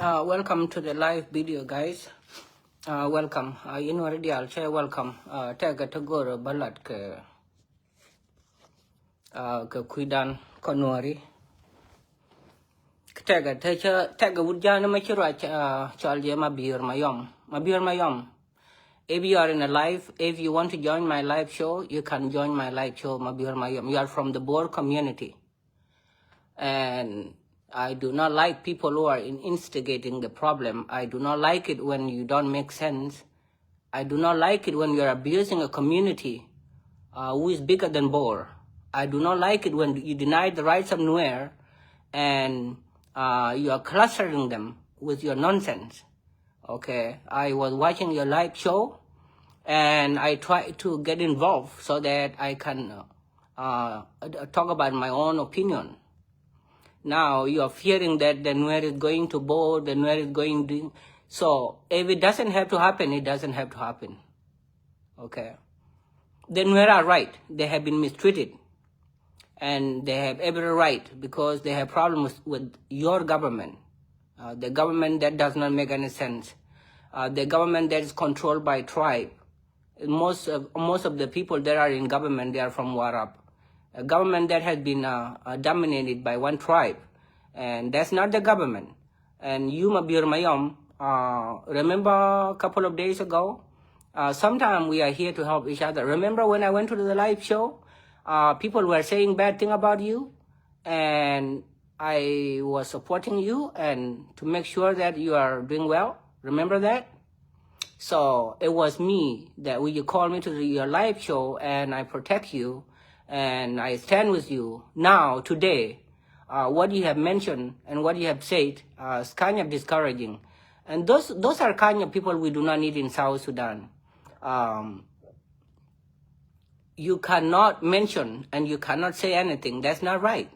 Welcome to the live video, guys. Welcome. You know already, I'll say welcome. Take a to go to Balat ke Kuidan Konwari. Take a Wujana Machura Charlie Mabir Mayom. If you are in a live, if you want to join my live show, you can join my live show, Mabir Mayom. You are from the Boer community. And I do not like people who are instigating the problem. I do not like it when you don't make sense. I do not like it when you're abusing a community who is bigger than Boer. I do not like it when you deny the rights of Nuer and you are clustering them with your nonsense. Okay, I was watching your live show and I tried to get involved so that I can talk about my own opinion. Now you are fearing that the Nuer is going to board, the Nuer is going to... So if it doesn't have to happen, it doesn't have to happen. Okay. The Nuer are right. They have been mistreated. And they have every right because they have problems with your government. The government that does not make any sense. The government that is controlled by tribe. Most of the people that are in government, they are from Warab. A government that has been dominated by one tribe, And that's not the government. And you, Mabir Mayom, remember a couple of days ago, sometimes we are here to help each other. Remember when I went to the live show, people were saying bad thing about you, and I was supporting you and to make sure that you are doing well. Remember that? So it was me that when you called me to your live show, and I protect you and I stand with you. Now, today, what you have mentioned and what you have said is kind of discouraging. And those are kind of people we do not need in South Sudan. You cannot mention and you cannot say anything. That's not right.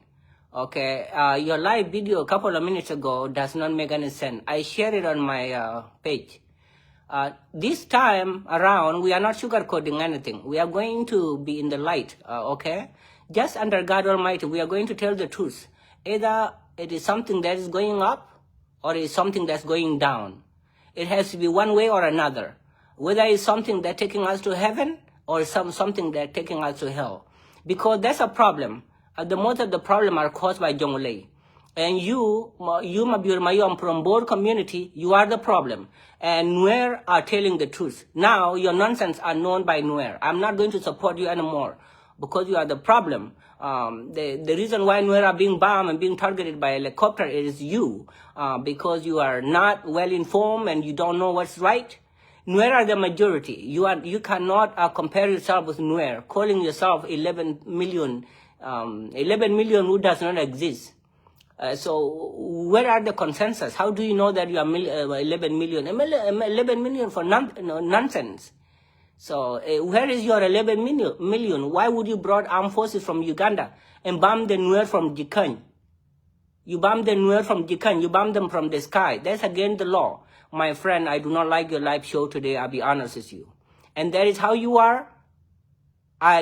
Okay, your live video a couple of minutes ago does not make any sense. I shared it on my page. This time around, we are not sugarcoating anything. We are going to be in the light, okay? Just under God Almighty, we are going to tell the truth. Either it is something that is going up or it is something that's going down. It has to be one way or another. Whether it's something that's taking us to heaven or something that's taking us to hell. Because that's a problem. The most of the problem are caused by Jonglei. And you Mabir Mayom from Boer community, you are the problem. And Nuer are telling the truth. Now your nonsense are known by Nuer. I'm not going to support you anymore because you are the problem. The reason why Nuer are being bombed and being targeted by helicopter is you, because you are not well informed and you don't know what's right. Nuer are the majority. You cannot compare yourself with Nuer, calling yourself 11 million who does not exist. So where are the consensus? How do you know that you are 11 million? 11 million for nonsense. So where is your 11 million? Why would you brought armed forces from Uganda and bomb the Nuer from Jikany? You bomb the Nuer from Jikany. You bomb them from the sky. That's against the law. My friend, I do not like your live show today. I'll be honest with you. And that is how you are.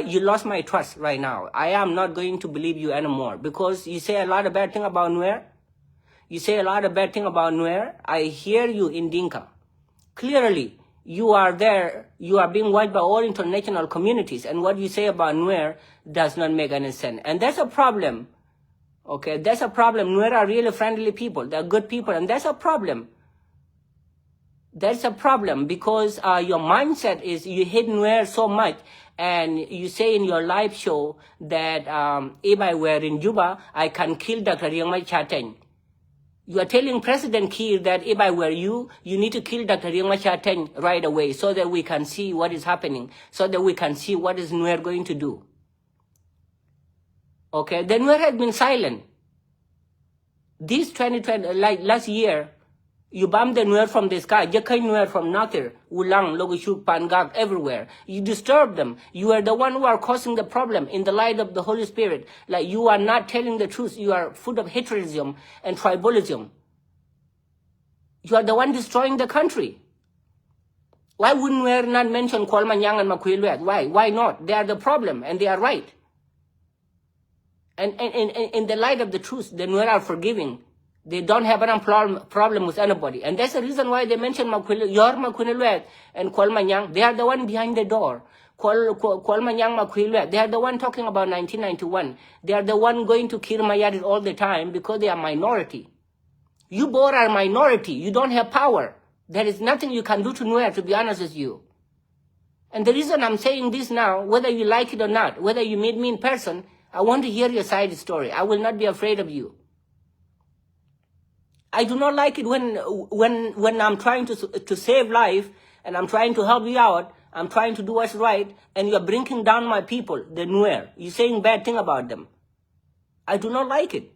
You lost my trust right now. I am not going to believe you anymore because you say a lot of bad thing about Nuer. You say a lot of bad thing about Nuer. I hear you in Dinka. Clearly, you are there. You are being watched by all international communities. And what you say about Nuer does not make any sense. And that's a problem. Okay, that's a problem. Nuer are really friendly people. They're good people. And that's a problem. That's a problem because your mindset is you hate Nuer so much. And you say in your live show that if I were in Juba, I can kill Dr. Riek Machar. You are telling President Kiir that if I were you, you need to kill Dr. Riek Machar right away so that we can see what is happening, so that we can see what is Nuer going to do. Okay, the Nuer has been silent. This 2020, like last year, you bombed the Nuer from the sky, Jekay Nuer from Nakir, Ulang, Logoshuk, Pangak, everywhere. You disturb them. You are the one who are causing the problem in the light of the Holy Spirit. Like you are not telling the truth. You are full of heterism and tribalism. You are the one destroying the country. Why wouldn't Nuer not mention Kwalmanyang and Makwilwet? Why? Why not? They are the problem and they are right. And in the light of the truth, the Nuer are forgiving. They don't have any problem with anybody. And that's the reason why they mention Yor Makwilwet and Kwalmanyang. They are the one behind the door. Kwalmanyang Makwilwet. They are the one talking about 1991. They are the one going to kill Mayadit all the time because they are minority. You both are minority. You don't have power. There is nothing you can do to Nuer, to be honest with you. And the reason I'm saying this now, whether you like it or not, whether you meet me in person, I want to hear your side story. I will not be afraid of you. I do not like it when I'm trying to save life and I'm trying to help you out. I'm trying to do what's right, and you're bringing down my people, the Nuer. You're saying bad thing about them. I do not like it.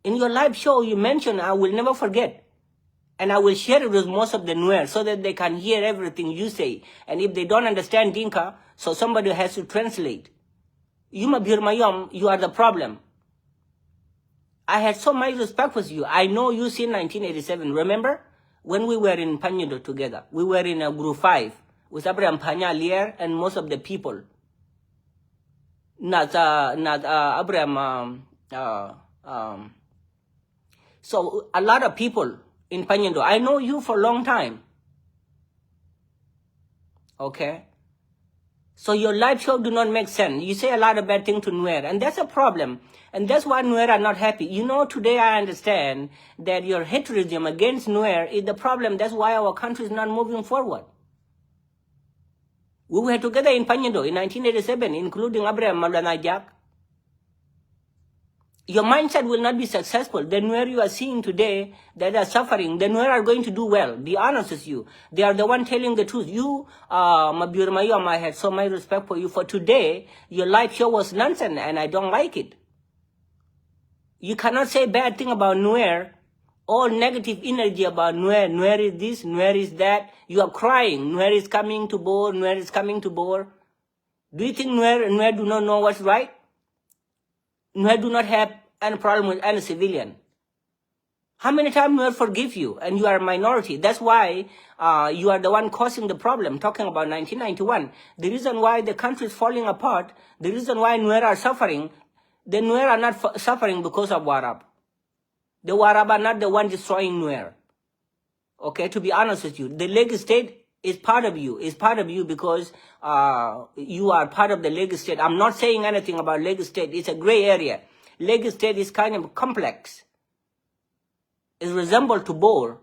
In your live show, you mentioned, I will never forget. And I will share it with most of the Nuer so that they can hear everything you say. And if they don't understand Dinka, so somebody has to translate. You Mabir Mayom, you are the problem. I had so much respect for you. I know you since 1987. Remember? When we were in Panyudo together. We were in a group 5 with Abraham Panya Lier and most of the people. Not Abraham. So a lot of people in Panyudo. I know you for a long time. Okay? So your live show do not make sense. You say a lot of bad things to Nuer, and that's a problem. And that's why Nuer are not happy. You know, today I understand that your haterism against Nuer is the problem. That's why our country is not moving forward. We were together in Panyendo in 1987, including Abraham Maulana. Your mindset will not be successful. The Nuer you are seeing today that are suffering, the Nuer are going to do well. Be honest with you. They are the one telling the truth. You, Mabur Mayom, I had so much respect for you. For today, your live show was nonsense, and I don't like it. You cannot say bad thing about Nuer, all negative energy about Nuer. Nuer is this, Nuer is that. You are crying. Nuer is coming to Bor, Nuer is coming to Bor. Do you think Nuer do not know what's right? Nuer do not have any problem with any civilian. How many times Nuer forgive you and you are a minority? That's why you are the one causing the problem, talking about 1991. The reason why the country is falling apart, the reason why Nuer are suffering, the Nuer are not suffering because of Warab. The Warab are not the one destroying Nuer. Okay, to be honest with you, the Lagos state is part of you. It's part of you because you are part of the Lagos state. I'm not saying anything about Lagos state. It's a gray area. Lagos state is kind of complex. It resembles to Bor.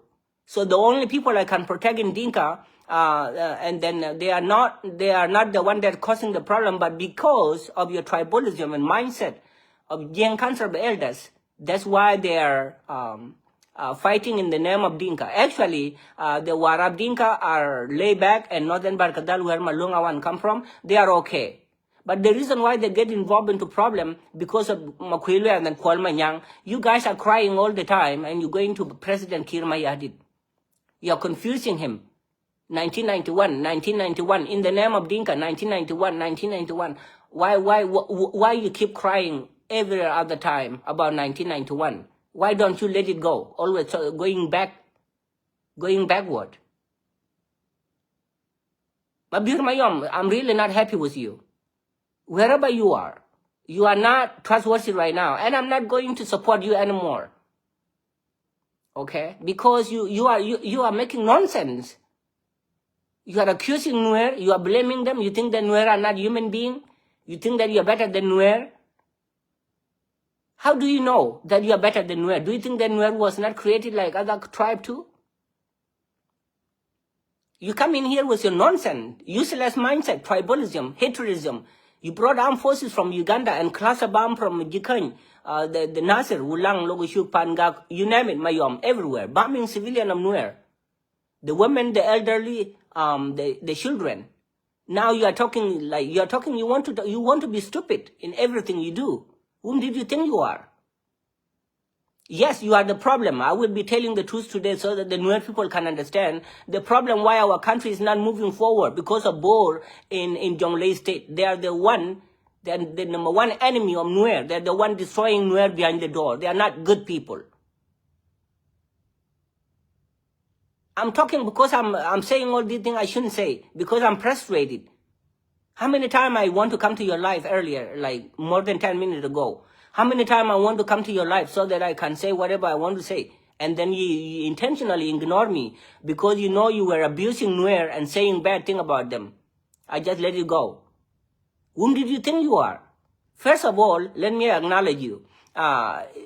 So the only people I can protect in Dinka, and then they are not the one that causing the problem, but because of your tribalism and mindset of young council elders, that's why they are fighting in the name of Dinka. Actually, the Warab Dinka are laid back, and Northern Barkadal, where Malunga one come from, they are okay. But the reason why they get involved into problem because of Makwilwe and then Kwalmanyang, you guys are crying all the time, and you're going to President Kir Mayadit. You're confusing him. 1991, in the name of Dinka, 1991. Why you keep crying every other time about 1991? Why don't you let it go? Always going backward. Mabir Mayom, I'm really not happy with you. Wherever you are not trustworthy right now, and I'm not going to support you anymore. Okay? Because you are making nonsense. You are accusing Nuer, you are blaming them, you think that Nuer are not human beings, you think that you are better than Nuer. How do you know that you are better than Nuer? Do you think that Nuer was not created like other tribe too? You come in here with your nonsense, useless mindset, tribalism, haterism. You brought armed forces from Uganda and cluster bomb from Jikany, the Nasser, Wulang, Logoshuk, Pangak, you name it, Mayom, everywhere, bombing civilian of Nuer. The women, the elderly, the children. Now you are talking like you want to be stupid in everything you do. Whom did you think you are? Yes, you are the problem. I will be telling the truth today so that the Nuer people can understand the problem why our country is not moving forward because of Bor in Jonglei state. They are the number one enemy of Nuer. They are the one destroying Nuer behind the door. They are not good people. I'm talking because I'm saying all these things I shouldn't say because I'm frustrated. How many times I want to come to your life earlier, like more than 10 minutes ago? How many times I want to come to your life so that I can say whatever I want to say? And then you intentionally ignore me because you know you were abusing Nuer and saying bad things about them. I just let it go. Whom did you think you are? First of all, let me acknowledge you.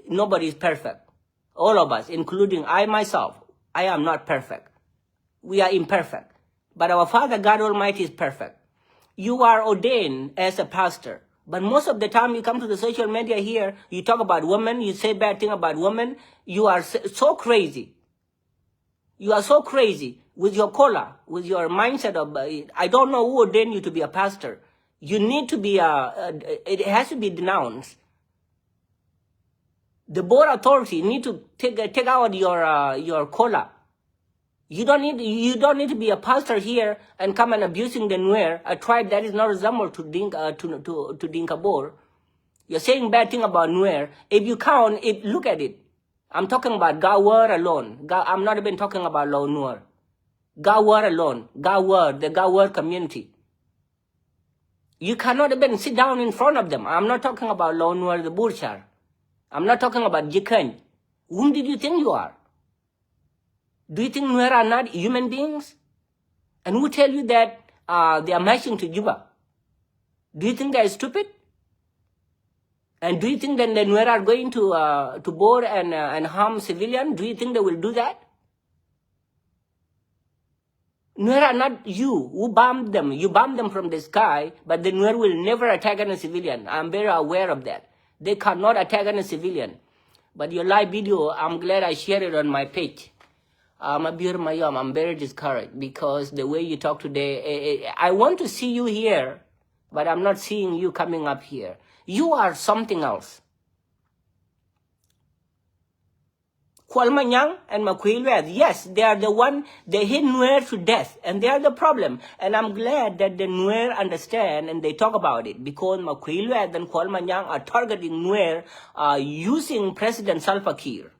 Nobody is perfect. All of us, including I myself, I am not perfect. We are imperfect. But our Father God Almighty is perfect. You are ordained as a pastor. But most of the time you come to the social media here, you talk about women, you say bad things about women. You are so crazy. You are so crazy with your color, with your mindset of, I don't know who ordained you to be a pastor. You need to be, it has to be denounced. The board authority need to take out your color. You don't need to be a pastor here and come and abusing the Nuer, a tribe that is not resembled to Dinka Bor. You're saying bad thing about Nuer. If you count it, look at it. I'm talking about Gawar alone. I'm not even talking about Law Nuer. Gawar alone. Gawar, the Gawar community. You cannot even sit down in front of them. I'm not talking about Law Nuer, the Burchar. I'm not talking about Jikany. Whom did you think you are? Do you think Nuer are not human beings? And who tell you that they are marching to Juba? Do you think they're stupid? And do you think that the Nuer are going to bore and harm civilians? Do you think they will do that? Nuer are not you who bombed them. You bombed them from the sky, but the Nuer will never attack any civilian. I'm very aware of that. They cannot attack any civilian. But your live video, I'm glad I shared it on my page. I'm very discouraged because the way you talk today, I want to see you here, but I'm not seeing you coming up here. You are something else. Kwalmanyang and Makwilwet, yes, they are the one, they hit Nuer to death, and they are the problem. And I'm glad that the Nuer understand and they talk about it, because Makwilwet and Kwalmanyang are targeting Nuer using President Salva Kiir.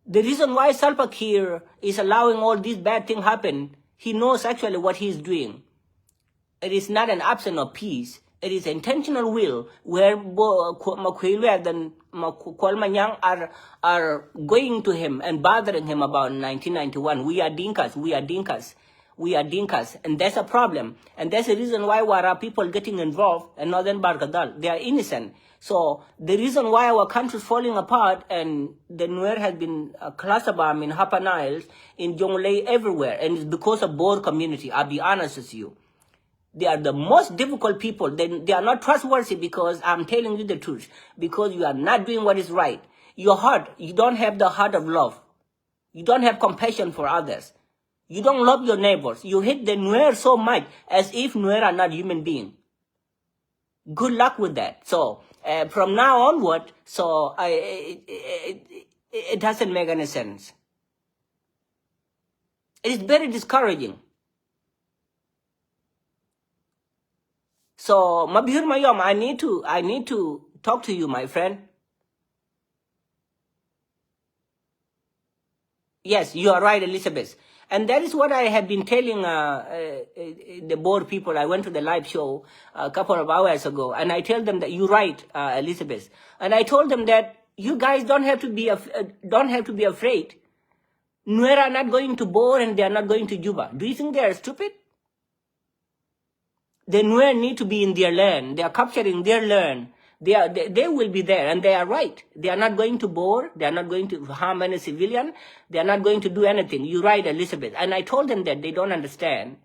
The reason why Salva Kiir is allowing all these bad things happen, he knows actually what he's doing. It is not an absence of peace. It is intentional will where Makwilwet and Kwalmanyang are going to him and bothering him about 1991. We are Dinkas, we are Dinkas, we are Dinkas. And that's a problem. And that's the reason why Wara people getting involved and Northern Barkadal. They are innocent. So the reason why our country is falling apart and the Nuer has been cluster bomb in Upper Nile, in Jonglei, everywhere. And it's because of Boer community. I'll be honest with you. They are the most difficult people. They are not trustworthy because I'm telling you the truth. Because you are not doing what is right. Your heart, you don't have the heart of love. You don't have compassion for others. You don't love your neighbors. You hate the Nuer so much as if Nuer are not human beings. Good luck with that. So from now onward, so it doesn't make any sense. It is very discouraging. So, Mabihur Mayom, I need to talk to you, my friend. Yes, you are right, Elizabeth. And that is what I have been telling the board people. I went to the live show a couple of hours ago, and I tell them that you're right, Elizabeth. And I told them that you guys don't have to be afraid. Nuer are not going to Bor and they are not going to Juba. Do you think they are stupid? The Nuer need to be in their land. They are capturing their land. They will be there, and they are right. They are not going to bore. They are not going to harm any civilian. They are not going to do anything. You're right, Elizabeth. And I told them that they don't understand.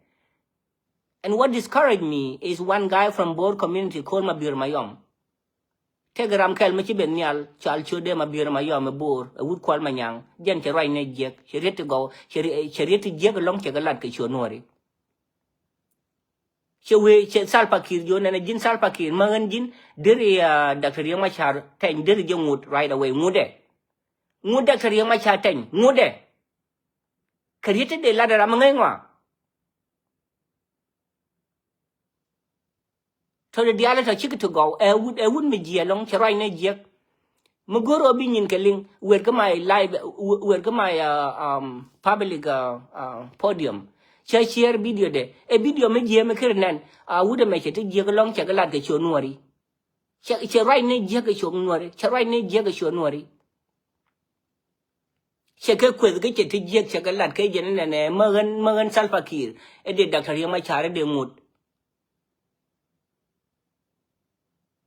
And what discouraged me is one guy from Bor community called Mabir Mayom. Tegram kel machi ben nyal chal chode Mabir Mayom Bor would call Manyang. Jen che right ne jek. She ready to go. She ready to jek along chegalat ke chonori. Che Salva Kiir yo na jin Salva Kiir mangan jin diri Dr. Yang Machar ten diri jomut right away ngude Dr. Yang Machar ten ngude kriyete de la dara mangengwa to the diala to chik to go would me ji along che right ne jek mugoro bi nyin keling wer ka my live wer ka my public podium share video de a video me je me kernen wuda me che je long che galat ke chonori che right ne je ke chonori che right ne je ke chonori che ke kwez ke che je che galat ke je ne magan Salva Kiir e de Dr. Yang Machar de mut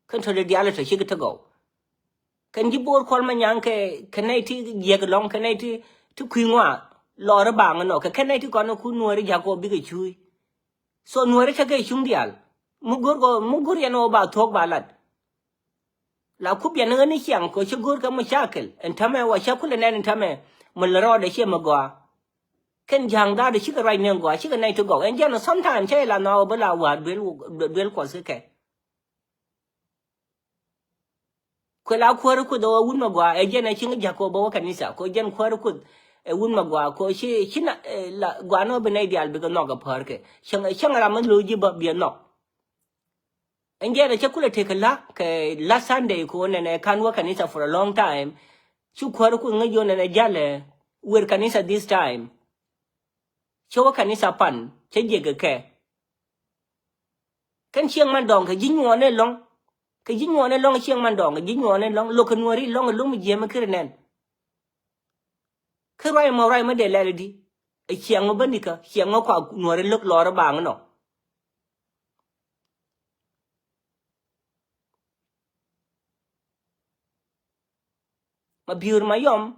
kan to de diala to chik to go kan ji bor kol manyang ke kanai je ke long kanai ti tu kwingwa Lora bang no ka kenai ti kono ku Nuer jako bi ke chui so Nuer cha ke chung dial mugur ya no ba thok balat la ku bia ne chiang ko chugur ka mashakel en tame wa shakul ne en tame mulro de che magwa ken jang da de chi ka rai ne ngwa chi ka nai to go en jano sometimes che la no ba la wa duel ko se ke ko la ku ku do wun magwa e jena chi jako ba kanisa ko jen ku wun magwa ko china la gwano benai dial be no ga parke chang ra man loji ba bi no enje na chakula take la ke last Sunday ko ne kan wa kanisa for a long time chu kwar ku ngayo ne jale wer kanisa this time chu kanisa pan che je ke kan chiang man dong ke jinwo ne long ke jinwo ne long chiang man dong jinwo ne long lo kan wari long lu mi je ma kirnen Krai mo rai ma de le di e chiang mo bandika chiang mo kwa Nuer lok lor bang no Mabiur Mayom,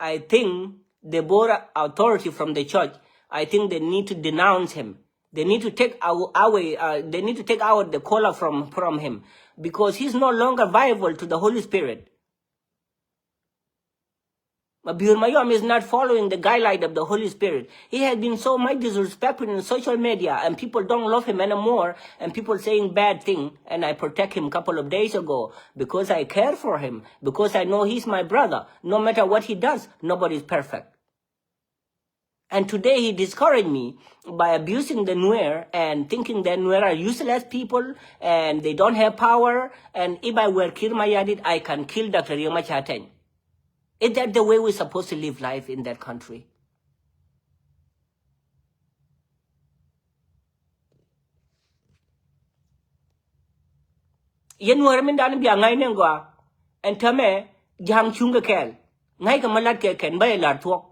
I think the board authority from the church, I think they need to denounce him. They need to take away. They need to take out the collar from him, because he's no longer viable to the Holy Spirit. Mabiur Mayom is not following the guideline of the Holy Spirit. He has been so much disrespected in social media, and people don't love him anymore, and people saying bad things. And I protect him a couple of days ago because I care for him, because I know he's my brother. No matter what he does, nobody's perfect. And today he discouraged me by abusing the Nuer and thinking that Nuer are useless people and they don't have power. And if I were Kir Mayadit, I can kill Dr. Yoma Chateng. Is that the way we're supposed to live life in that country? Yen Nuer min dan bia ngai nengwa and tame jang chunga kel ngai ka malat ke ken bay lar thuok.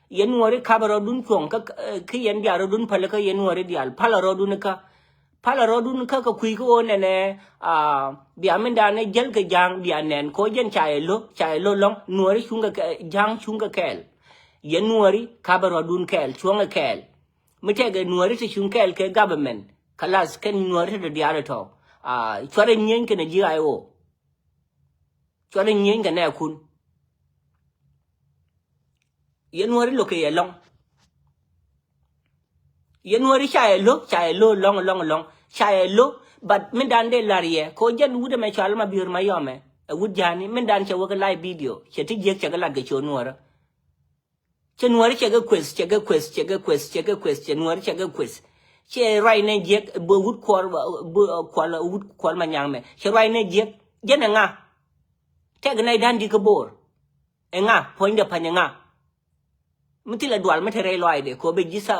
Yen Nuer kabaro dun chong ka yen biaro dun pala ka yen Nuer dial pala rodun ka kui ko nene bia min dan jel ke jang bia nen ko yen chai lo long Nuer chunga jang chunga kel. Yen Nuer kabaro dun kel chunga kel. Mitege Nuer te chung kel ke government kalas ken Nuer te dialo to. Chware nyen ke na GIO. Chware nyen ke na kun. Yen Nuer lo ke long. Yen Nuer chai lo long. Chai lo but min dan de larie ko jen wude me chal ma biur mayome. Wud jani min dan che wo live video. Che ti jek che la ge cho Nuer. Che Nuer che ge quest che Nuer che ge quest. Che rai ne jek bo wud kwal ma nyang me. Che rai ne jek jen nga. Teg na dan di ko bor. Nga point de panya. Mutila dual matere loy de ko be gisa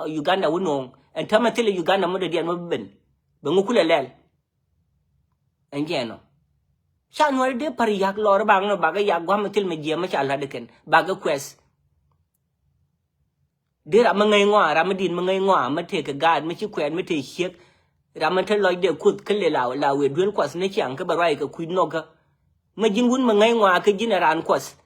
Uganda wunong en tamatila Uganda mo de dian mo ben be ngukule lel engeno sha Nuer de par yak lor bang no baga yak gwa matil me jema cha la de ken baga quest de ra mangai ngwa ra madin mangai ngwa mate ka gad me chi kwen mate hiek ra man tel loy de kut kele la we duel kwas ne chiang ka barai ka kuin no ka ma jin wun mangai ngwa ka jin ran kwas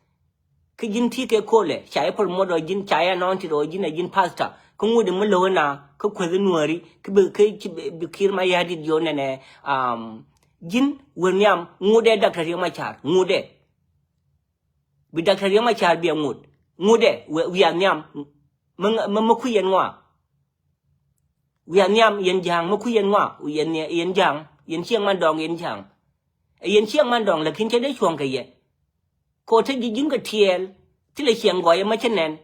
cái jin thi cái cô lệ chạy por một rồi jin chạy non thì rồi jin là jin pasta không ngồi được mới lâu na cái quê cái nuôi cái bự cái bự kia mà ya đi vô này jin vừa nhầm ngồi đây đặc thariang mà chả ngồi đây bị đặc thariang mà chả bị ngồi đây vừa nhầm mà khui yên ngoa vừa nhầm yên giang mà khui yên ngoa yên giang yên chiang man dong yên chiang man dong là khi cái đấy chuông cái gì cô thấy dính cái thiel thì là chuyện gọi mà chân nén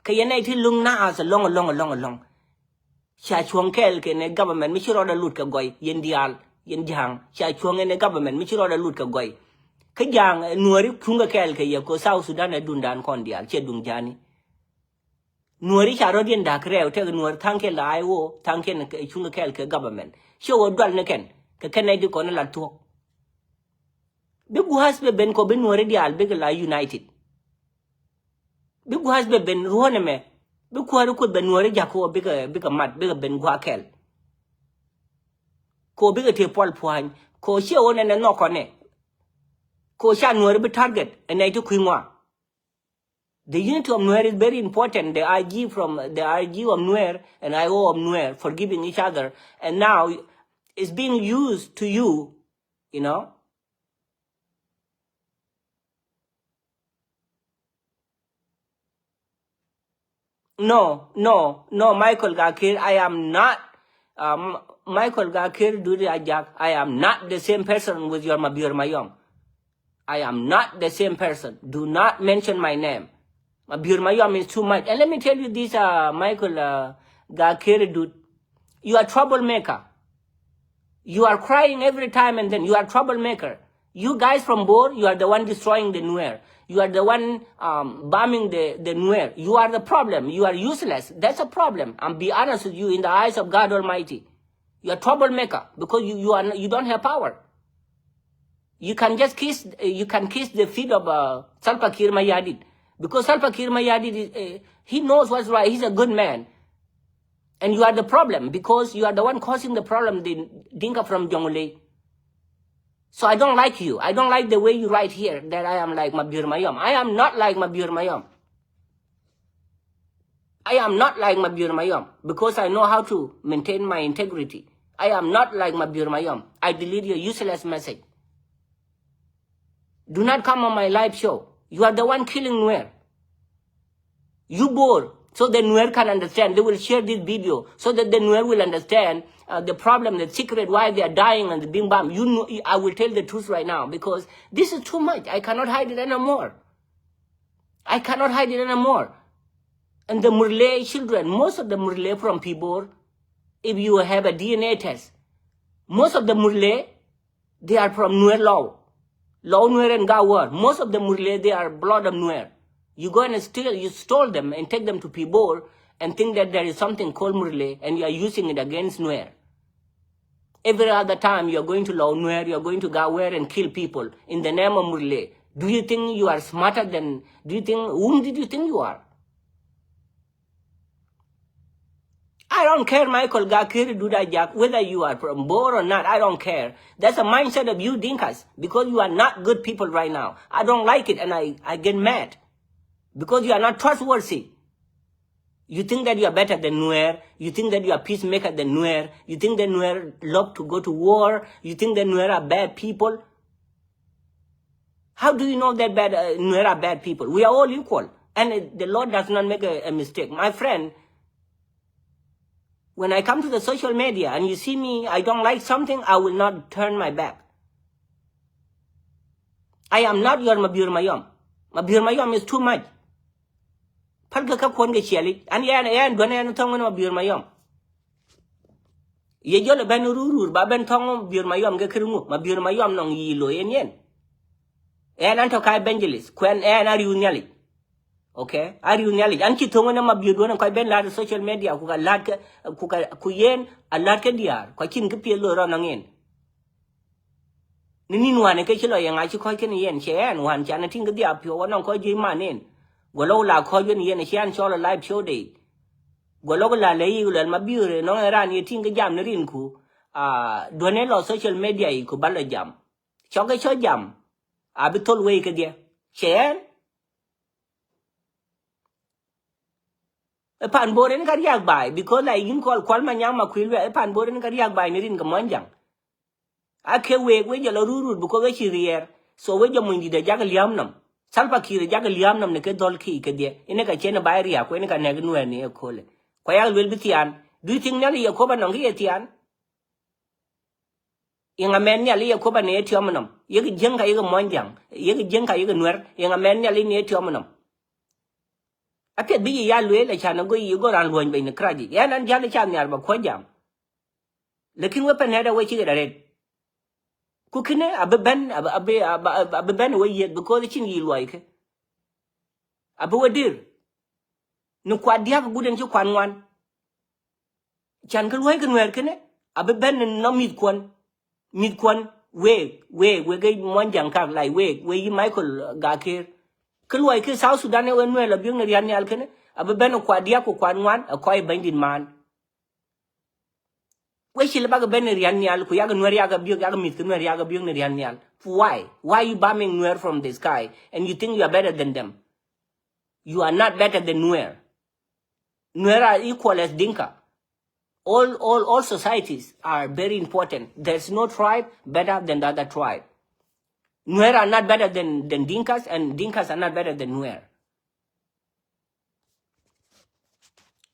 cái này thì lung na sa long cha chuông cái này government mới chịu ra lụt cái gọi yên dial yên giang cha chuông này government mới chịu ra lụt cái gọi cái giang Nuer chung cái gì cô South Sudan là đun đan con dial chết đun jani Nuer cha rồi điên đặc rêu thế Nuer thang cái lại wo thang cái chung cái government show đoan này cái này đi con là thuốc Big hasbe ben ko ben Nuer dial big la united. Big hasbe ben ruhone me. Big ko ben Nuer jako big mat big ben gwa kel. Ko big te pol puan ko she one na no kone. Ko sha Nuer be target and I to kwinwa. The unity of Nuer is very important. The IG of Nuer and IO of Nuer forgiving each other, and now it's being used to you know. No, Michael Gakir, I am not, Michael Gakir Duri Ajak, I am not the same person with your Mabiur Mayom. I am not the same person. Do not mention my name. Mabiur Mayom is too much. And let me tell you this, Michael Gakir dude, you are troublemaker. You are crying every time and then you are troublemaker. You guys from Bor, you are the one destroying the Nuer. You are the one bombing the Nuer. You are the problem. You are useless. That's a problem. And be honest with you in the eyes of God Almighty. You are troublemaker because you don't have power. You can just kiss the feet of Salva Kiir Mayadit because Salva Kiir Mayadit he knows what's right. He's a good man. And you are the problem because you are the one causing the problem, the Dinka from Jonglei. So I don't like you. I don't like the way you write here that I am like Mabir Mayom. I am not like Mabir Mayom. I am not like Mabir Mayom because I know how to maintain my integrity. I am not like Mabir Mayom. I delete your useless message. Do not come on my live show. You are the one killing Nuer. You bore so the Nuer can understand. They will share this video so that the Nuer will understand the problem, the secret, why they are dying and the bing bam. You know, I will tell the truth right now because this is too much. I cannot hide it anymore. I cannot hide it anymore. And the Murle children, most of the Murle from Pibor, if you have a DNA test, most of the Murle, they are from Nuer Law. Law Nuer and Gawar. Most of the Murle, they are blood of Nuer. You go and steal, you stole them and take them to Pibor and think that there is something called Murle and you are using it against Nuer. Every other time you are going to Law Nuer, you are going to Gawar and kill people in the name of Murle. Do you think you are smarter than, whom did you think you are? I don't care, Michael Gakir, Dudajak, whether you are from Bor or not, I don't care. That's a mindset of you Dinkas, because you are not good people right now. I don't like it and I get mad. Because you are not trustworthy. You think that you are better than Nuer. You think that you are peacemaker than Nuer. You think that Nuer love to go to war. You think that Nuer are bad people. How do you know that Nuer are bad people? We are all equal. And the Lord does not make a mistake. My friend, when I come to the social media and you see me, I don't like something, I will not turn my back. I am not your Mabir Mayom. Mabir Mayom is too much. Palka ka kwan ga cheli an yan do na tongo no Mabir Mayom. Ye jole ben rurur ba ben tongo Mabir Mayom ga kirungu Mabir Mayom nong yilo yen. En anto kai evangelist kwen en ari unyali. Okay, ari unyali an ki tongo na Mabir do na kai ben la social media ku ga lat ka ku yen a lat ka diar ko kin ka pielo ro nangen. Ni nwane ke chilo yang achi ko ken yen chen wan chan tin ka dia pyo non ko ji manen. Golo la ko yen yen chen cho la live show day. Golo la le yi le Mabir no era ni tin ka jam ni rin ku do ne lo social media yi ku bala jam. Cho ga cho jam. A bi tol we ka dia. Chen e pan boren ka riak bai because la yin ko kwal ma nyang ma kwil we e pan boren ka riak bai ni rin ka monjang. Ake we jalo rurur buko we chirier so we jo mundi de jaga liam nam salpa kire jaga liam nam ne ke dol ki ke de ine ka chena bayri ya ko ine ka ne Nuer ne kole ko ya wel bitian do you think nyali ya ko ba nongi etian inga men nyali ya ko ba ne etiom nam ye ge jenga ye ge monjang ye ge jenga ye ge Nuer inga men nyali ne etiom nam ake bi ya lwe la chana go yi go ran loñ be ne kraji ya nan jale chan nyar ba ko jam lekin we pen heda we chi ga red kukine abe ben we yet because chin yi loike abe wadir no kwadia ko guden ci kwan wan chan ka loike Nuer kene abe ben no mit kwan we ge monjang ka lai we yi Michael Gakir ka loike South Sudan we Nuer la biong ne yan yal kene abe ben kwadia ko kwan wan akoy bandin man we shile baga ben rian nyal ku yaga Nuer yaga biog yaga mit Nuer yaga biog ne rian nyal. Why you bombing Nuer from the sky and you think you are better than them? You are not better than Nuer. Nuer are equal as Dinka. All societies are very important. There's no tribe better than the other tribe. Nuer are not better than Dinkas and Dinkas are not better than Nuer.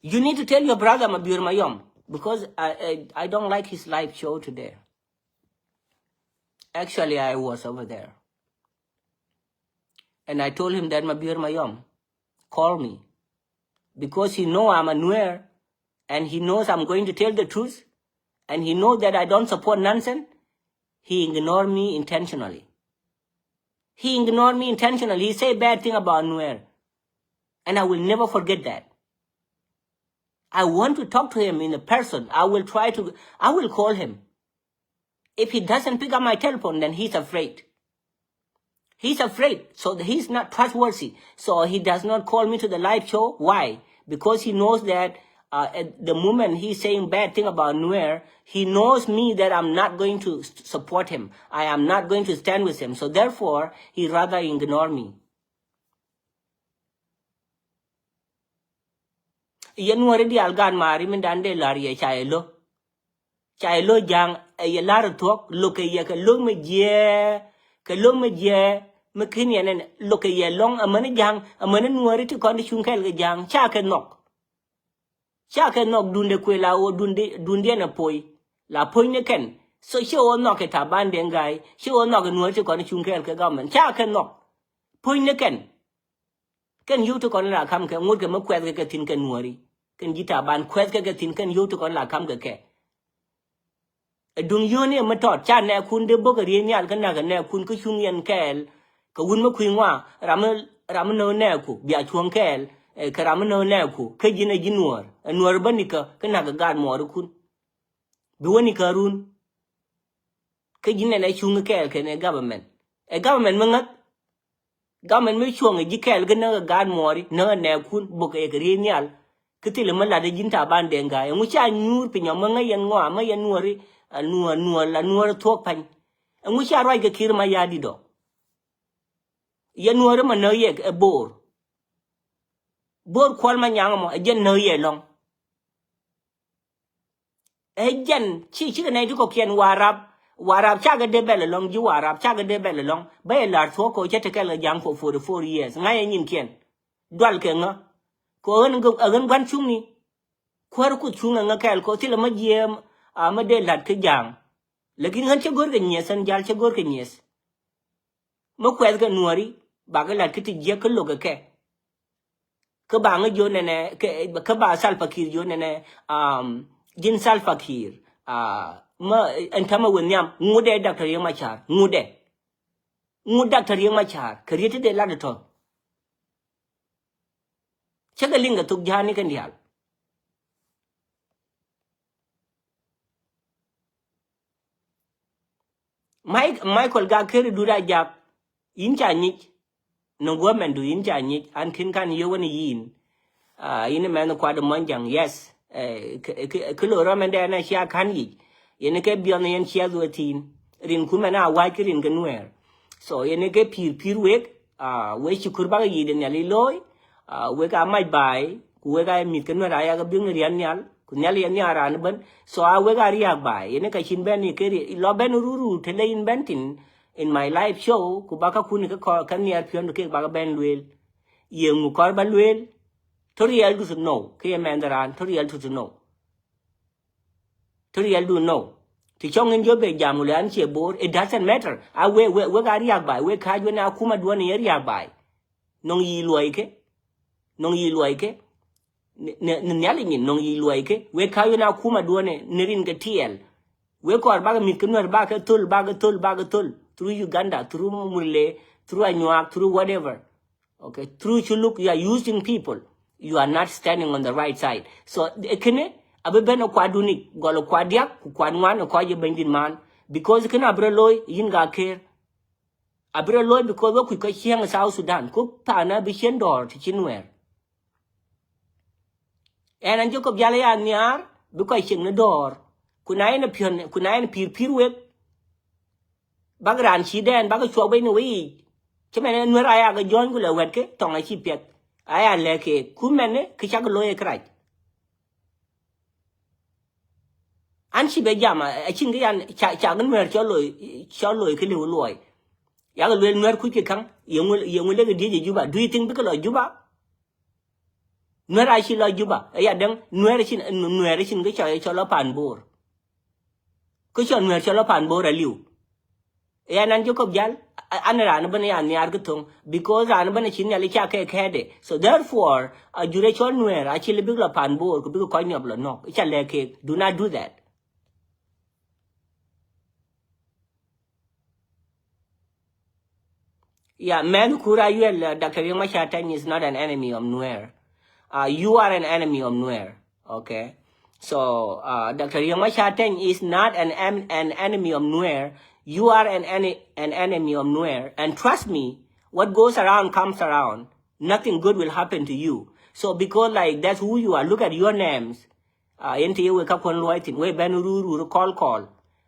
You need to tell your brother Mabir Mayom. Because I don't like his live show today. Actually, I was over there. And I told him that Mabir Mayom, call me. Because he knows I'm a Nuer. And he knows I'm going to tell the truth. And he knows that I don't support nonsense. He ignored me intentionally. He ignored me intentionally. He said bad thing about Nuer. And I will never forget that. I want to talk to him in a person. I will call him. If he doesn't pick up my telephone, then he's afraid. He's afraid. So he's not trustworthy. So he does not call me to the live show. Why? Because he knows that at the moment he's saying bad thing about Nuer, he knows me that I'm not going to support him. I am not going to stand with him. So therefore, he rather ignore me. Yen already algan mari min dande lari chaelo. Chaelo jang ye lar talk look ye ka look me je mekin yen look ye long a man jang a man Nuer to condition kel jang cha ke nok. Chaka nok dunde kwe la o dunde na poi. La poi ne ken. So she o nok e taban den guy. She o nok Nuer to kon chunkel ke government. Chaka nok. Poi ne ken. Ken yu to kon la kam ke ngut ke mo kwet ke tin ken Nueri. Ken jita ban kwet ke tin ken yu to kon la kam ke. Dung yu ne ma tot cha ne kun de bo ke ri nyal kan na ke ne kun ku chung yen kel. Ka wun mo kwi ngwa ram no ne ku bia chuang kel. Karamano neku, Kajina Jinuar, and Nuerbanica, Kanaga God Morukun. Duanica run. Kajina Chunga Kel can a government. A government mangat. Government may chung a jikel ganaga God mori, no nekun, book a renial. Katilamala de Jinta Bandenga, and which I knew Pinamanga and Noa, my and Nuari, and Nuar talk pine. And which I write a kill my yadido. Yanuarama no yek a bore. Bor kwal ma nyang a jen no ye long. A jen chi na ko kien warab chaga de bel long ji warab chaga de bel long bay lar tho ko chete kel jang for 44 years ngay nyin kien dwal ke nga ko en go agan gwan chung ni kwar ku chung nga kel ko tila ma jem a ma de lat ke jang lekin han che gor ke nyesan jal che gor ke nyes mo kwel ke Nuari ba ga lat ke ti je ke lo ke ke ba nga jo ne ke ba sal fakir jo ne jin sal fakir ma entama wenyam ngude Dr. Yemachar ngude Dr. Yemachar created de la to chaga linga tuk jani kan dial Michael ga kere dura jap incha nyich no woman do incha nyich an kin kan yewani yin yin man kwa de manjang yes kilo ramende na sha kan yi yin ke bion yen chia zuatin rin kumana wa kirin ga Nuer so yin ke pir wek we chukur ba yi den yali loy we ka mai bai ku we ga mit kan ra ya ga bion rian nyal ku nyal yan yaran ban so we ga riak bai yin ka chin ben ni ke lo ben ruru tele in bentin in my live show ku ba ka kun ka kan yar pion ke ba ga ben luel yengu kor ba luel Toriel do know, Kia Mandaran, Toriel to know. Toriel do know. To Chong in Jobe Jamulan, she board, it doesn't matter. I we got yak by, we card you now, Kuma do an area by. Non ye loike, non ye loike, Nellingin, non ye loike, we card you now, Kuma do an Nerin Gatiel. We call Bagamikan back a tull, through Uganda, through Mule, through Anuak, through whatever. Okay, through Chuluk, you are using people. You are not standing on the right side. So, ekene abebeno kwadunik golo kwadiak kwanwan ko ye bendin man because kena abreloi yinga care abreloi because we ko chiang South Sudan ko pana bi chen dor ti chinwer en an joko byale ya nyar bi ko ching ne dor kunai na pion kunai na pir wek bagran chi den bag chwa be no wi chemene nwera ya ga jon gule wetke tonga chi pet aya leke kumene kichak loye kraj anchi be jama achingi yan cha nwer choloy ke liu loy ya ga nwer ku ke kan yengul le de juba do you think bikalo juba nwer a chi lo juba ya den nwer chin ke cholo panbor ko chon nwer cholo panbor aliu ya nan jokob jal anara an bane ya nyar gutung because an bane chin yali cha ke kede so therefore a jure chon Nuer actually big la pan bo ko big ko nyab lo no cha leke do not do that yeah man kura yuel Dr. Yemachar is not an enemy of Nuer you are an enemy of Nuer okay so Dr. Yemachar is not an enemy of Nuer. You are an enemy of Nuer. And trust me, what goes around comes around. Nothing good will happen to you. So because like that's who you are, look at your names. Enti we ka kon loitin, we ben ru call.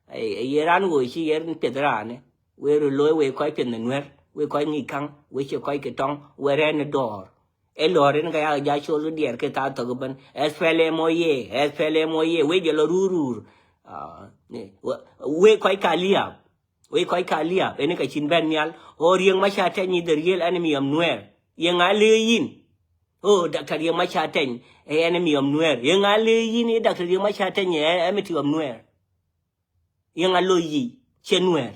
Yeran wo chi yer pedrane. We loy we koi pen the nuer, we koi ni kang, we chi koi ketong, we ran the door. E lorin ka ya cho dier ke ta to ban. Es fele moye, we jelo ru. We koi kalia. We koi kalia, ene ka chin ben nyal, or yang masha tenyi the real enemy of Nuer. Yang ale yin. Oh, Dr. Yang masha ten, enemy of Nuer. Yang ale yin, Dr. Yang masha ten, enemy of Nuer. Yang alo yi, chen Nuer.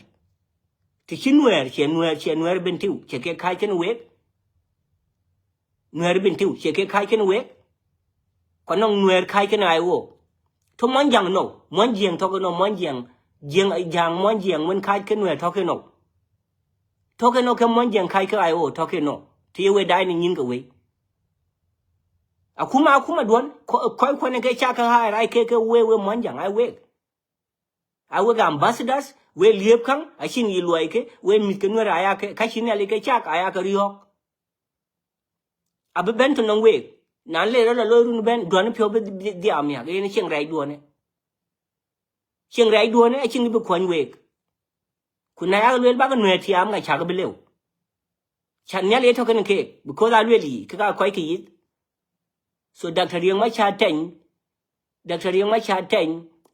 Ti chin Nuer bentiu, cheke kai chen wek. Nuer bentiu, cheke kai chen wek. Kwanong Nuer kai chen ai wo. To monjang no, monjang toko no monjang. Jang monjang when kai chen Nuer toke no. Toke no ke monjang kai ke ai wo, toke no. Ti we dai ni yin ke we. Akuma duan, koi kwane ke chaka hai, rai ke we monjang, I wek. I work ambassadors, we liep kang, I sing you like, we mikenwer ayake, kashini like chak, ayaka riok. Abe benton on wake. Nan later a lorun ben, duan pure the army, again, ching right duane. Ching right duane, I ching you one wake. Kunaya will bag and tiam like chaka below. Chanel talking a cake, because I really, kaka quite eat. So Dr. Yang Macha 10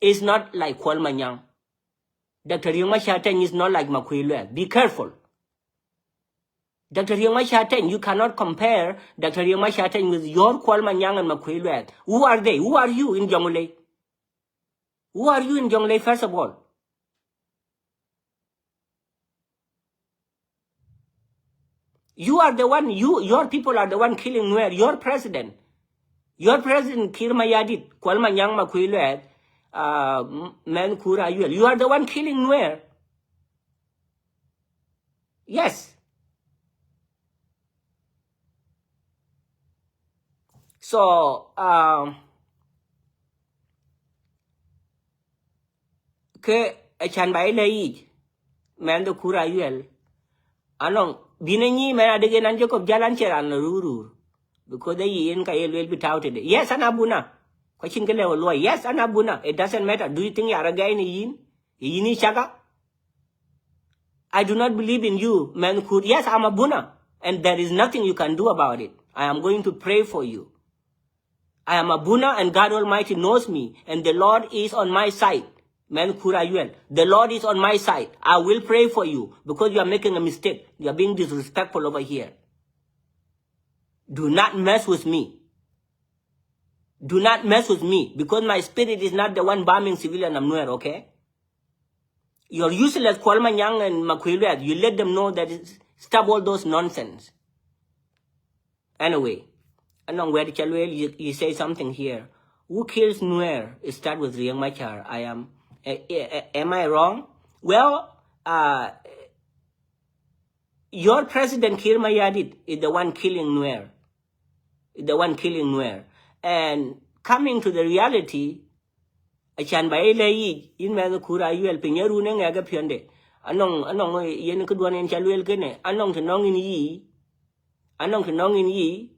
is not like Kwalmanyang. Dr. Yang Macha 10 is not like Makwilwe. Be careful. Dr. Yang Macha 10, you cannot compare Dr. Yang Macha 10 with your Kwalmanyang and Makwilwe. Who are they? Who are you in Jonglei? Who are you in Jonglei, first of all? You are the one, your people are the one killing Nuer, your president. Your president, Kirmayadit, Kwalmanyang Makwilwe, Mankura Yuel. You are the one killing Nuer. Yes. So, ke echan bai lei, Mando Kura Yuel. Anong, binanyi man adege nan Jacob Jalan Cheran Ruru. Because they yin ka will be touted. Yes, anabuna. Question kele yes, anabuna. It doesn't matter. Do you think you are a guy in yin? Yini chaka? I do not believe in you, man. Could yes, I'm a buna. And there is nothing you can do about it. I am going to pray for you. I am a buna and God Almighty knows me. And the Lord is on my side. Man Kurayuel. The Lord is on my side. I will pray for you because you are making a mistake. You are being disrespectful over here. Do not mess with me. Do not mess with me because my spirit is not the one bombing civilian of Nuer, okay? You're useless, Kwalmanyang and Makwilwe. You let them know that stop all those nonsense. Anyway, you say something here. Who kills Nuer? It starts with Riek Machar. Am I wrong? Well, your president, Kir Mayadit, is the one killing Nuer. And coming to the reality, achan ba ile in me kura yuel pinyeru ne ngaga pionde. Anong yen kudwan en chaluel kene. Anong tenong in yi,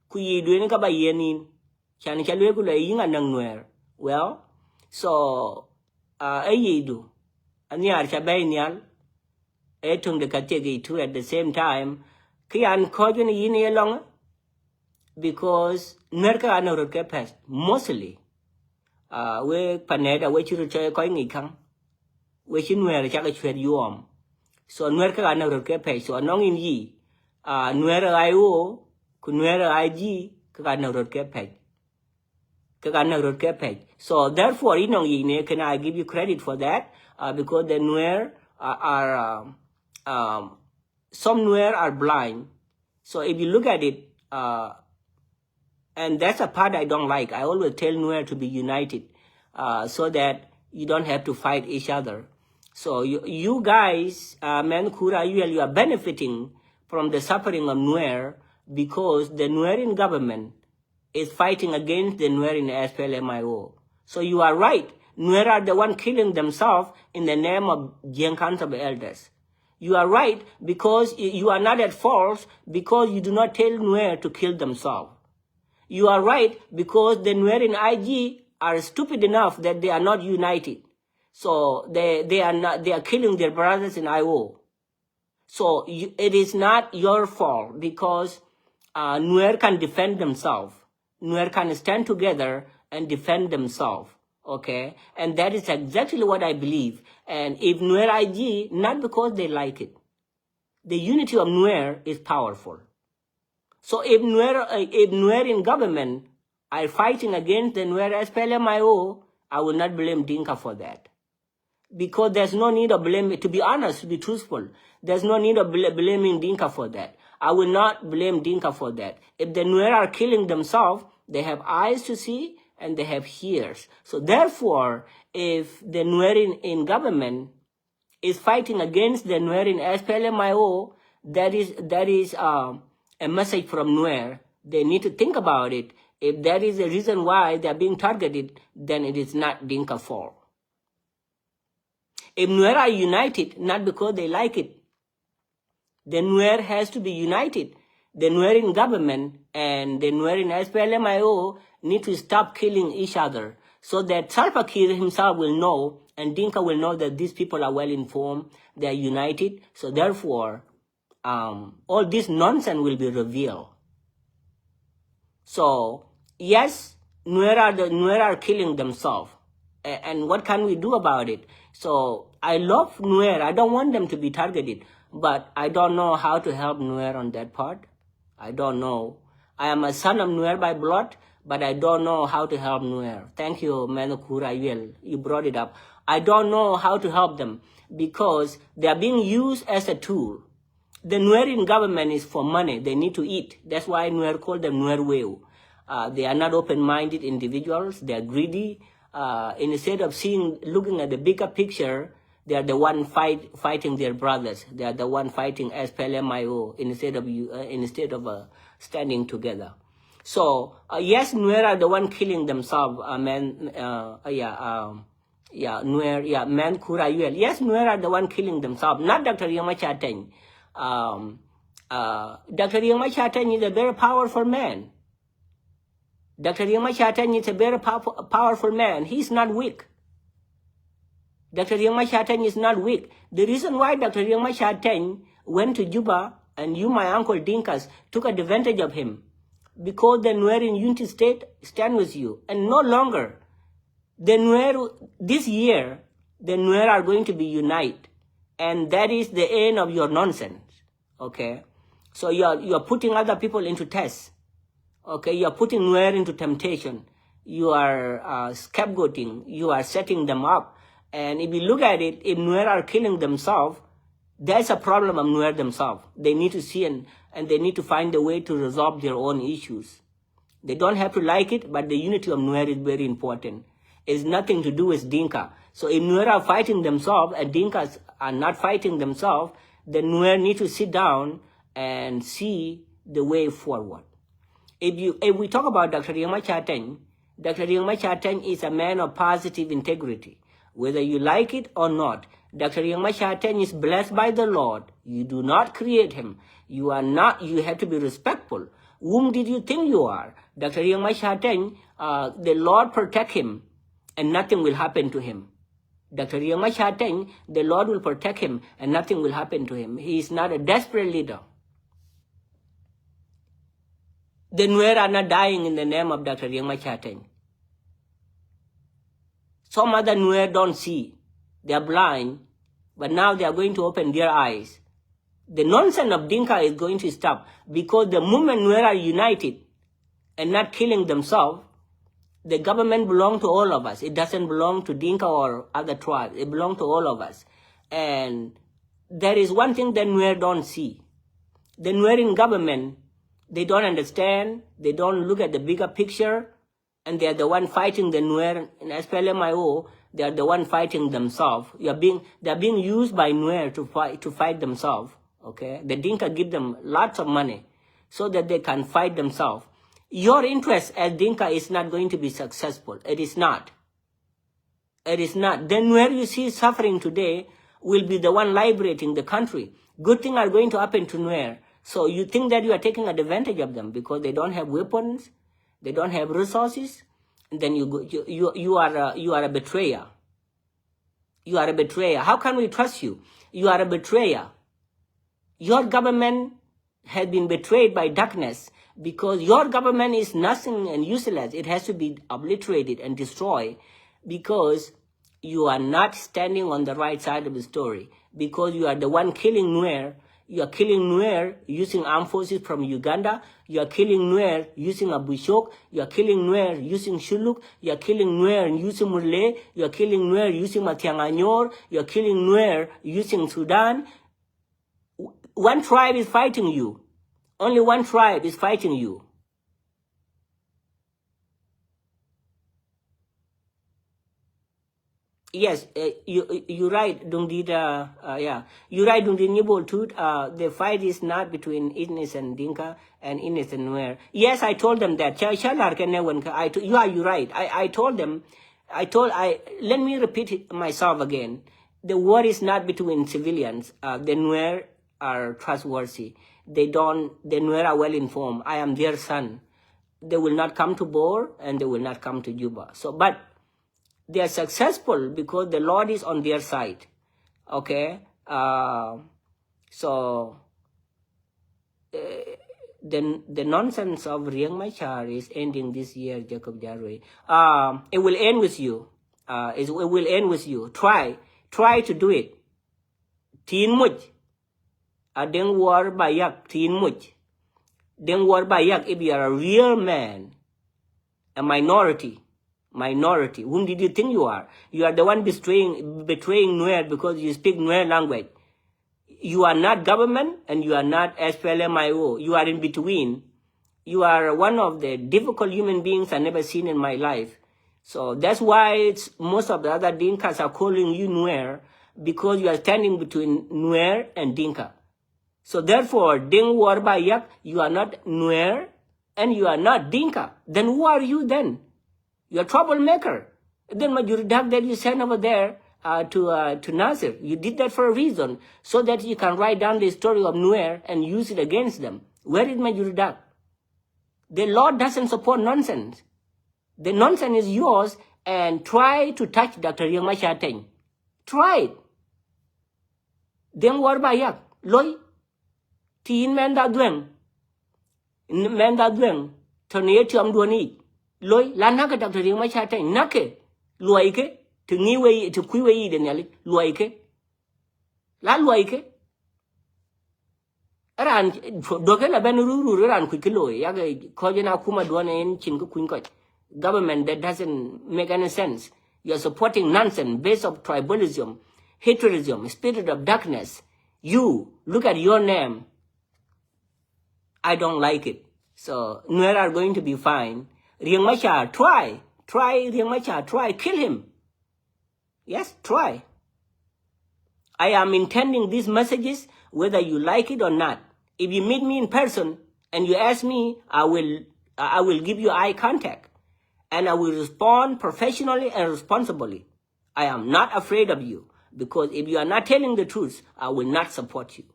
ku yi duene ka ba yenin. Chan chaluel kula yin anong Nuer. Well, so, ayidu. Anyar chabay nyal. Etung de kategi too at the same time. Kian kojun yin yelong. Because Nuer ka anong ke pest. Mostly. We paneda we chiru choy koi ngi kang we chin Nuer cha ka chwet yom so Nuer ka na ro ke pe so anong in yi Nuer ai wo ku Nuer ai ji ka na ro ke pe so therefore inong yi ne can I give you credit for that because the Nuer are some Nuer are blind. So if you look at it and that's a part I don't like. I always tell Nuer to be united so that you don't have to fight each other. So you guys, you are benefiting from the suffering of Nuer because the Nuerian government is fighting against the Nuer in the SPLMIO. So you are right. Nuer are the one killing themselves in the name of Jiang Council of Elders. You are right because you are not at fault because you do not tell Nuer to kill themselves. You are right, because the Nuer in IG are stupid enough that they are not united. So they are killing their brothers in IO. So it is not your fault, because Nuer can defend themselves. Nuer can stand together and defend themselves. Okay, and that is exactly what I believe. And if Nuer IG, not because they like it, the unity of Nuer is powerful. So if Nuer in government are fighting against the Nuer SPLMIO, I will not blame Dinka for that. Because there's no need of blaming, to be honest, to be truthful, there's no need of blaming Dinka for that. I will not blame Dinka for that. If the Nuer are killing themselves, they have eyes to see and they have ears. So therefore, if the Nuer in government is fighting against the Nuer in SPLMIO, that is a message from Nuer. They need to think about it. If that is the reason why they are being targeted, then it is not Dinka fault. If Nuer are united, not because they like it, the Nuer has to be united. The Nuer in government and the Nuer in SPLMIO need to stop killing each other, so that Salva Kiir himself will know, and Dinka will know, that these people are well informed, they are united. So therefore, all this nonsense will be revealed. So yes, Nuer are killing themselves. And what can we do about it? So I love Nuer. I don't want them to be targeted, but I don't know how to help Nuer on that part. I don't know. I am a son of Nuer by blood, but I don't know how to help Nuer. Thank you, Manukura. You brought it up. I don't know how to help them because they are being used as a tool. The Nuer in government is for money. They need to eat. That's why Nuer call them Nuer Weu. They are not open-minded individuals. They are greedy. Instead of looking at the bigger picture, they are the one fighting their brothers. They are the one fighting SPLMIO instead of standing together. So yes, Nuer are the one killing themselves. Nuer, Man Kura Yuel. Yes, Nuer are the one killing themselves. Not Dr. Yamachateng. Dr. Yamachateng is a very powerful man. Dr. Yamachateng is a very powerful man. He's not weak. Dr. Yamachateng is not weak. The reason why Dr. Yamachateng went to Juba and you, my uncle Dinkas, took advantage of him, because the Nuer in Unity State stand with you. And no longer, the Nuer, this year, the Nuer are going to be united. And that is the end of your nonsense. Okay? So you're putting other people into tests. Okay, you are putting Nuer into temptation. You are scapegoating. You are setting them up. And if you look at it, if Nuer are killing themselves, there's a problem of Nuer themselves. They need to see and they need to find a way to resolve their own issues. They don't have to like it, but the unity of Nuer is very important. It's nothing to do with Dinka. So if Nuer are fighting themselves and Dinkas are not fighting themselves, then Nuer need to sit down and see the way forward. If we talk about Dr. Yamachateng, Dr. Yamachateng is a man of positive integrity. Whether you like it or not, Dr. Yamachateng is blessed by the Lord. You do not create him. You are not, you have to be respectful. Whom did you think you are? Dr. Yamachateng, the Lord protect him and nothing will happen to him. Dr. Yamachateng, the Lord will protect him and nothing will happen to him. He is not a desperate leader. The Nuer are not dying in the name of Dr. Yamachateng. Some other Nuer don't see. They are blind, but now they are going to open their eyes. The nonsense of Dinka is going to stop, because the moment Nuer are united and not killing themselves, the government belongs to all of us. It doesn't belong to Dinka or other tribes. It belongs to all of us. And there is one thing that Nuer don't see. The Nuer in government, they don't understand, they don't look at the bigger picture, and they are the one fighting the Nuer in SPLMIO. They are the one fighting themselves. They are being used by Nuer to fight themselves. Okay, the Dinka give them lots of money so that they can fight themselves. Your interest as Dinka is not going to be successful. It is not. It is not. Then Nuer you see suffering today will be the one liberating the country. Good things are going to happen to Nuer. So you think that you are taking advantage of them because they don't have weapons, They don't have resources. And then you are a betrayer. You are a betrayer. How can we trust you? You are a betrayer. Your government has been betrayed by darkness because your government is nothing and useless. It has to be obliterated and destroyed because you are not standing on the right side of the story, because you are the one killing Nuer. You are killing Nuer using armed forces from Uganda. You are killing Nuer using Abushok. You are killing Nuer using Shuluk. You are killing Nuer using Murle. You are killing Nuer using Matianganyor. You are killing Nuer using Sudan. One tribe is fighting you. Only one tribe is fighting you. Yes, you're right. Yeah, you're right. The fight is not between Ines and Dinka and Ines and Nuer. Yes, I told them that. You're right. I told them. Let me repeat myself again. The war is not between civilians. The Nuer are trustworthy. The Nuer are well informed. I am their son. They will not come to Bor and they will not come to Juba. But they are successful because the Lord is on their side. Okay? The nonsense of Riek Machar is ending this year, Jacob Jarwe. It will end with you. It will end with you. Try to do it. Teen much. Deng war bayak, teen much. Deng war bayak, if you are a real man, a minority. Whom did you think you are? You are the one betraying Nuer because you speak Nuer language. You are not government and you are not SPLMIO. You are in between. You are one of the difficult human beings I've never seen in my life. So that's why most of the other Dinkas are calling you Nuer, because you are standing between Nuer and Dinka. So therefore, Deng War Bayak, you are not Nuer and you are not Dinka. Then who are you then? You're a troublemaker. Then Majuridak that you sent over there to Nasir, you did that for a reason, so that you can write down the story of Nuer and use it against them. Where is Majuridak? The Lord doesn't support nonsense. The nonsense is yours, and try to touch Dr. Riek Machar Teng. Try it. Deng War Bayak, Loy, Tiin Menda Dweng, Tonetium Duani. Loi la naka Dr. Riek Machar Teng nake luai ke to ngiwe to kuiwe de nyali luai ke la luai ke ran doke la ben ruru ran ku kiloi ya ko jena kuma duane en chin ku kuin ko government that doesn't make any sense. You are supporting nonsense based of tribalism, hatredism, spirit of darkness. You look at your name. I don't like it. So Nuer are going to be fine. Riek Machar, try Riek Machar, kill him. Yes, try. I am intending these messages whether you like it or not. If you meet me in person and you ask me, I will give you eye contact and I will respond professionally and responsibly. I am not afraid of you, because if you are not telling the truth, I will not support you.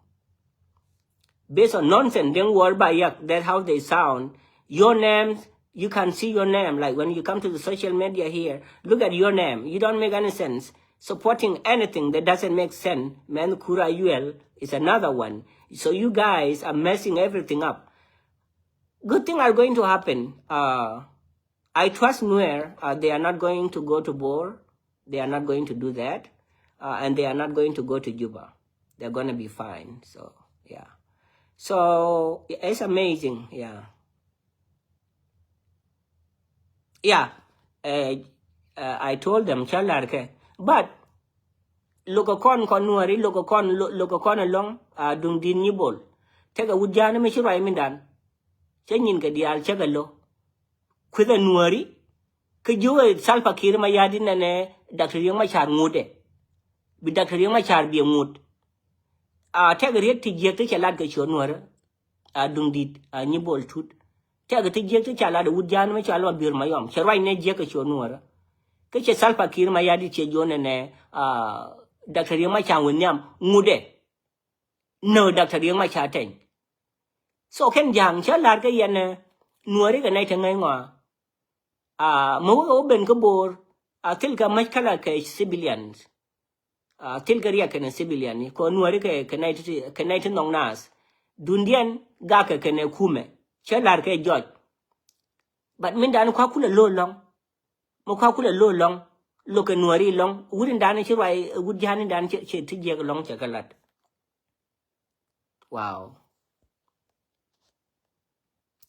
Based on nonsense, Deng War Bayak, that's how they sound. Your names, you can see your name. Like when you come to the social media here, look at your name. You don't make any sense. Supporting anything that doesn't make sense, Man Kura UL is another one. So you guys are messing everything up. Good things are going to happen. I trust Nuer. They are not going to go to Bor. They are not going to do that. And they are not going to go to Juba. They're going to be fine. So, yeah. So, it's amazing. Yeah. Yeah, I told them, but lokokon konuari lokokon along dung din nibol. Take a wujana me shirai mindan. Changin ka dial chagalo. Kwitha nuari. Kajuwa salpa kirma yadin na Dr. Riek Machar ngude. Bi Dr. Riek Machar bi ngud. Take a riek ti jek te chalad ka chon nuara. Dung dit nibol tut. Take a tijek to chala the Woodjan, which I love Bir Mayom. She right ne jeka shonura. Catch a salpa kir mayadi chejon and Dr. Yamachan with Yam, Mude. No, Dr. Yamachateng. So can Jang Chalarga Yan nuer ga nai ta ngai ngwa mo ga ben ko bor til ga mai kala ka civilians til ga ria kana civilian ni ko nuer ka nai ta nong nas dundian ga ka ne kume chelar ka jot but min dan kwa kula lo long mo kwa kula lo long lo ka nueri long wurin dan chi rai wud jani dan che ti je long che galat wow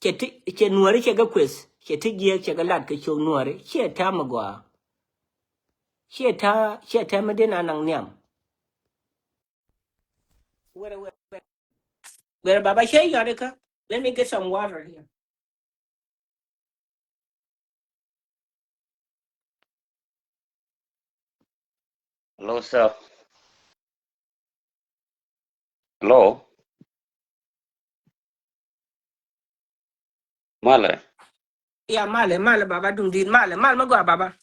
che nueri che ga kwes che ti je che galat ka cho nueri che ta magwa che ta medena nang nyam where baba she yareka let me get some water here Hello, sir. Hello, Male. yeah male baba dum din male magwa baba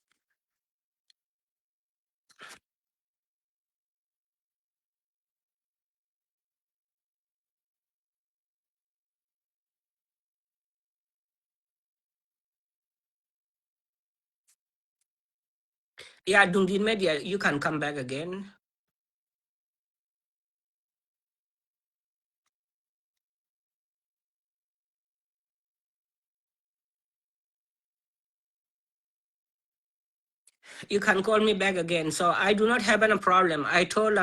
yeah dum din media you can come back again. You can call me back again. So I do not have any problem. I told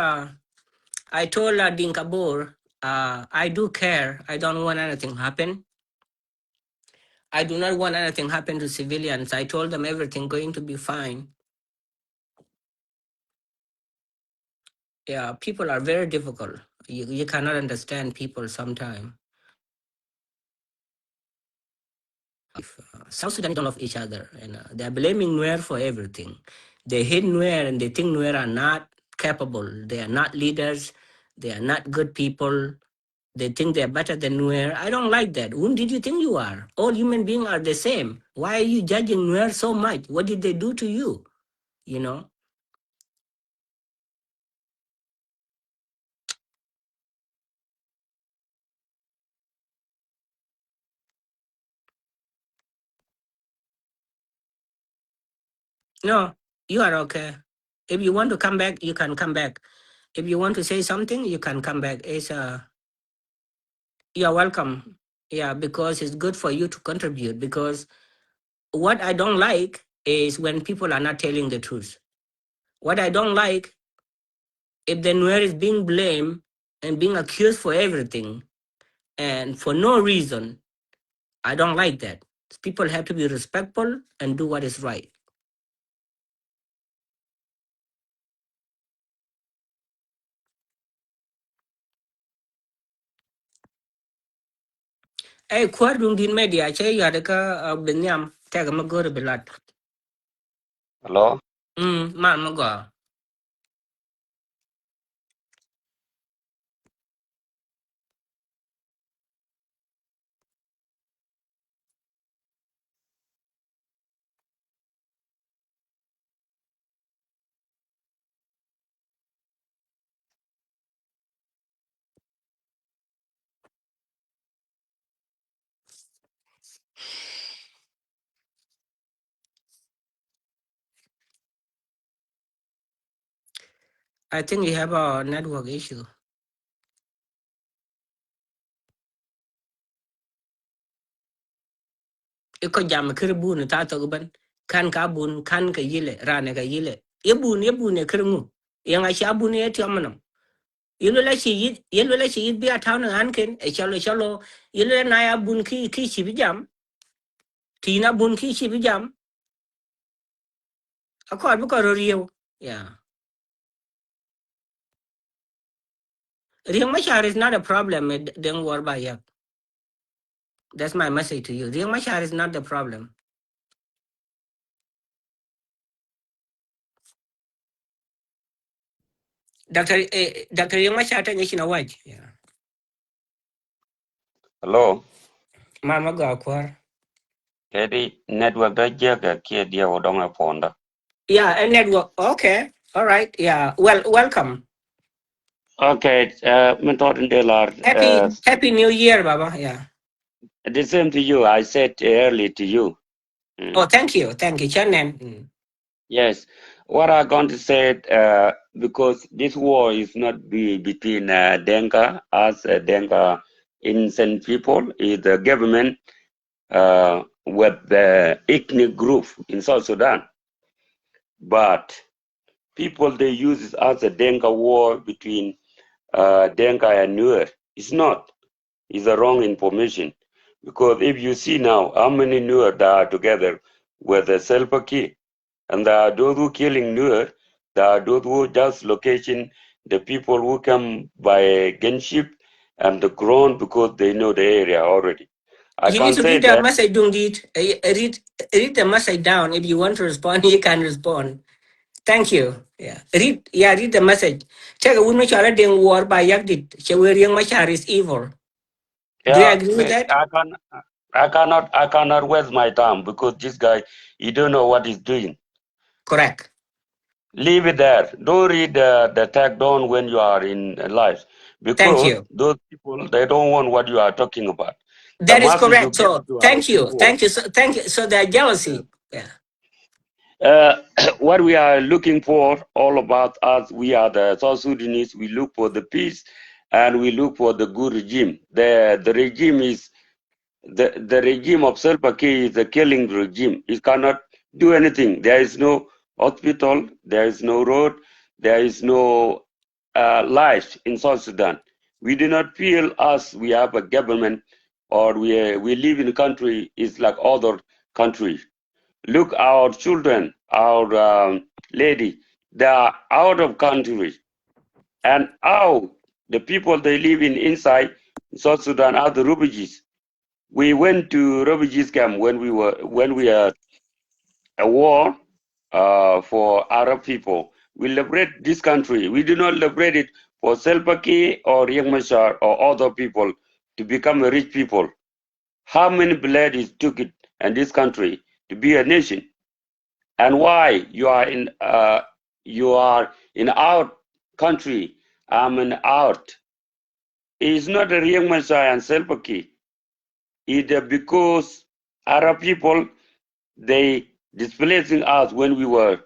Dinkabur, I do care. I don't want anything happen. I do not want anything happen to civilians. I told them everything going to be fine. Yeah, people are very difficult. You cannot understand people sometimes. South Sudan don't love each other, and they're blaming Nuer for everything. They hate Nuer and they think Nuer are not capable. They are not leaders. They are not good people. They think they're better than Nuer. I don't like that. Whom did you think you are? All human beings are the same. Why are you judging Nuer so much? What did they do to you? You know? No, you are okay. If you want to come back, you can come back. If you want to say something, you can come back. You're welcome. Yeah, because it's good for you to contribute. Because what I don't like is when people are not telling the truth. What I don't like, if the Nuer is being blamed and being accused for everything and for no reason, I don't like that. People have to be respectful and do what is right. Hey, kwar din media che yada ka binyam taga magoro bilat. Hello. Man mago. I think you have a network issue. Iko jam kir bun ta to ban kan ka bun kan ka yile rane ka yile. Ye bun e kirngu. Yang a sha bun e tiamnam. Yelo la chi yit yelo la chi yit bi a town an ken e chalo yelo na ya bun ki chi bi jam. Tina bun ki chi bi jam. Akor bu ko riyo. Yeah. Riang Machar is not a problem. Don't worry about it. That's my message to you. Riang Machar is not the problem. Dr. Riang Machar ta nyi na waj. Yeah. Hello. Mama go akwar. Kedi network da jaga kia dia odonga ponda. Yeah, a network. Okay. All right. Yeah. Well, welcome. Okay, mentor in delar. Happy New Year, Baba. Yeah. The same to you. I said earlier to you. Oh, thank you, Chanen. Yes. What I'm going to say, because this war is not between Denka as Denka innocent people, is the government with the ethnic group in South Sudan. But people they use it as a Denka war between Denka and Nuer. It's not. It's the wrong information. Because if you see now how many Nuer that are together with the Selpa Key, and there are those who killing Nuer, there are those who just location the people who come by gunship and the ground because they know the area already. I You need can to say read the that. message, don't read the message down. If you want to respond, you can respond. Thank you. Read the message. Check a woman shall ding war by Yagdit. Shawariang Machar is evil. Do you Yeah, agree with that? I cannot waste my time because this guy, he don't know what he's doing. Correct. Leave it there. Don't read the tag down when you are in life Thank because you. those people, they don't want what you are talking about. The That is message you correct. give So to our thank you. people. Thank you. So the jealousy. Yeah. Uh, what we are looking for, all about us, we are the South Sudanese, we look for the peace and we look for the good regime. The regime is the regime of Salva Kiir is a killing regime. It cannot do anything. There is no hospital, there is no road, there is no life in South Sudan. We do not feel as we have a government or we live in a country is like other countries. Look, our children, our lady, they are out of country, and how the people they live in inside South Sudan are the refugees. We went to refugees camp when we are a war for Arab people. We liberate this country. We do not liberate it for Salva Kiir or Riek Machar or other people to become a rich people. How many blood it took it in this country to be a nation? And why you are in our country? I'm in out. It's not a Riek Machar and Salva Kiir. It's because Arab people they displacing us when we were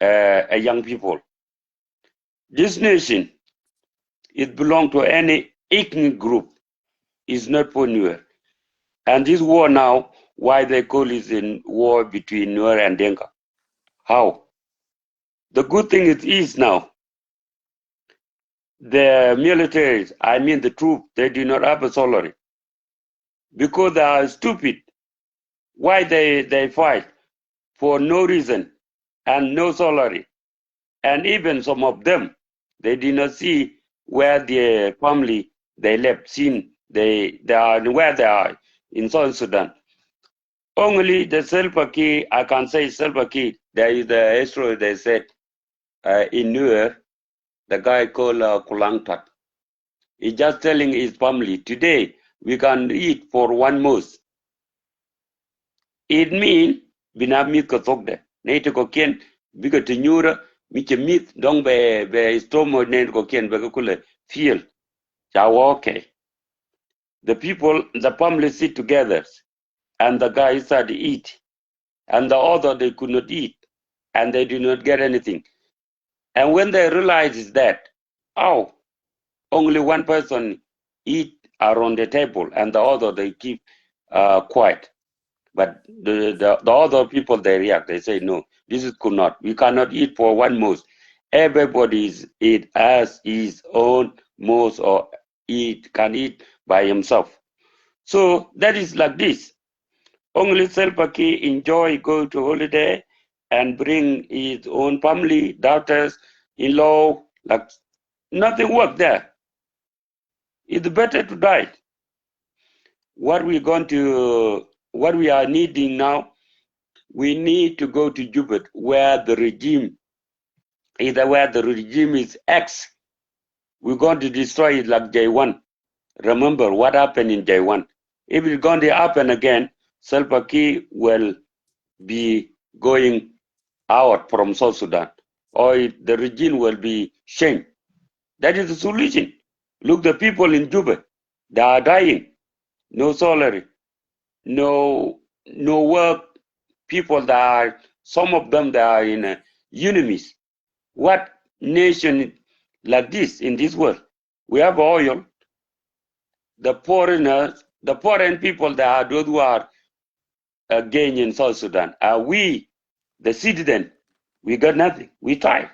a young people. This nation, it belongs to any ethnic group. It's not for Nuer. And this war now, why they call it in war between Nuer and Denka? How? The good thing it is now, the militaries, I mean the troops, they do not have a salary because they are stupid. Why they fight for no reason and no salary? And even some of them, they did not see where their family they left, seen they are where they are in South Sudan. Only the Salva Kiir, I can say Salva Kiir, there is the history they said in Nuer, the guy called Kulangtat. He's just telling his family, today we can eat for 1 month. It means binamit ko tokde. Nate ko kien biga tinyura miche mit dong be stomo ne ko kien be kule feel. Chawa okay. The people, the family sit together and the guy started to eat. And the other they could not eat and they did not get anything. And when they realize is that, oh, only one person eat around the table and the other they keep quiet. But the other people they react. They say no, this is could not. We cannot eat for 1 month. Everybody is eat as his own most or can eat by himself. So that is like this. Only Salva Kiir enjoy go to holiday and bring his own family, daughters, in-law. Like nothing work there. It's better to die. What what we are needing now, we need to go to Juba where the regime, either where the regime is X. We're going to destroy it like J1. Remember what happened in J1. If it's going to happen again, Salva Kiir will be going out from South Sudan, or the regime will be changed. That is the solution. Look, the people in Juba, they are dying, no salary. no work people that are, some of them that are in enemies. What nation like this in this world? We have oil. The foreigners, the foreign people that are those who are again in South Sudan. Are we, the citizen? We got nothing. We tried.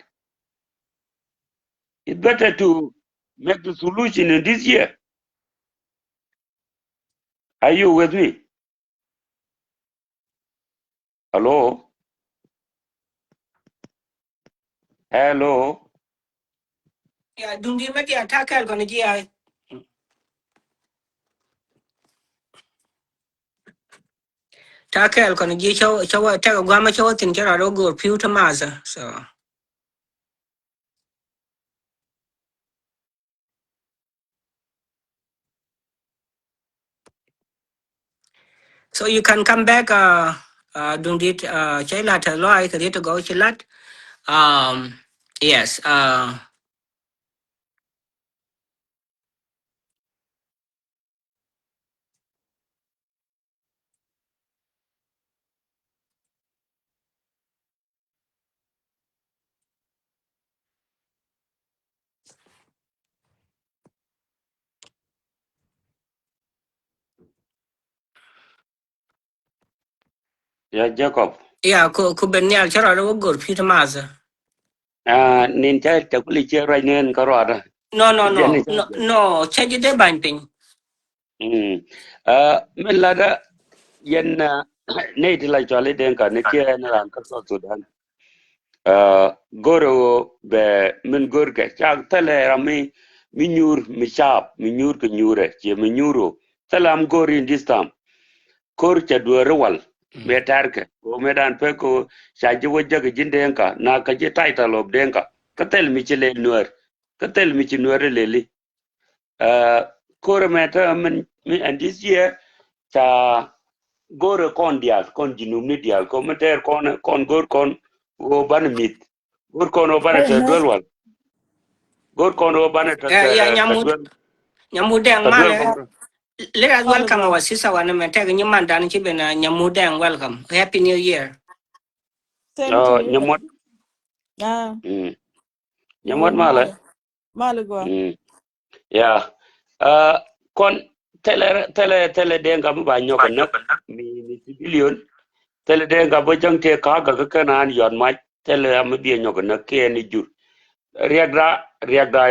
It's better to make the solution in this year. Are you with me? Hello? Hello? Yeah, dungi mati attack gonna gi. Tackle gonna gi show take a guama show tin kera rogo pew to maza. So you can come back dungit chaila ta loy to go chilat. Yes, Yeah, Jacob. yeah, ku benyal chara rogo pew to maza. Ninja takuli chera nen karwada. No, change the banding. Min lada yen ne ti la chale den ka ne ke na ran ka so Sudan. Goro be min gor ke chak tele rami mi nyur mi chap mi nyur ke nyure che mi nyuro salam gori in this time kor cha duore wal me tarke o medan pe ko shaji wajja ke jindenka na ka je title of denka ka tel mi chile nuer ka tel mi chi nuer leli kor meta min and this year cha gore kon dial kon jinum ni dial ko meter kon gor kon o ban mit gor kon o ban ta dwelwal gor kon o ban Yeah, ta nyamudang dwel male. kon Let us welcome Malaga. our sister one and tag Nyaman Dan Chiben Nyamudang welcome. Happy New Year. Same to you. nyamot Ah, nyamot good mala Mal. Malaga. ya kon tele denga mu ba nyoko nak mi civilian tele denga bo jang te ka ga kanan yon ma tele am bi nyoko nak ke ni jur riagra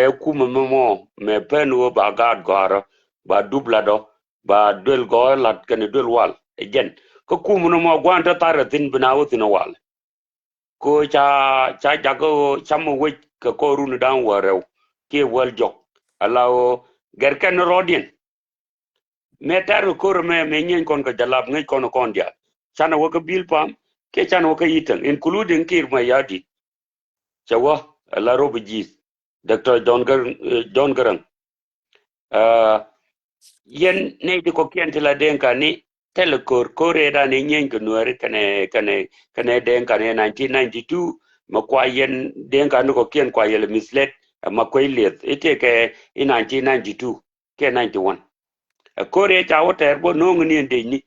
ya kuma mo me penwo ba gad goro ba dubla do ba del go lat ken del wal again ko kuma no mo gwanta taratin binawo tin wal ko cha jago chamo we ko runu dan warew ke wal jok alawo gerken rodien metar ko me nyen kon ko jalab ngai kon dia chana wo ko bil pam ke chana wo ko yitan including kir ma yadi chawa la robu jis dr john garang yen ne di ko kente la denka ni telekor kore da ne nyen ko nuare kane denka ne 1992 ma kwa yen denka no ko kien kwa yele mislet ma ko ilet ite ke in 1992 ke 91 kore ta wota bo no ngni de ni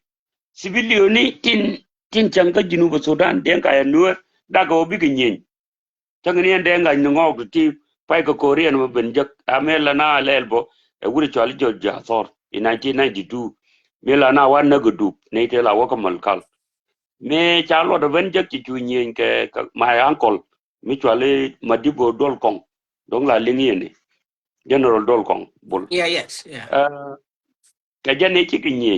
sibilio ni tin changa jinuba sudan denka ya nuar daga obi nyen tangni denga ngok ti pai ko korean mo benjak amela na lelbo wuri chali jojja thor in 1992 mela na wan na gudu ne te la waka malkal me chalo da benjak ti chunyen ke my uncle mi chwale madibo dolkong dong la lingiene general dolkong bul Yeah, yes, yeah. ka jane ci kinye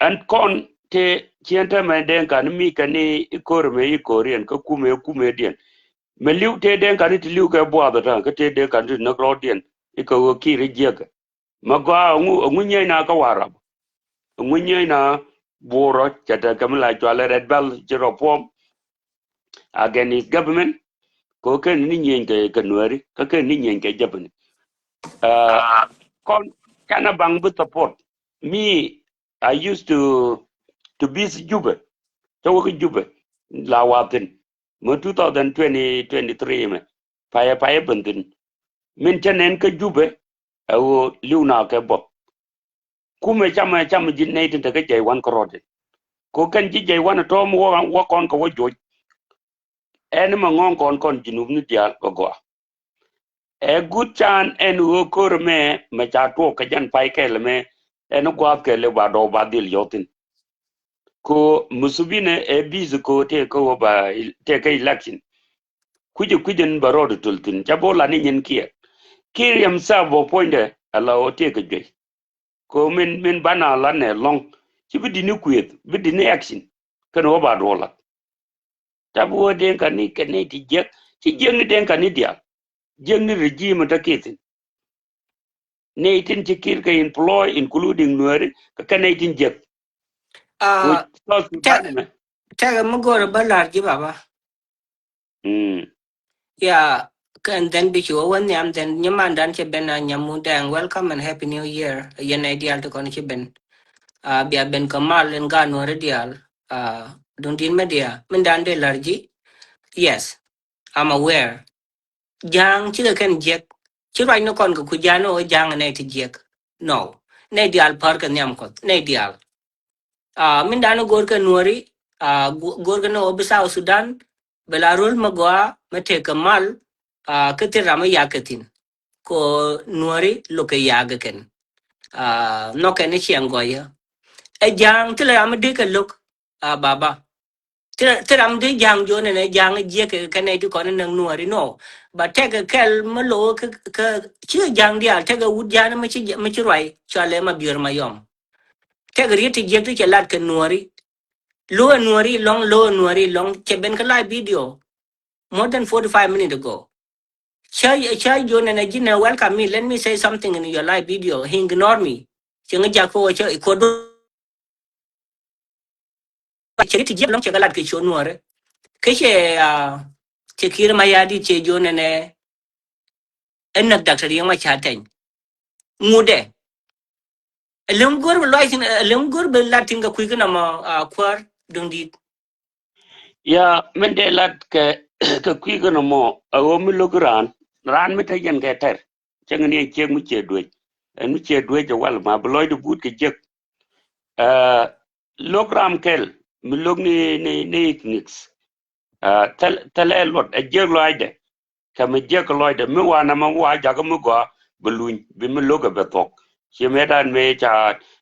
an kon te chienta me den kan mi kani ikor me ikorien ka kume dien me liu te den kan ti liu ka bwa da ka te den kan na rodien iko ki ri magwa ngunye na ka warab ngunye na boro chata kamla chwala red bell jero pom against government ko ken ni nyen ke kanwari ka ken ni nyen ke japan uh kon kana bang bu support me I used to visit Juba to work Juba la watin mo 2020 23 me paya bandin min chanen ka Juba awo liuna ke bo kume chama jinne tin daga jay wan korode ko kan ji jay wan to mo wa kon ko wojo en ma ngon kon jinub ni dial go a good chan en wo kor me cha to ka jan pai ke le me en gwa ke le ba do ba dil yotin ko musubine e biz ko te ko ba te ka election kuje barod tultin chabola ni nyen kir yamsa bo poinde ala o te ka jwe ko min bana la ne long ci bi dini kuyet bi dini action kan wo ba do la tabu den kan ni kan ni ti jek ci jeng den kan ni dia jeng ni regime ta ketin ne tin ci kir ka employ including nuer ka kan ni tin jek ko so sudan me Tag mo go ba large baba. mm Yeah, and then be you one yam then nyaman dan che ben nyamu dang welcome and happy new year. Yen ideal to kon che ben. Bia ben kamal en ga no radial. Don't in media. Men dan de large. Yes, I'm aware. Jang chila ken jek. Chira no kon ku jano jang ne ti jek. No. Ne dial par kan yam kot. Ne dial. Min dano gor ka nuari. Gor ka no obisa Sudan. Belarul magwa mate kamal. Kete rama yakatin. Ko nuari loke yagaken. No ken chiang goya. E jang tila rama dika look. Baba. Tiram de jang jo ne jang je ke kane tu kon nang nuari no ba te ke kel malo ke chi jang dia te ke wud jana ma chi rai chale ma biur ma yom te ke riti je tu che lat ke nuari lo nuari long che ben ka live video more than 45 minutes ago chai jo ne jina welcome me let me say something in your live video he ignore me chenga ja ko ko do che riti je long che ka lat ke cho nuari ke che kir ma yadi che jo ne enak doctor yang ma chaten ngude lem gur be latin ga kuigna ma kwar dundi ya men de lat ke ka kwi no mo awo mi logran ran mi ta yen ke ter cheng ni che mu che dwe en mu che dwe je wal ma bloy de but ke jek logram kel mi log ni nix tel lot a je loide ka mi je ko loide mi wa na ma wa ja ga mu go beluñ bi mi loga be tok che me dan me cha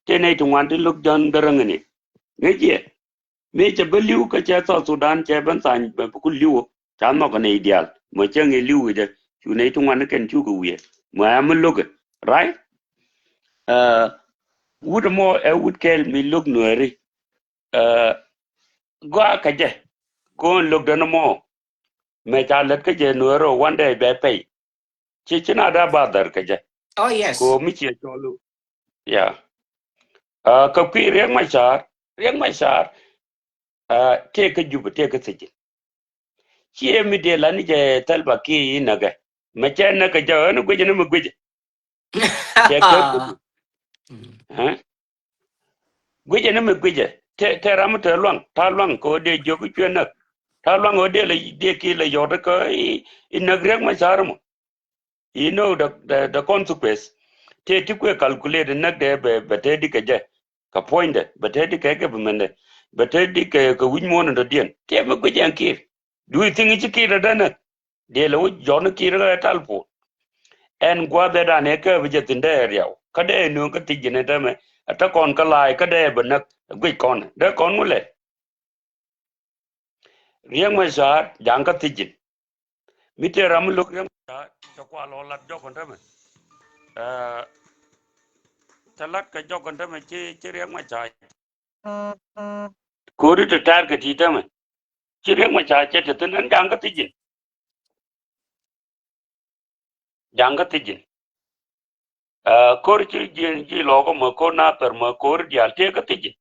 te ne tu wan ti log jan darang ni ngeje me cha beliu ka cha so sudan cha ban san ba ku liu cha no ka ne ideal mo cha nge liu de chu ne tu wan ken chu ku ye mo am log right uh would mo e would kel mi log no ri uh go ka je go log de no mo me cha let ka je no ro one day be pay chi china da ba dar ka je oh yes ko mi che cho lu ya ka pi riang ma char te ka ju te ka se chi mi de la ni je talba ki na ga ma cha na ka ja no gwe na mo gwe che ka ha gwe na mo gwe te ram te luang ko de jo ku chwe na ta luang o de le de ki le yo ka in na riang ma char mo you know the consequence te ti kwe calculate na de be te di ka je ka point be te di ka ke be mende be te di ka win mo na dien te mo gwe an ki do you think it's ki da na de lo jo na ki ra talpo en gwa de da ne ka bi jetin de riaw ka de nu ka ti ne da me ata kon ka lai ka de be na gwi kon de kon mu le riang ma sa jang ka ti jin mi te ram lu riang sa ta kwa lo lat jo kon da me ta lat ka jo kon da me chi riang ma sa ko ri ta tar ka ti da me chi riang ma sa che te tin jang ka ti jin ko ri chi ji lo ko mo ko na per mo ko ri dial te ka ti jin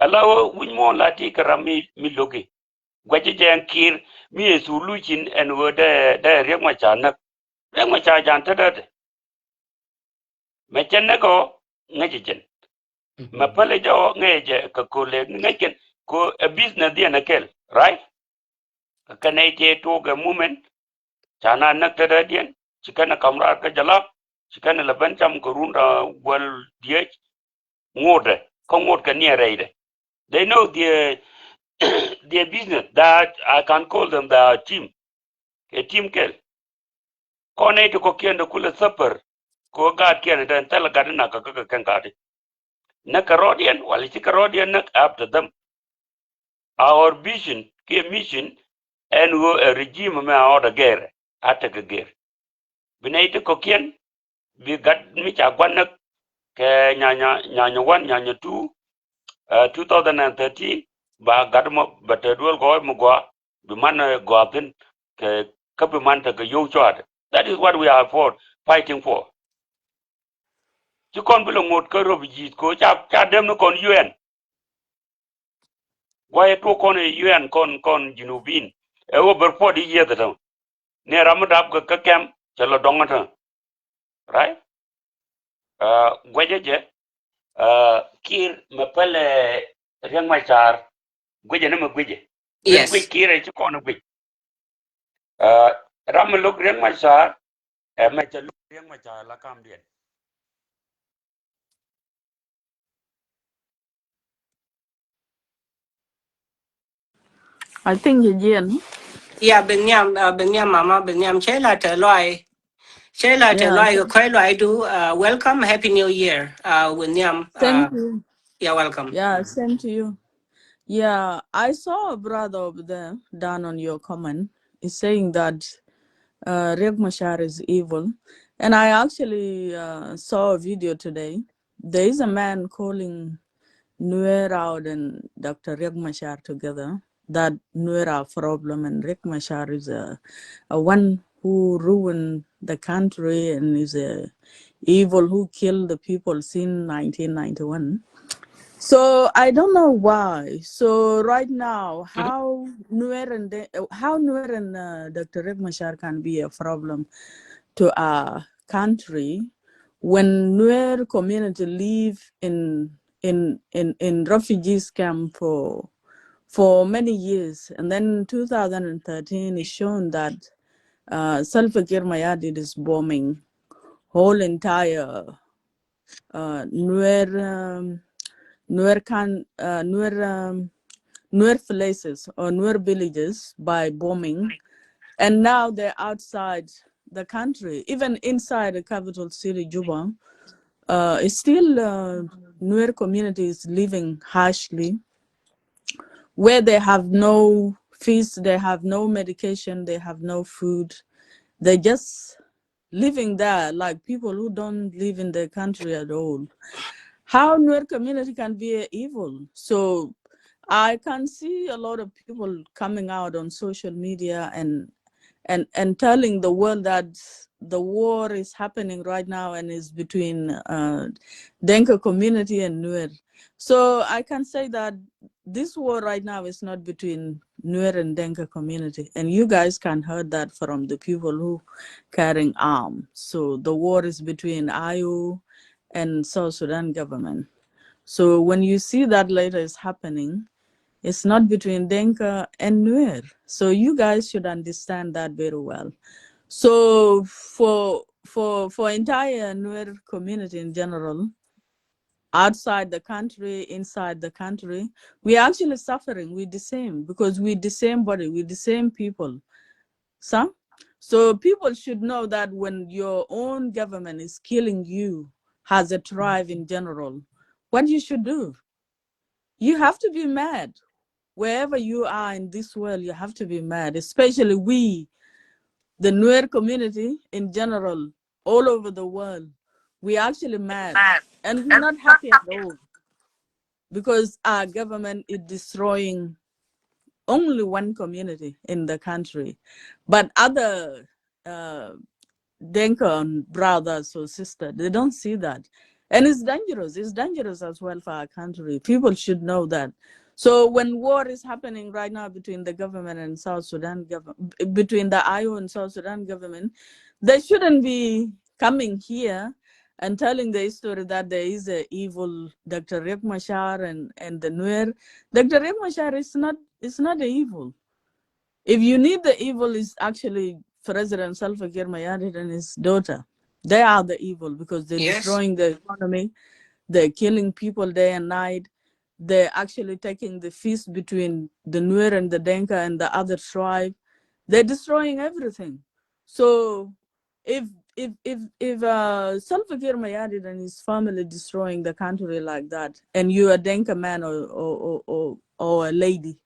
ala wun mo la ti ka ram mi logi gwaji jen kir mi e su luchin en wo de riek ma cha nak riek ma cha jan ta de me chen ne ko nge ji chen ma pale jo nge je ka ko le nge chen ko a business dia na kel right ka ne je to ga moment chana nak ta de dien chikana kamra ka jala chikana la ban cham ko runda wal die ngode ko ngod ka near ide. They know their their business. That I can call them the team. A team kel. Kone to ko kiende kula supper. Ko gad kiende dan tala gad na ka kan gad. Na Carodian, well it's Carodian nak after them. Our vision, key mission, and go a regime me order gere. Ataka gere. Binaita ko kien, we got me chagwanak ke nyanya 1, nyanya 2, 2013 ba gadmo batedwel go mugwa be man go atin ke kape man ta yo chwad. That is what we are for fighting for. You can't belong ngot ko robi ko cha dem no kon UN. Why to kon UN kon jinubin. E over 40 years ago. Ne ramadab ka kem chalo dongata. Right? Gwajeje kir mapale riang machar gwaje ne magwaje. Len gwe Yes. kire ci kono gwe. Ram lok riang machar ma cha lok riang machar la kam dien. I think again. Yeah, Benyam Mama, Benyam Chela Teloi. Chela Yeah. Teloi, Koi Loi do, welcome, Happy New Year. Benyam, Same to you. you're welcome. Yeah, same to you. Yeah, I saw a brother over there down on your comment. He's saying that Riek Machar is evil. And I actually saw a video today. There is a man calling Nuer out and Dr. Riek Machar together. That Nuer are problem and Riek Machar is a one who ruined the country and is a evil who killed the people since 1991. So I don't know why. So right now, how Nuer and Dr. Riek Machar can be a problem to our country when Nuer community live in refugees camp for many years, and then 2013 is shown that Salva Kiir Mayardit is bombing whole entire Nuer. Nuer places or Nuer villages by bombing, and now they're outside the country, even inside the capital city, Juba. It's still Nuer communities living harshly, where they have no fees, they have no medication, they have no food. They're just living there like people who don't live in their country at all. How Nuer community can be evil? So I can see a lot of people coming out on social media and telling the world that the war is happening right now and is between Denka community and Nuer. So I can say that this war right now is not between Nuer and Denka community, and you guys can hear that from the people who carrying arms. So the war is between IO and South Sudan government. So when you see that later is happening, it's not between Denka and Nuer. So you guys should understand that very well. So for entire Nuer community in general, outside the country, inside the country, we're actually suffering. We're the same because we're the same body, we're the same people. So people should know that when your own government is killing you as a tribe in general, what you should do, you have to be mad. Wherever you are in this world, you have to be mad, especially we, the Nuer community in general, all over the world. We're actually mad. And we're not happy at all because our government is destroying only one community in the country. But other Denka brothers or sisters, they don't see that. And it's dangerous. It's dangerous as well for our country. People should know that. So when war is happening right now between the government and South Sudan government, between the IO and South Sudan government, they shouldn't be coming here and telling the story that there is a evil Dr. Riek Machar and the Nuer. Dr. Riek Machar is not the evil. If you need the evil, is actually President Salva Kiir Mayardit and his daughter. They are the evil because they're Yes. destroying the economy. They're killing people day and night. They're actually taking the feast between the Nuer and the Denka and the other tribe. They're destroying everything. So if Salva Kiir Mayardit and his family destroying the country like that, and you're a Denka man or a lady,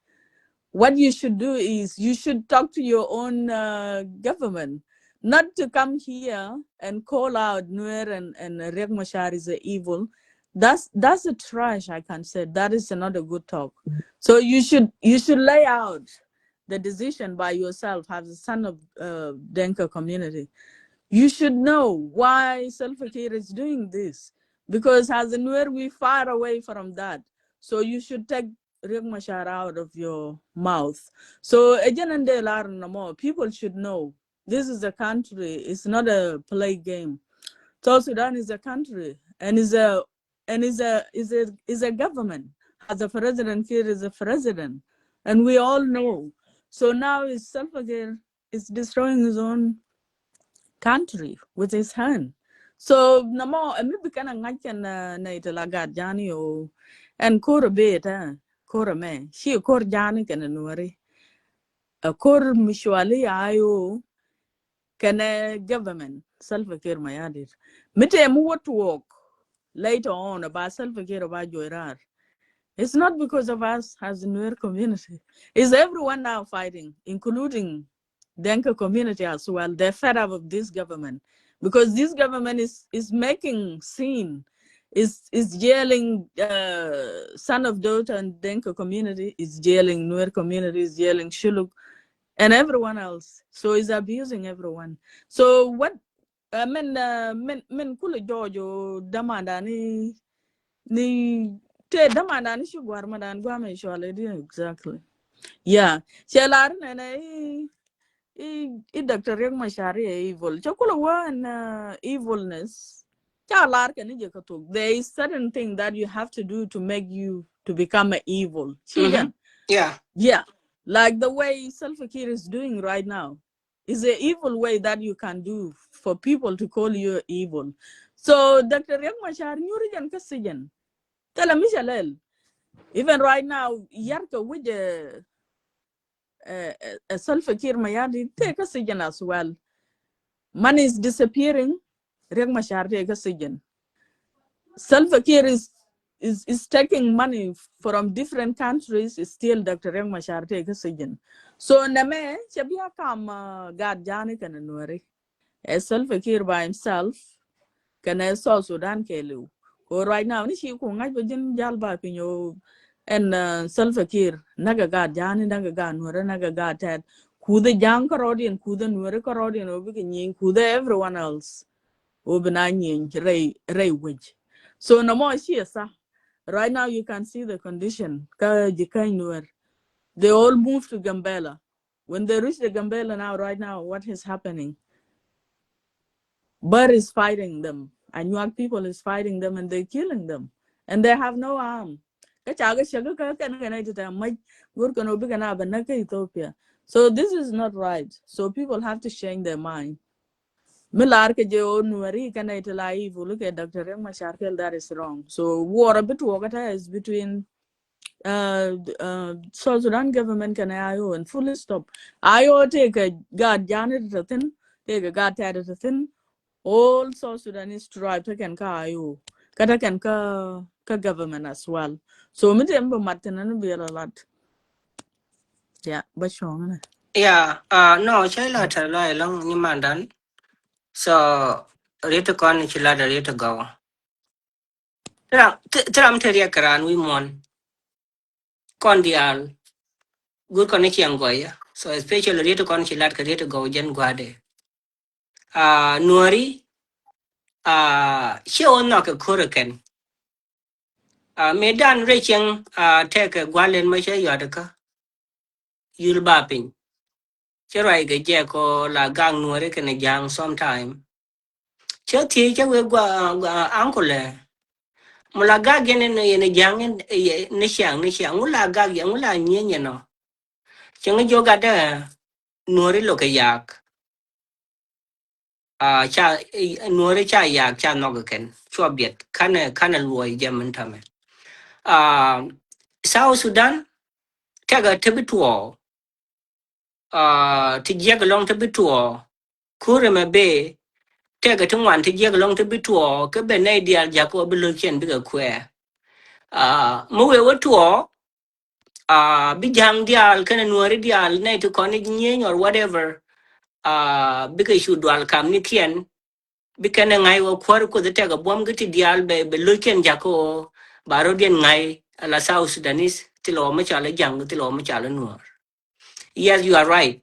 what you should do is you should talk to your own government, not to come here and call out Nuer and Riek Machar is evil. That's a trash, I can say. That is not a good talk. So you should lay out the decision by yourself as a son of Denka community. You should know why Salva Kiir is doing this. Because as a Nuer, we far away from that. So you should take Riek Machar out of your mouth. So people should know this is a country. It's not a play game. South Sudan is a country and is a government. As a president, Kiir is a president, and we all know. So now is Salva Kiir is destroying his own country with his hand. So namo maybe kana ngachen na italagat jani o and kora beta kora me she kor jani kana nuari a kor mishwali ayo kana government Salva Kiir Mayardit mite mu what work later on about Salva Kiir about Joirar. It's not because of us as a Nuer community. It's everyone now fighting, including the Denka community as well. They're fed up of this government because this government is making scene, is jailing son of daughter and Denka community, is jailing Nuer community, is jailing Shuluk and everyone else. So it's abusing everyone. So what men kula jojo damanda ni te damanda ni shugwar madan gwame shwale di exactly. Yeah. Chelar nene I Dr. Riek Machar evil. Chakula one evilness. Chalar kan je katuk. There is certain thing that you have to do to make you to become evil. Yeah. Yeah. Like the way Salva Kiir is doing right now. Is an evil way that you can do for people to call you evil. So Dr. Riek Machar nyurijan kasijan. Tell Michelle, even right now, Yarka with a Salva Kiir Mayardit take a sigen as well. Money is disappearing. Riek Machar take a sigen. Salva Kiir is taking money from different countries. Still, Dr. Riek Machar take a sigen. So Name Chabia kam God Jani can Nueri. Salva Kiir by himself can South Sudan Kelu. Or right now, ni shi ko ngai bajin jalba pinyo and Salva Kiir naga ga jani naga ga Nuer naga ga ted kuda jang karodian kuda Nuer karodian obi kinyin kuda everyone else obi na nyin ray wage. So no more sa. Right now you can see the condition ka jikai Nuer. They all moved to Gambela. When they reach the Gambela now, right now, what is happening? Bird is fighting them. Anuak people is fighting them and they're killing them. And they have no arm. So this is not right. So people have to change their mind. Look at Dr. Mashar, that is wrong. So war a bit is between South Sudan government can IO and fully stop. IO take a guard Janet take a guard Tad all South Sudanese tribe can ka IO. Kata can ka government as well. So me tembo Martin be a lot. Yeah, but sure. Yeah. No, Chila Tala long ni mandan. So rito kon chila da rito go. Tram teria karan we mon. Kon dial. Good connection goya. So especially rito kon chila ka rito go jen guade. Nuari. She on knock a hurricane. Medan reaching take a gualen masha yadaka. You'll bapping. Cherai ga jako la gang nuare can a jang sometime. Chetty we go uncle. Mulaga gen in a jang in Nishang, Mula gag Yamula nyen, no. Changa joga there, Nori look a yak. cha nuore cha ya cha nogaken chua biet kana luoi jamen tame South Sudan taga tebituo ti jeg long tebituo kure me be taga tungwan ti jeg long tebituo ke be nay dial jako be luchen biga kwe mo we wotuo bi jang dial kana nuore dial nay to koni nyen or whatever biga shu dual kam ni kien bikene ngai wo kwar ko the tega bom giti dial be luken jako baro dien ngai la South Sudanese tilo ma chala jang tilo ma chala nuor. Yes, you are right.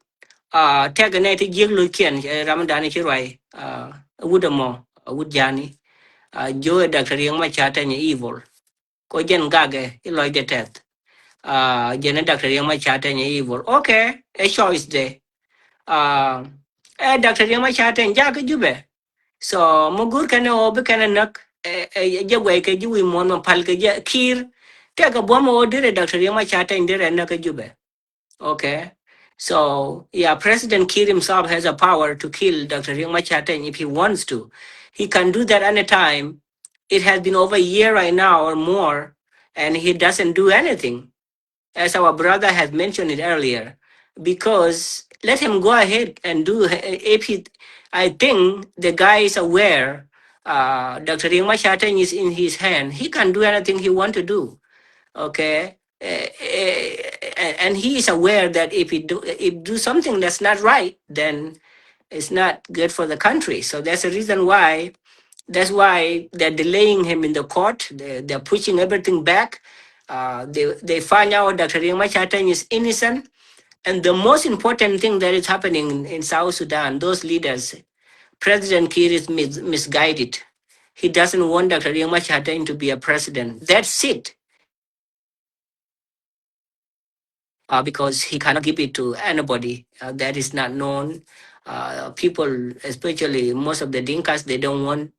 Tega ne ti jing luken Ramadan chi rai. Wudamo wudjani. Jo Dr. Yang ma chata ni evil. Ko jen gage iloy de tet. Jen Dr. Yang ma chata ni evil. Okay, a choice de. Dr. Yang ma chata njaka jube. So mugur kana obe kana nak jagwe ke jiwi mon ma pal ke kir te ka bomo odire Dr. Yama Chata indire na ka jube. Okay. So yeah, President Kir himself has a power to kill Dr. Yama Chata if he wants to. He can do that anytime. It has been over a year right now or more, and he doesn't do anything, as our brother has mentioned it earlier, because let him go ahead and do if he. I think the guy is aware. Dr. Ringma Chatting is in his hand. He can do anything he want to do. Okay, and he is aware that if do something that's not right, then it's not good for the country. So that's the reason why. That's why they're delaying him in the court. They're pushing everything back. They find out Dr. Ringma Chatting is innocent. And the most important thing that is happening in South Sudan, those leaders, President Kiir is misguided. He doesn't want Dr. Ringma Chatting to be a president. That's it. Because he cannot give it to anybody that is not known. People, especially most of the Dinkas, they don't want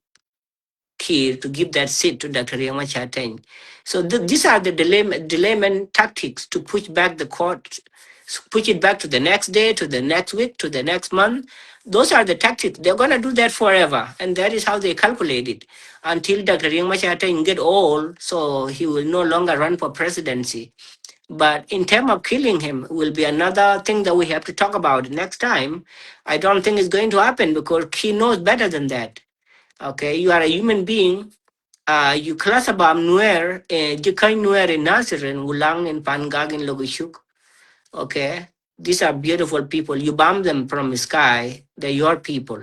Kiir to give that seat to Dr. Yama Chateng. So these are the dilemma tactics to push back the court, push it back to the next day, to the next week, to the next month. Those are the tactics. They're going to do that forever. And that is how they calculate it until Dr. Yama Chateng get old, so he will no longer run for presidency. But in terms of killing him will be another thing that we have to talk about next time. I don't think it's going to happen because he knows better than that. Okay, you are a human being. You class about Nuer, Jikai Nuer in Nasir and Wulang and Pangag in Logishuk. Okay, these are beautiful people. You bomb them from the sky. They're your people.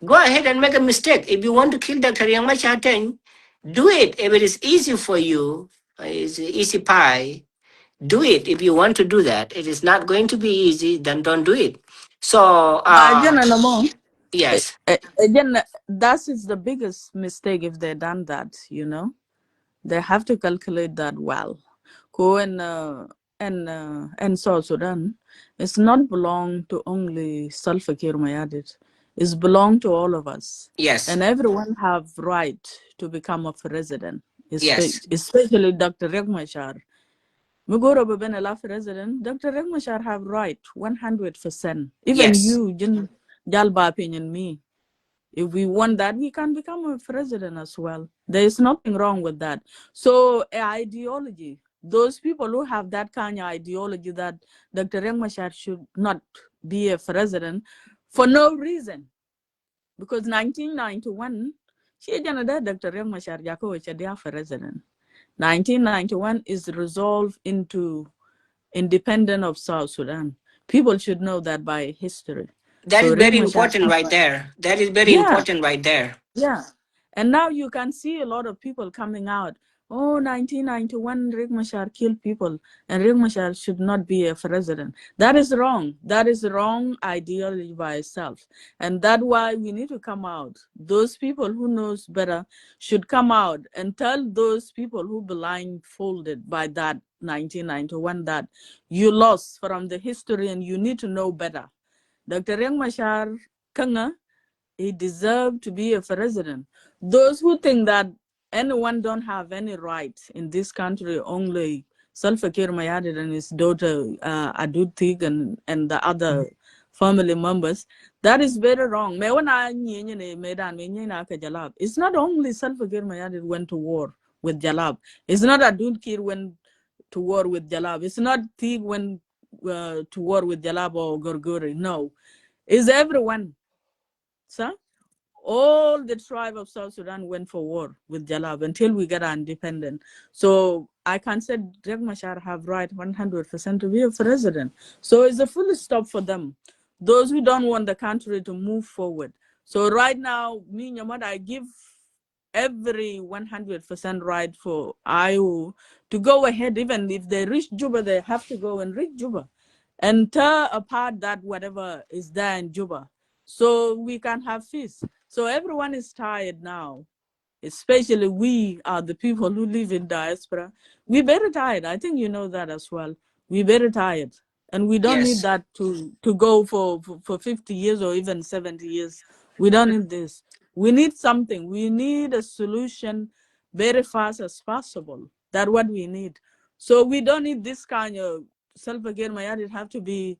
Go ahead and make a mistake. If you want to kill Dr. Yang Machateng, do it. If it is easy for you, it's easy pie. Do it if you want to do that. It is not going to be easy, then don't do it. So, yes. Again, that is the biggest mistake if they done that, you know. They have to calculate that well. Ko and South Sudan, it's not belong to only Salva Kiir Mayardit. It's belong to all of us. Yes. And everyone have right to become a president, Yes. especially Dr. Riek Machar. Mugoro Beben Elaf president, Dr. Riek Machar have right 100%. Even Yes. you, Jin Jalba opinion me. If we want that, we can become a president as well. There is nothing wrong with that. So, ideology, those people who have that kind of ideology that Dr. Riek Machar should not be a president for no reason. Because 1991, she Dr. Riek Machar Jako president. 1991 is resolved into independence of South Sudan. People should know that by history. That So is Riek very Machar, important right there. That is very yeah, important right there. yeah. And now you can see a lot of people coming out. Oh, 1991, Riek Machar killed people, and Riek Machar should not be a president. That is wrong. That is wrong ideology by itself. And that's why we need to come out. Those people who knows better should come out and tell those people who blindfolded by that 1991 that you lost from the history and you need to know better. Dr. Riek Machar Kanga, he deserved to be a president. Those who think that anyone don't have any right in this country, only Salva Kiir Mayardit and his daughter Adut Thig and the other family members. That is very wrong. Me when I medan me na ka Jalab. It's not only Salva Kiir Mayardit went to war with Jalab. It's not Adul Kiir went to war with Jalab. It's not Teague went to war with Jalab or Gorgori. No, it's everyone. Sir? All the tribe of South Sudan went for war with Jalab until we got our independence. So I can say Riek Machar have right 100% to be a president. So it's a full stop for them. Those who don't want the country to move forward. So right now, me and Yamada, I give every 100% right for IO to go ahead. Even if they reach Juba, they have to go and reach Juba and tear apart that whatever is there in Juba so we can have peace. So everyone is tired now, especially we are the people who live in diaspora. We're very tired. I think you know that as well. We're very tired. And we don't need Yes. that to go for 50 years or even 70 years. We don't need this. We need something. We need a solution very fast as possible. That's what we need. So we don't need this kind of self-care. It have to be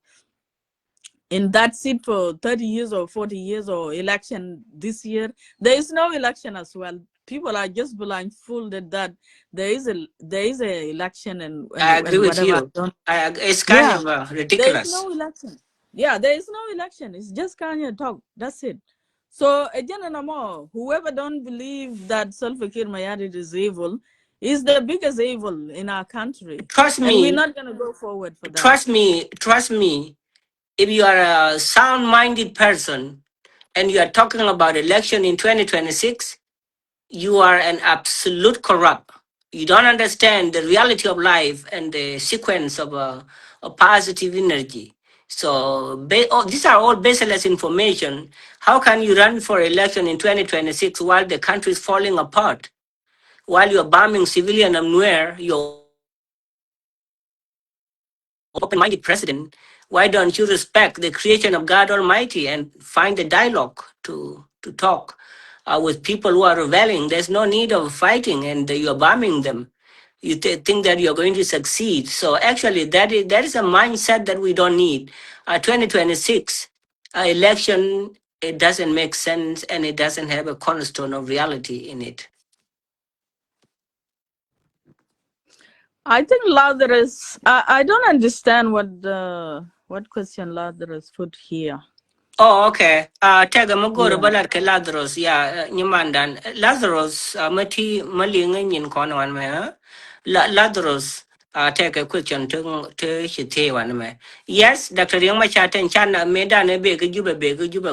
in that seat for 30 years or 40 years or election this year. There is no election as well. People are just blindfolded that there is a election I agree and with whatever. you. It's kind Yeah, of there is ridiculous. no election. Yeah, there is no election. It's just kind of talk. That's it. So again and more, whoever don't believe that Salva Kiir Mayardit is evil is the biggest evil in our country, Trust and we're me, not gonna go forward for that. trust me, trust me. If you are a sound-minded person and you are talking about election in 2026, you are an absolute corrupt. You don't understand the reality of life and the sequence of a positive energy. So these are all baseless information. How can you run for election in 2026 while the country is falling apart? While you're bombing civilian of Nuer, you're open-minded president, why don't you respect the creation of God Almighty and find a dialogue to talk with people who are rebelling? There's no need of fighting, and you're bombing them. You think that you're going to succeed. So actually, that is a mindset that we don't need. 2026 election, it doesn't make sense, and it doesn't have a cornerstone of reality in it. I think Lazarus. I don't understand what question Lazarus put here. Oh, okay. Tega magoro Yeah. balat ke Lazarus, yeah, nyamandan. Lazarus, mati malinga nyin kono wan me, huh? Lazarus, take a question to shite wan me. Yes, Dr. Yang Machaten Chana meda ne bega juba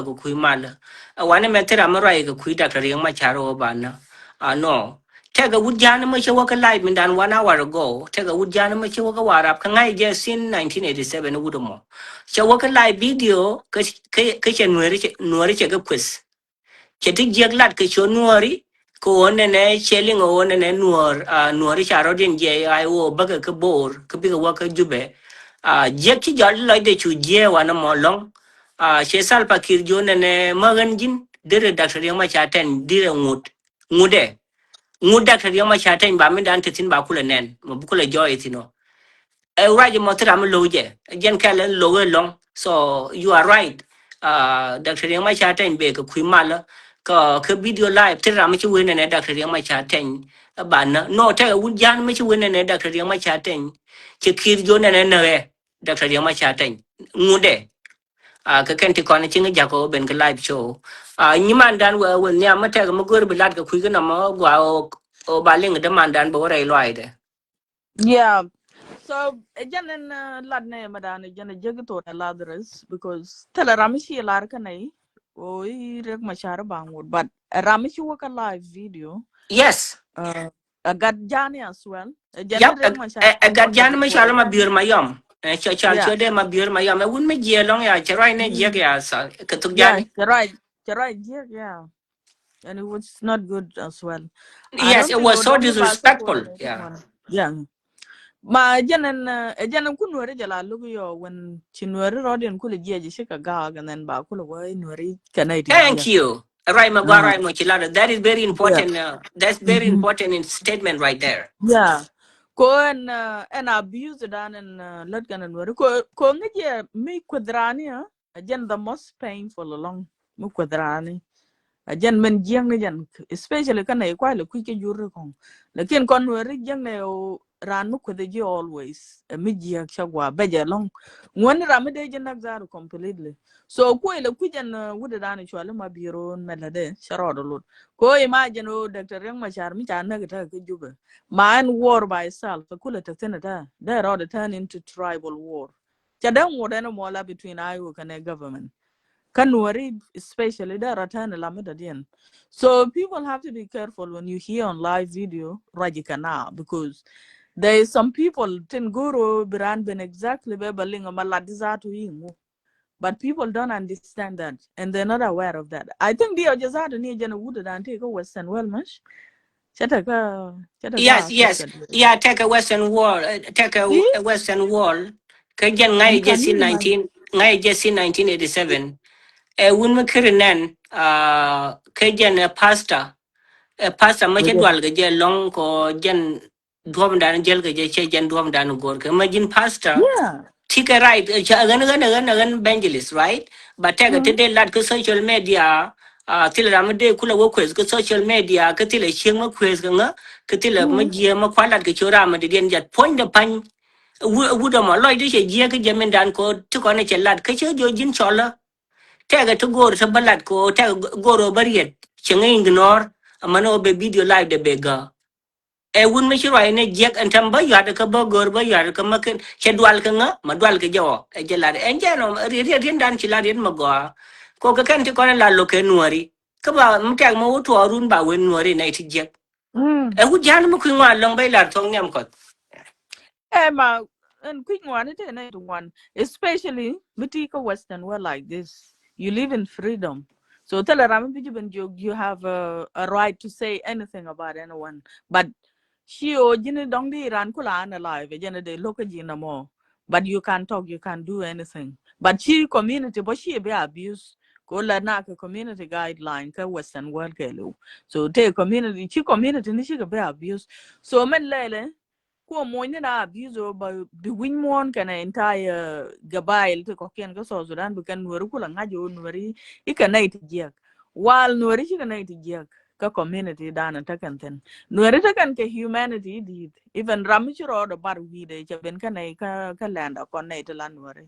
go kui mala. Wane metera marai go kui Dr. Yang Macharo bana. No. Tega would jana much work a live than 1 hour ago. Tega would jana much work a war up. Can I just in 1987 would more? Cha waka live video ka cha nuari cha ga quiz cha tik jeg lat ka cho nuari ko one ne chelling o one ne nuari cha rodin je ai o baga ka bor ka bi ka waka jube je ki jal lo de chu je wana mo long che sal pa kir jo ne magan jin dire doctor yang ma cha ten dire ngude doctor yang ma cha ten ba mi dan tin ba kula nen mo bukula joy tino right motor loje jen kala lowe long so you are right Dr. Yang ma cha ten be ko kwimala ka video live te ram chi wene ne Dr. Yang ma cha ten ban no te un jan ma chi wene ne Dr. Yang ma cha ten che kir jo ne ne Dr. Yang ma cha ten ngude ka ken ti kon chi nga ko ben ka live show ni man dan we nya ma te ma gor bilat ka kwi na ma gwa o ba ling de man dan bo rai loide. Yeah. So again in lad ne madan again jegito na Lazarus because tell Ramishi lar kanai o rek machar bangwood but Ramishi work a live video Yes. I got Johnny as well. Again Yep, rek machar a work guardian me before. shala ma biur ma yom. Chal Yeah. chode ma biur ma yom. Wun me je long ya charai ne je Mm. ya sa katuk Yeah, jani. you're right. You're right. Yeah, yeah. And it was not good as well. I Yes, don't it think was so Odongo Basa support disrespectful. Yeah. anyone. Yeah. Ma janan ku nuere jala lugu yo when chinuere rodian kule jia jishika gag and then ba kule wai nuere kana iti Thank jia. you. Right, Magwara Mochilada. That is very Yeah. important. That's very important in statement right there. Yeah. Ko and abuse dan and let kan nuere ko ngeje mi kwadrani ha. again the most painful along mukwadrani ajan men jiang ne jan especially kana e kwai le ku ke jur ko lekin kon wer jiang ne o ran mu kwede ji always mi jiang chagwa beje long ngon ram de jan nak zaru completely so ko le ku jan wuda dan chwale ma biro melade sharodo lut ko imagine o dr yang machar mi chan na ta ke juba man war by itself ko le ta tenata they rather turn into tribal war chadang war no more between ayu and government can worry, especially the return Lamadadian. So people have to be careful when you hear on live video Rajikana because there is some people Tenguru Biran been exactly babbling a maladizatu ingu. But people don't understand that and they're not aware of that. I think the Ojazadu need Jana Wooded and take a Western Wellmash. Chataka Yes, yes. affected. Yeah, take a Western wall. Take See? a Western wall. Kajan You ngai can just in imagine. 1987. Wun makirinan kajan a pasta ma Good. dwal ga je long ko jan duom dan jel ga je che jan duom dan gor ka imagine pasta Yeah. tika right gan evangelist right but take Mm-hmm. today lad ko social media til ram de kula wo kwes ko social media ka til chiang ma kwes ga nga ka til ma Mm-hmm. je ma kwalat ka chora ma de den jat point de pan wu da ma loy de che je ka je men dan ko to ko ne che lad ka che jo jin chola tega to gor sa balat ko tega goro bariet chenga ignore amano be video live de bega e wun me shiro ene jek antam ba yada ka ba gor ba yada ka makin che dwal ka nga ma dwal ka jawo e jelade en jeno ri dan chi la ri ma go ko ka kan ti ko la lo ke nuari ka ba mtag ma wuto arun ba wen nuari na ti jek Mm-hmm. e hu jan mu ku ngwa long bay la thong nyam ko Emma, and quick one, it ain't one. Especially, Butika Western, we're like this. You live in freedom. So tell her, I'm you have a right to say anything about anyone. But she or Jini Dongdi ran Kula alive, Jena de Lokajina more. But you can't talk, you can't do anything. But she community, but she be abused. Ko la na ka community guideline ka Western world ke lu. So take community, she community ni she ka be abused. So men lele ko mo ni na abizo ba bi win mon kana entire gabail to ko ken ga so Sudan bu kan wori kula ngajo wori ikana itijiak wal wori ikana itijiak ka community dana takanten wori takan ke humanity did even ramichiro do bar wi de che ben kana ka landa ko ne to wori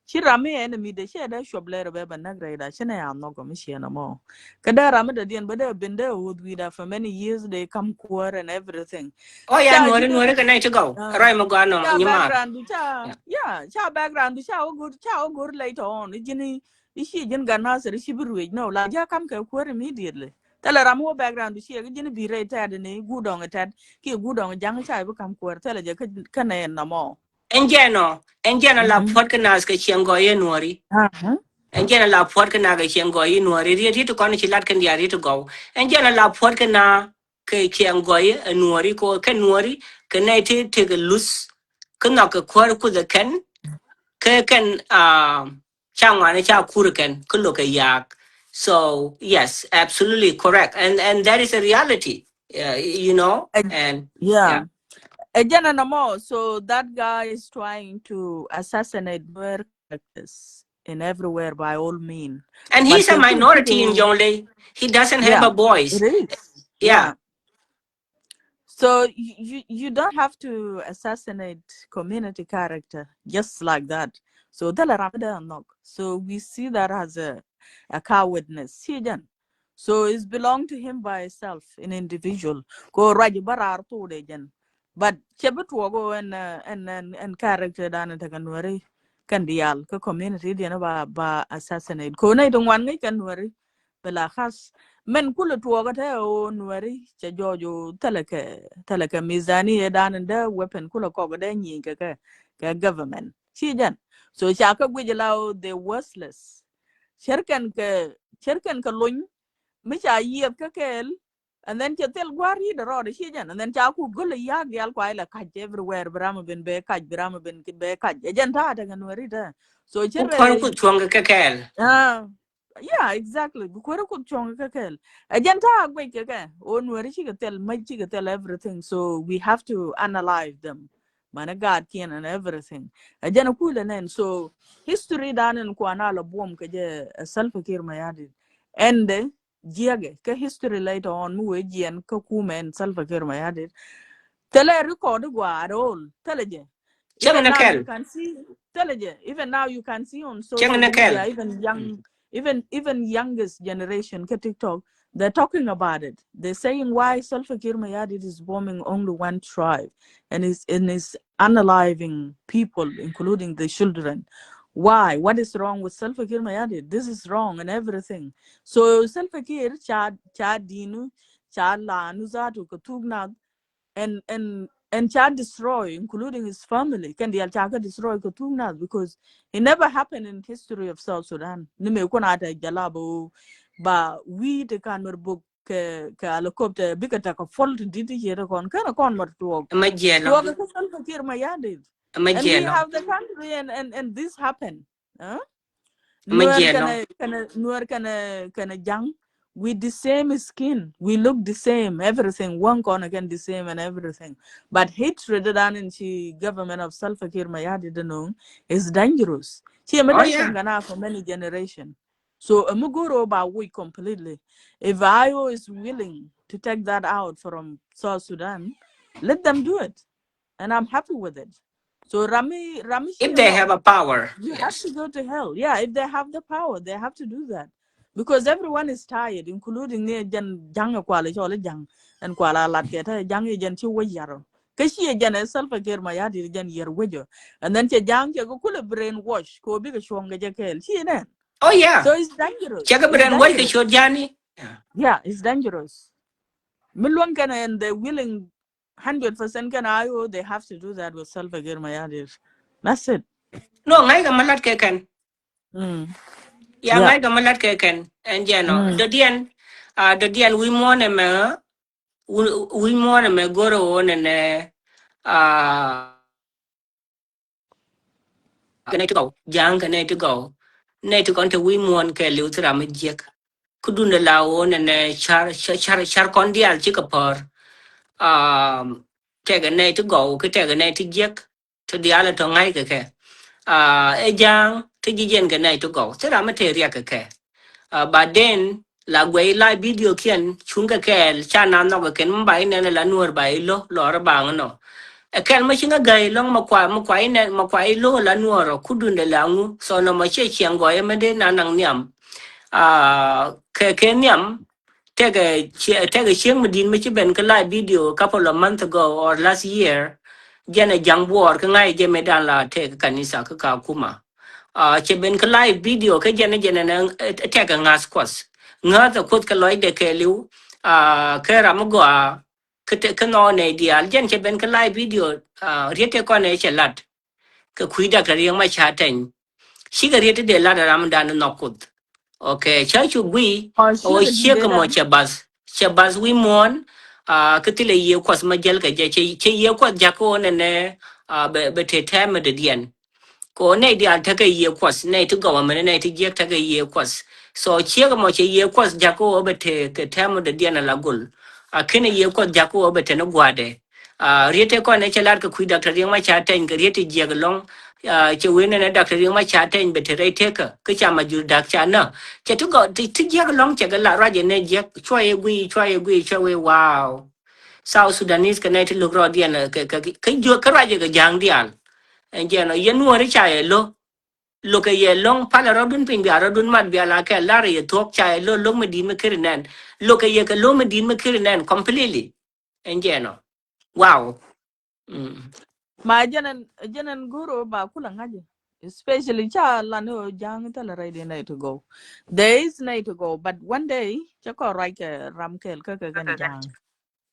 shi rami ene mi de she da shoblere be ban nagre da shine ya no go mi she na mo kada rami da dien be de bende would we da for many years they come core and everything oh ya cha nuari ka na to go uh, rai ma go no cha nyima background cha yeah cha background cha ogur later on jini ishi jin gana sir shi biru no la ja kam ka ko immediately tala ramu background shi ga jini bi re ta ne gudong ta ki gudong jang cha bu kam ko tala je ka ne na mo enjeno la mhm pot ka nas ka chiengo ye nuari uh-huh. enjeno la pot ka na ka chiengo ye nuari ri to kon chi lat kan ya ri to go enjeno la pot ka na ka chiengo ye nuari ko ka nuari ka na te ka lus ka na ka kwar ku da kan ka kan changwa ne cha kur kan ku lo ka yak so yes absolutely correct and that is a reality and Yeah. yeah. Again and more. So that guy is trying to assassinate Nuer characters in everywhere by all means. And But he's a minority in Kekuchido, Jonglei. He doesn't have yeah, a voice. it is. Yeah. Yeah. So you don't have to assassinate community character just like that. So dala ramada nok. So we see that as a cowardness. Sijan. So it's belong to him by itself, an individual. Ko raji barar to dejan. But chebet wogo and character dan takanwari kan dial ko community diana ba assassinate. Ko na itong wan ngai kanwari bela khas men kulu tuwaga ta o nuwari cha jojo talaka mizani ya danin da weapon kula koga da nyi ka government shi jan so cha ka gwe lawo they worthless sharkan ka luny mi cha yiyat ka kel and then cha tel gwari da ro da shi jan and then cha ku gula ya gyal kwa ila kaj everywhere brama bin be kaj brama bin be kaj jan ta ta nuwari ta so Ukon chere ku chuanga kakel. Ah, yeah, exactly. Bukwara could chong kakel. Agenta agwe keke. On where she could tell, my she could tell everything. So we have to analyze them mana God can and everything. Ajana kula nen. So history dan en kwana la boom kaje Salva Kiir Mayardit. And jiage ka history later on mu jian ka kumen Salva Kiir Mayardit. Tele record gwa at all. Teleje. Chang Even na now you kel. can see teleje. Even now you can see on Chang social na media, kel. even even youngest generation, TikTok, they're talking about it. They're saying why Salva Kiir Mayardit is bombing only one tribe and is unaliving people, including the children. Why? What is wrong with Salva Kiir Mayardit? This is wrong and everything. So Salva Kiir chad dinu chad la anuzatu katugna and Chad destroy, including his family. Can the Alchaka destroy Katuna because it never happened in history of South Sudan. Nime kunata jalabo ba we the kan book ke helicopter big attack of fault did here kon kana kon mar tuog Majelo. tuog ka san fakir mayadid. And we Majelo. have the country and this happened. Huh? Nuer Majelo. kana jang with the same skin. We look the same, everything. One corner again the same and everything. But hatred done in the government of Salva Kiir Mayardit is dangerous. She Oh made yeah. for many generations. So Muguro about we completely. If IO is willing to take that out from South Sudan, let them do it. And I'm happy with it. So Rami If they Shilo, have a power, you have yes. to go to hell. Yeah, if they have the power, they have to do that. Because everyone is tired, including ne jang kwale chole jang and kwala lat keta jang jen chi wo yaro. Kashi jen self care my yard jen yer wejo. And then che jang che go kule brainwash ko big shwanga jakel. Chi ne. Oh yeah. So it's dangerous. Chaka It's brand work dangerous. short Johnny. Yeah. Yeah, it's dangerous. Milwan kana and they're willing 100% can IO, they have to do that with self care my yard. That's it. No, ngai ka malat ke kan. Mm. Ya Yeah. ngai ka malat ke kan. And jeno. Mm. The dian we want me. We want me go to on and cái to go jang cái to go này to con to we mon ke liu tra me jek kudun de lao ne char con dial chi ka por cái này to go cái này to jek to dial to ngai ke e jang to ji jen cái này to go tra me te ria ke but then la gwai la video kian chunga ke cha na no ke mbai ne la nuor bai lo ra bang no kel ma chinga gai long ma kwa ine ma kwa ilo la nuoro kudunde la ngu so no ma che chiang go yema de na nang niam ke niam tege chiang medin me ben ka live video a couple of months ago or last year jana jang bor ka ngai je medan la te kanisa ka kuma che ben ka live video ka jana na tege ngas kwas nga the kut ka loy de ke liu ke ram go cái nó này đi al dân cái bên cái live video riết cái con này chỉ lát cái khui đặc cái riêng mà cha thành chỉ cái riết để lát ram đan nó cút ok cha chú quy Or ôi sugar chia cái mà did. cha bas we muốn cái tỷ lệ yêu quát mà gel cái chỉ yêu quát giác cô này nè be thể tham mà để điền ko ne dia ta kai ye kwas ne to go amene ne to je ta kai ye kwas so che ga mo che ye kwas jako obete ke tamo de dia na lagul a kene ye kwas jako obete no gwade a riete ko ne che lar ko ku doctor yang ma cha ten ke riete je ga long che we ne doctor yang ma cha ten bete re te ka cha ma ju dak cha na che to go ti je ga long che ga la ra je ne je chwa ye gui chwa we wow South Sudanese ke ne ti lu ro dia na ke ju ka ra je ga jang dia en je no ye nuori cha lo ke ye long pala rodun pin bia rodun mat bia la ke la ye tok cha lo me din me kirinen lo ke ye ke lo me din me kirinen completely en je no wow mm. My janan guru ba kula ngaji. Especially cha lano jang tala right night to go. There is night to go, but one day chako right ramkel kaka gan jang.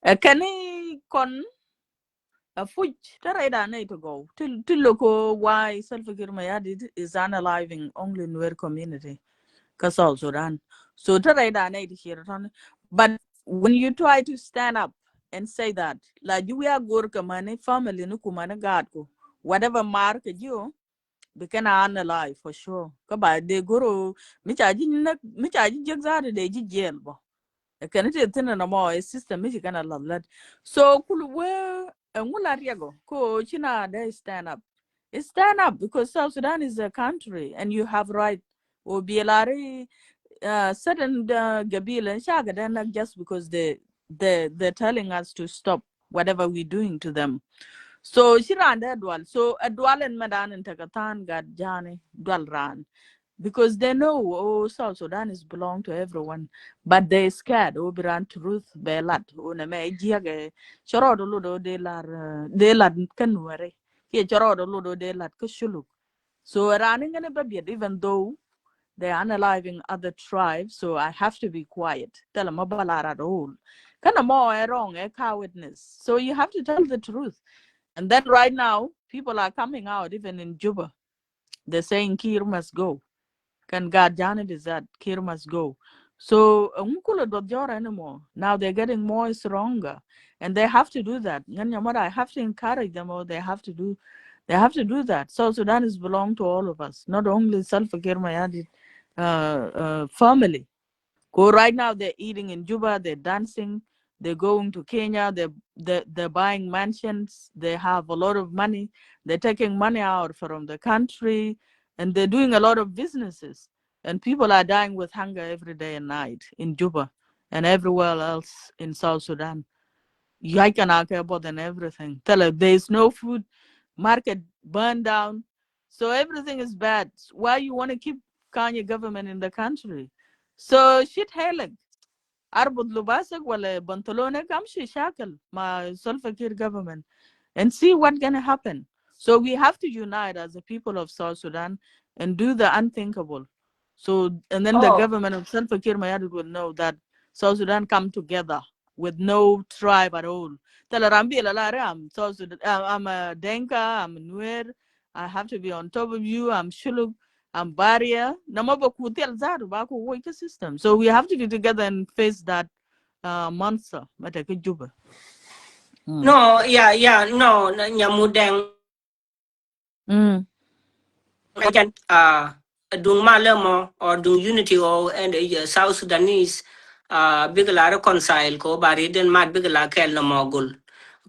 Kani kon a fuj tara ida night to go. Till loko why self-care mayadi is unaliving only in Nuer community. Kasol Sudan. So tara ida night here. But when you try to stand up and say that, like you are good money, family no kumana God ko. Whatever mark you we can analyze for sure. Kaba de guru michaji jagzar de ji jail bo. Can it thin no more a system which can love that. So cool where ngula riego ko china they stand up. Stand up because South Sudan is a country and you have right. Or bielari certain gabila shaga they're not just because they're telling us to stop whatever we're doing to them. So she ran that dwal. So a dwal and madan and takatan got jani dwal ran. Because they know oh South Sudan is belong to everyone. But they scared oh biran truth belat una me jiage choro do ludo de lar kanware. Ke choro do ludo de lat kushuluk. So running in a baby even though they're analyzing other tribes, so I have to be quiet. Tell them about at all. Kind of more wrong, a cowardness. So you have to tell the truth. And then right now, people are coming out, even in Juba. They're saying Kir must go. Can God Janet is that Kir must go. So Mukula don't jor anymore. Now they're getting more stronger. And they have to do that. I have to encourage them or they have to do that. South Sudan is belong to all of us, not only Salva Kiir Mayardit family. Go right now, they're eating in Juba, they're dancing, they're going to Kenya, they're buying mansions, they have a lot of money, they're taking money out from the country, and they're doing a lot of businesses. And people are dying with hunger every day and night in Juba and everywhere else in South Sudan. I can care about than everything. Tell her there's no food, market burned down. So everything is bad. Why you want to keep Kanye government in the country? So shit hailing. Arbud Lubasak wala Bantalone Kamshi Shackle, my Sulfur government, and see what's gonna happen. So we have to unite as the people of South Sudan and do the unthinkable. So and then the Oh, government of Salva Kiir Mayardit will know that South Sudan come together with no tribe at all. Tell Rambi I'm South Sudan, I'm a Denka, I'm a Nuer, I have to be on top of you, I'm Shuluk, I'm Barrier. Namaba Kutel Zadu Baku Wake system. So we have to be together and face that monster. Matake Juba. no, yeah, no, nyamudeng Mm. again, dung malemo or dung unity or and South Sudanese, bigla reconcile ko bari den mat bigla kel no mogul.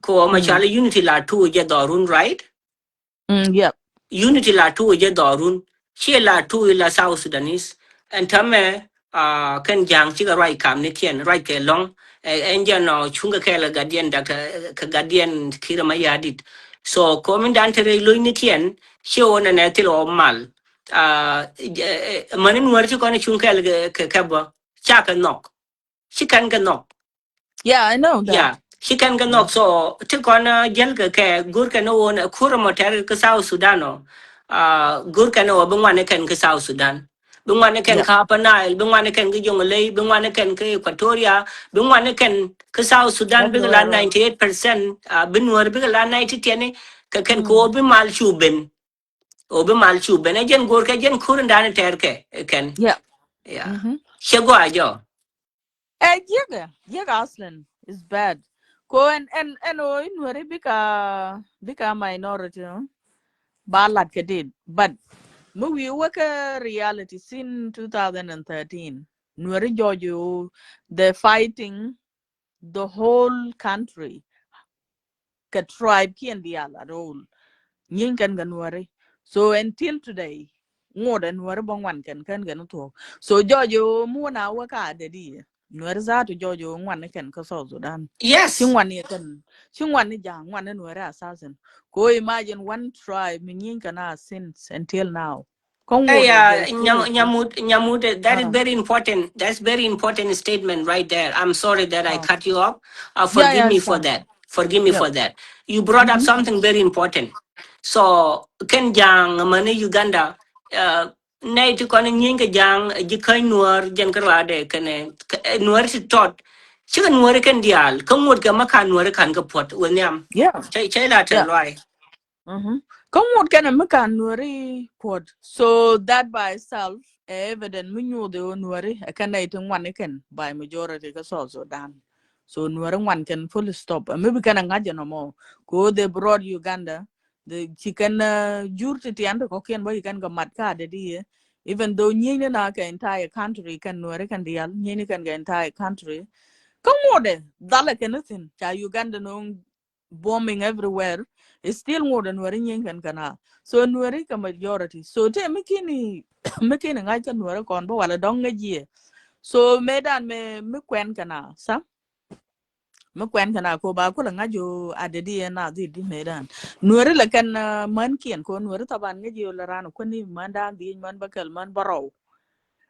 Ko Mm. machala unity la tu je dorun, right? Mm. Yep. Unity la tu je dorun, she la tu la South Sudanese, and tame kan jang chiga right kam ni kien right ke long enja no chunga ke la guardian dr ka guardian kira mayadit. So commandant re lui ni kien she ona ne til o mal manin warchi kone chunga ke kaba chaka nok she kan ga nok. Yeah, I know that. Yeah, she can get knock Mm. so take on a jelka ke gurka no one a kura motor ka South Sudano. Gurka no bungwane ken ka South Sudan. Bungwane ken Yep. ka Nile, bungwane ken ka Jonglei, bungwane ken ka Equatoria, bungwane ken ka South Sudan big la Everywhere else. 98%, binwar big la 90 tiene ka ken ko Mm. obi mal chuben. Obi mal chuben ajen gurka jen kuran dane terke ken. Yep. Yeah. Mm-hmm. Shego ajo. Yaga Aslan is bad. Ko and oh in very bika minority, no? Balat did. But we work a reality since 2013. Nwari Jojo, they're fighting the whole country. Ka tribe ki and the at all. Yin kan gan wari. So until today, more than wari bang one can gan to. So Jojo muna waka de di. Nwari za to Jojo one can kaso Sudan. Yes. Chingwan ni jang one and nwari assassin. Go imagine one tribe yin kana since until now. Hey, Kongwode they still exist. Nyamud, that is Uh, very important. That's very important statement right there. I'm sorry that I uh, cut you off. Forgive yeah, me it's for fine. that. Forgive me Yep. for that. You brought up Mm-hmm. something very important. So, Ken Jang, Mane Uganda, nay to kon nyinga jang, jikai nuer, jankarade, kane, nuer si tot. Chicken nuer can dial, come would gamaka nuer can go pot, William. Yeah. Chay latin, Yeah. right? Mm-hmm. Come what can a nuri quad. So that by itself, evident menu the nuri, a canating one can by majority is also done. So nuri one can fully stop. And maybe can imagine no more. Go they brought Uganda, the chicken jurtity and the cocaine boy you can go mad card even though Nina naka entire country can nuri can deal, Nina can get entire country. Come on, Dala anything. Cha Uganda no bombing everywhere. It's still more than Nuer Yen kana. So Nuer is a majority. So te mekini mekini ngai ka Nuer kon bo wala dong ngai. So medan me kwen kana sa me kwen kana ko ba ko la ngajo adedi na di medan Nuer la kan man kien ko Nuer taban ngai la ran ko ni manda di man bakal man baro.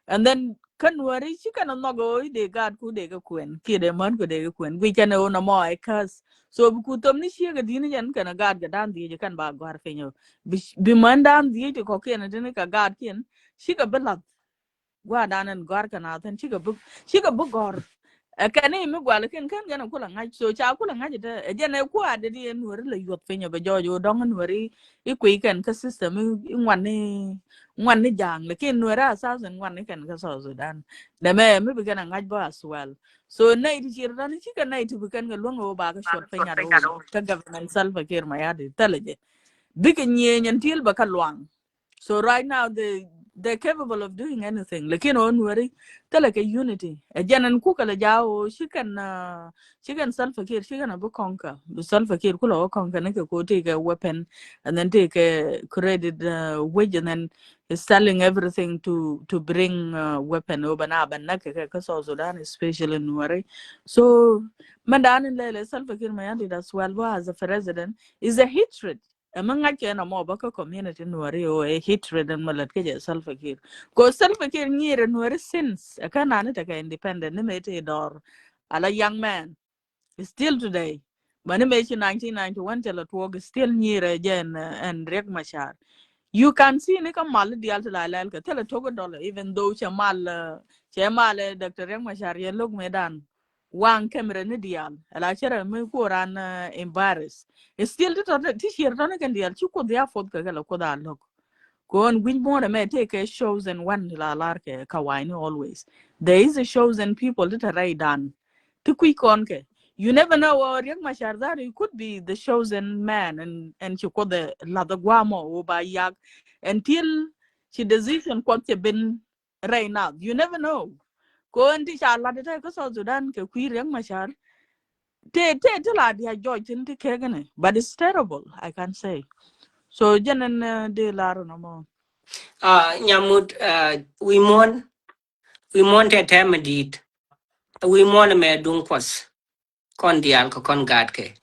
And then kan wari chi kan no go de gad ku de ga kwen ki de man ku de ga kwen wi kan o na mo ai kas so bu ku tom ni chi ga din yan kan gad ga dan di kan ba gwar fe nyo bi man dan di ko ken de ka gad ken chi ga bela gwa danan gwar kana tan chi ga bu gor kane mi gwal ken kan gana kula ngaj so cha kula ngaj ta jene ku ade di en wori la yot fenya be jojo dong en wori i ku kan ka system i ngwan ni jang le ken wora sa sen ngwan ni kan ka so Sudan da me mi be gana ngaj ba as well so nay ti chir dan chi kan nay ti bu kan ga longo ba ka shot fenya do ka government salva kir ma yadi talaje big nye nyantil ba ka luang so right now they're capable of doing anything. Lakin on worry, tell like a unity. A janan kuka la jao, she can self-fakir, she can abu conquer. Self-fakir kula conquer, neka ko take a weapon and then take a credit wage and then is selling everything to bring weapon over na ban naka ka so Sudan, especially in worry. So mandan in lele self-fakir mayandi that's well as a president is a hatred. Among nga na mo baka community nuari o e hatred and malat ke self care ko self care ngire nuari since akana ne taka independent ne mete dor ala young man still today mane me 1991 tela tuog still ngire jen and rek machar you can see ne ka mal dial la la ka tela togo dollar even though chamal Dr. Rek Machar ye log medan wang camera ni dial ala chere me ko ran embarrass still to share don kan dial chu ko dia fot ka la ko da log kon win more me take a shows and one la lar ke kawaini always there is a shows and people that are done to quick on ke you never know or Riek Machar that it could be the chosen man and she could the la the guamo o ba yak until she decision what been right now you never know ko anti cha la de ko so Sudan ke kwi Riek Machar te la dia George tin ke gane but it's terrible I can say so jenen de la no mo Nyamut, we want a time deed. We want me dung kwas. Kon dial ko kon gad ke.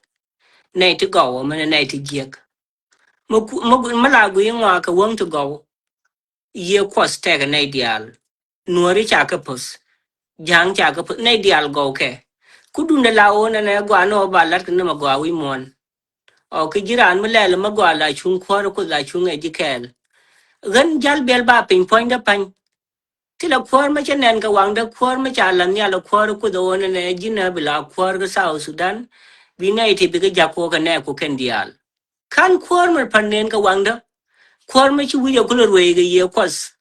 Nay to go, man, nay to giek. Malagu yung ka wong to go. Ye kwas tag a nay dial. Nuori chaka pus. Jang chaka pus. Nay dial go ke. Kudunda la ona na gwa no ba lat na magwa we mon. O kijiran malala magwa la chung kwaro ko la chung e jikel. Gan jal bel ba pin point da pan. Tila kwar ma chanen ka wang da kwar ma chalan ya la kwar ko do ona na jina bila kwar ga South Sudan. Bina iti biga jako ka na ko ken dial. Kan kwar mar panen ka wang da. Kwar ma chi wiya kula rwege ye kwas.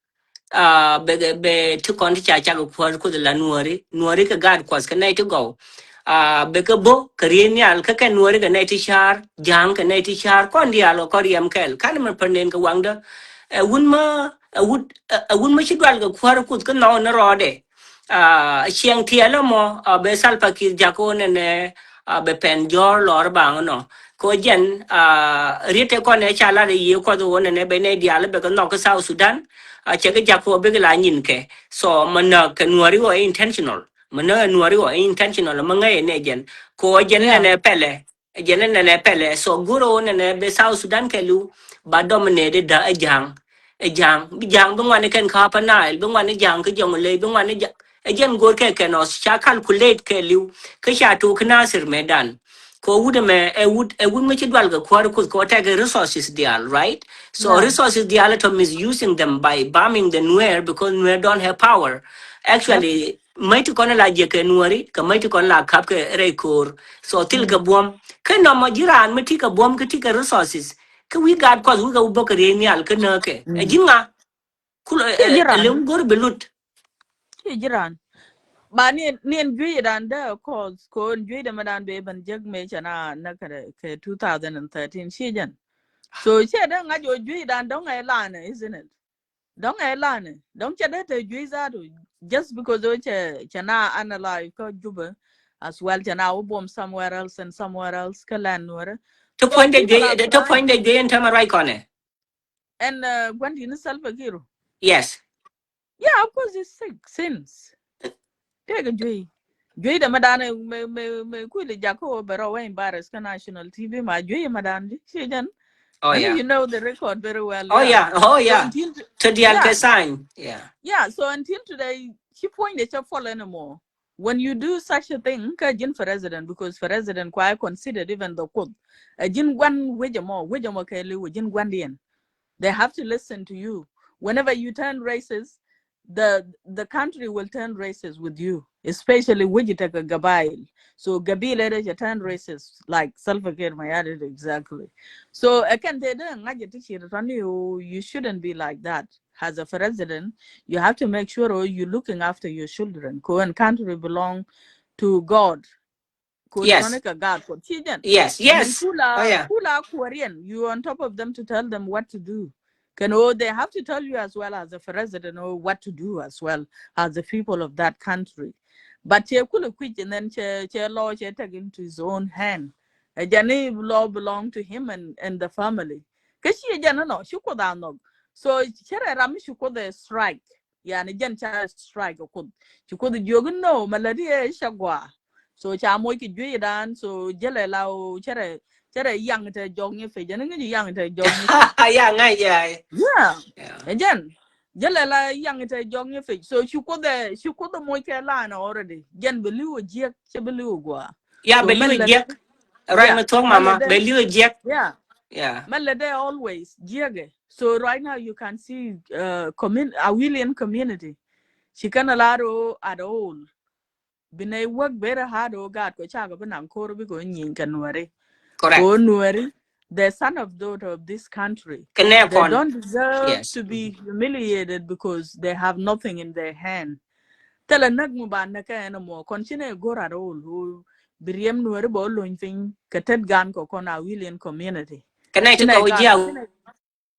Be to kon cha cha ko ko la nuori ka gad kwas ka nai to go be ka bo karien yal ka nuori ka nai ti char jang ka nai ti char kon dia lo koriam kel kan man panen ka wangda wun ma chidwal ka kwar kut ka no na rode chiang tielo mo be sal pa ki jako ne be pen jor lor bang no ko jen riete ko ne chala de ye ko do ne be ne dia le be ka no ka South Sudan che cái giặc của bên là nhìn cái so mình cái nuari của intentional mình nuari của intentional là mình ngay này dân có dân yeah này pele dân này pele so guru này be South Sudan cái lu ba dominate da jang bên ngoài cái khá pa nai bên ngoài jang cái dòng lấy bên ngoài dân gor cái nó cha calculate cái lu cái cha tu cái nasir medan ko wude me e wud me ci dwal ga ko ta ga resources dial right so yeah resources dial to misusing them by bombing the Nuer because Nuer don't have power yep actually mai to kona la je ke nuari ka mai to kona la kap ke rekor so til ka bom ke no ma jiran me ti ka bom ke ti ka resources ke we got cause we ga ubo ke re nyal ke na ke e jinga kul le jiran belut jiran ba nien jui dan da cause ko jui da madan be ban jeg me chana na ke 2013 season so che da nga jo jui dan dong ai lan isn't it dong ai lan dong che da te jui za do just because o che chana analyze ko juba as well. Now bomb somewhere else and somewhere else. Kalan Nuer. To So point the people day, are to crying. point the day and time right on it. And when you know, Yes. yeah, of course, it's sick since. Take a joy. Joy the madana me quickly Jaco Bero embarrassed national TV, my joy madan. Oh And yeah. you know the record very well, Oh yeah. yeah. Oh So yeah. until To the yeah, alka sign. Yeah. yeah. So until today, she pointed to fall anymore. When you do such a thing, for resident, because for resident, quite considered even the code. A jin one wejamo keli wajin guandian. They have to listen to you. Whenever you turn racist, the country will turn racist with you, especially when you take a Gabail. So Gabila you turn racist, like Salva-Kiir Mayardit exactly. So I can tell you shouldn't be like that. As a president, you have to make sure you're looking after your children. And country belong to God. Yes. God for children. Yes. And then Yes. Oh yeah. kula Korean, you on top of them to tell them what to do. They have to tell you as well as a president or what to do as well as the people of that country. But che kula quit and then che law che take into his own hand. A jani law belong to him and the family. Kashi jana no, shuko da no. So chere ram shuko the strike. Yani jan cha strike ko. Shuko the jogun no maladi shagwa. So cha moy ki jwe dan so jele lao chere yang te jong ye fe jene ngi yang te jong ye fe. Yeah. Ngay yeah. Yeah. Yeah. Again, jele la yang te jong ye fe. So she ko the moy ke la na already. Gen believe je che believe gwa. Yeah. So Believe men it, la de Jack. Right, yeah, my talk, men la mama. de Believe it, Jack. yeah. Yeah. Men la de always jege. So right now you can see a William community. She can allow at all. Bine work very hard oh God ko chaga banang koro bi ko nyin kanwari ko Correct. nwari the son of daughter of this country. Connect They on. don't deserve Yes. to be humiliated because they have nothing in their hand. Tell a nag mo ba na ka mo konchine gora role who biriem nwari bo loin thing kated gan ko kona William community. Connect to Shine go God jail.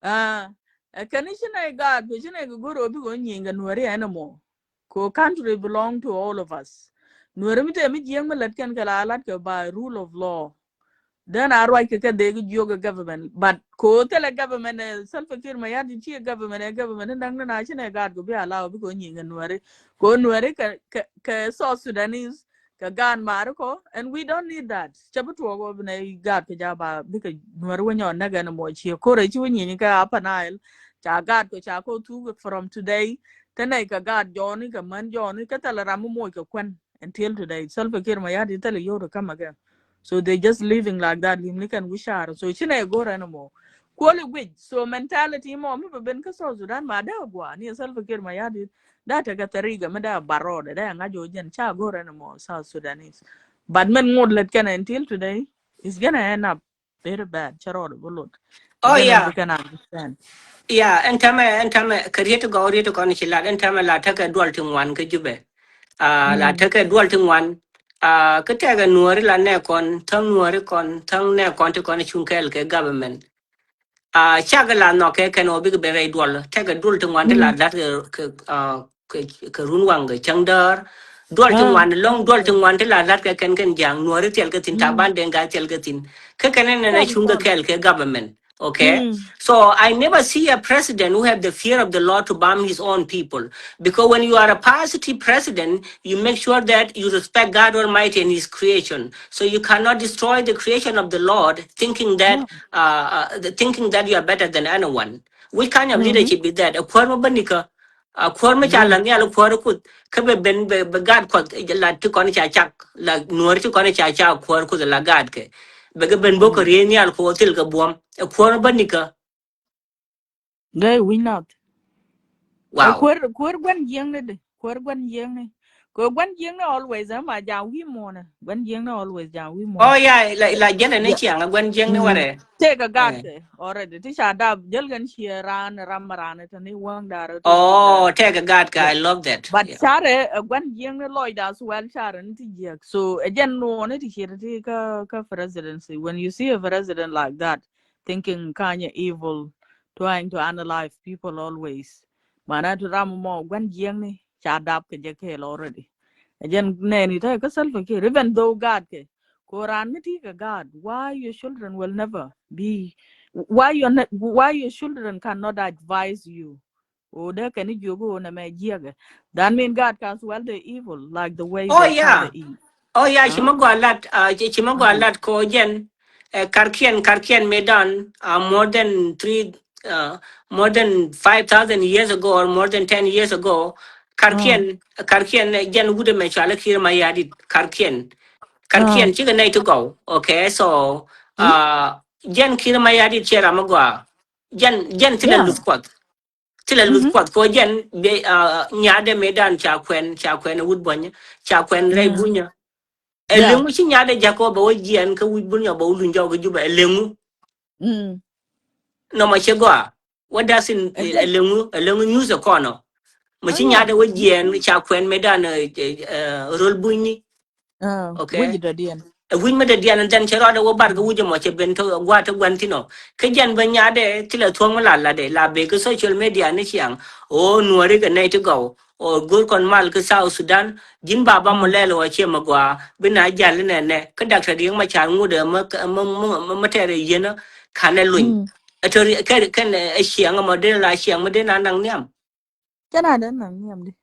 ah shine God ko shine go goro bi ko nyin nwari mo ko country belong to all of us. Nuerimite mi jeng malet kan kala alat ke by rule of law. Then I write ke de yoga government. But ko tele government self kir ma yadi chi government nang na chine gad go be allow bi ko nyinga nuere. Ko nuere ke so Sudanese ka gan marko and we don't need that. Chabutu go bne gad ke jaba bi ke nuere wenyo na gan mo chi ko re chi wenyi ka apa Nile. Cha gad ko cha ko tu from today. Tene ka gad joni ka man joni ka tele ramu mo ka kwen until today. Self care my yard tell you to come again. So they just living like that. Limli can wish her. So chine go anymore. Quality which so mentality mo mi ben ka so Sudan ma da gwa ni self care my yard that ka tariga me da barode da nga jo jen cha go anymore South Sudanese. But men ngod let can until today it's gonna end up very bad. Charod bullet. Oh Again and yeah. we can understand. Yeah. And time career to go to con chila and time la take a dual to one could you be. La Mm. take a dual to one. Could take a nuori la necon, tongue nuori con, tongue necon to con chunkel government. Chagala no ke can big be dual. Take a dual to one till Mm. that runwang changdar. Dual to Ah. one long dual to one till that can jang nuori tel gatin Mm. taban denga tel gatin. Kakanen and a Tell chunga tell. kel government. Okay. Mm. So I never see a president who have the fear of the Lord to bomb his own people. Because when you are a positive president, you make sure that you respect God Almighty and His creation. So you cannot destroy the creation of the Lord, Yeah. thinking that you are better than anyone. What kind of Mm-hmm. leadership is that? A kwar banika, a kwar Yeah. machala ni alu kwar kut. Kabe ben be God kot la tu koni cha chak la nuar tu koni cha cha kwar kut la God ke. Bega ben boko Mm. rieni al ko til ka buam. A kwar banika. They we not. Wow. Kwer gwen jeng ne de kwer gwen jeng ne ko gwen jeng ne always ma ja wi mo na gwen jeng ne always ja wi mo Oh yeah, la jana ne yeah chiang gwen jeng ne mm. ware. Take a god Eh. ke already ti sha da jel gan shi ran ram ran ta ni wang da ro to to da Oh, take a God, I yeah love that. but Yeah. share gwen jeng ne loy da as well share ni ti je so again no ne ti shire ti ka presidency when you see a president like that thinking kind of evil trying to analyze people always mana to ram mo gwan jeng ni cha dap ke je ke already Again, nanny take a self care, even though God ke. Quran God, why your children will never be why your children cannot advise you. Oh, they can you go on a magic. That mean God can well the evil, like the way Oh they father yeah. Eve. Oh yeah, Huh? chimagwalat ko jen Karkian Medan more than 5,000 years ago or more than 10 years ago. Uh, Karkian jen would me chala kir mayadi uh, Karkian chicken to go. Okay, so hmm? jen kir mayadi chera magwa. Jen Yeah. tila lut Mm-hmm. kwat ko jen be nyade Medan cha kwen woodbony cha kwen ray Mm. bunya Yeah. elengu chi nyade Jacob o jian ka wi bunya bo lunja ko juba elengu Mm. no ma chegwa what does in Again. elengu news kono ma Oh chi yeah. nyade wo jian cha kwen Medan rol buny Which okay the end. win me de dian dan chero de wo bar ko wujo mo che bento gwa to gwantino ke jan ba nyade tila thong la de la be ko social media ni chiang o nuori ga nei to go o gur kon mal ke South Sudan jin baba mo Mm. lelo wa che magwa bina jal ne ka dak ta ding ma chan ngude ma tere yena kana lun Mm. atori kan e chiang mo de la chiang mo de na nang nyam Can I then?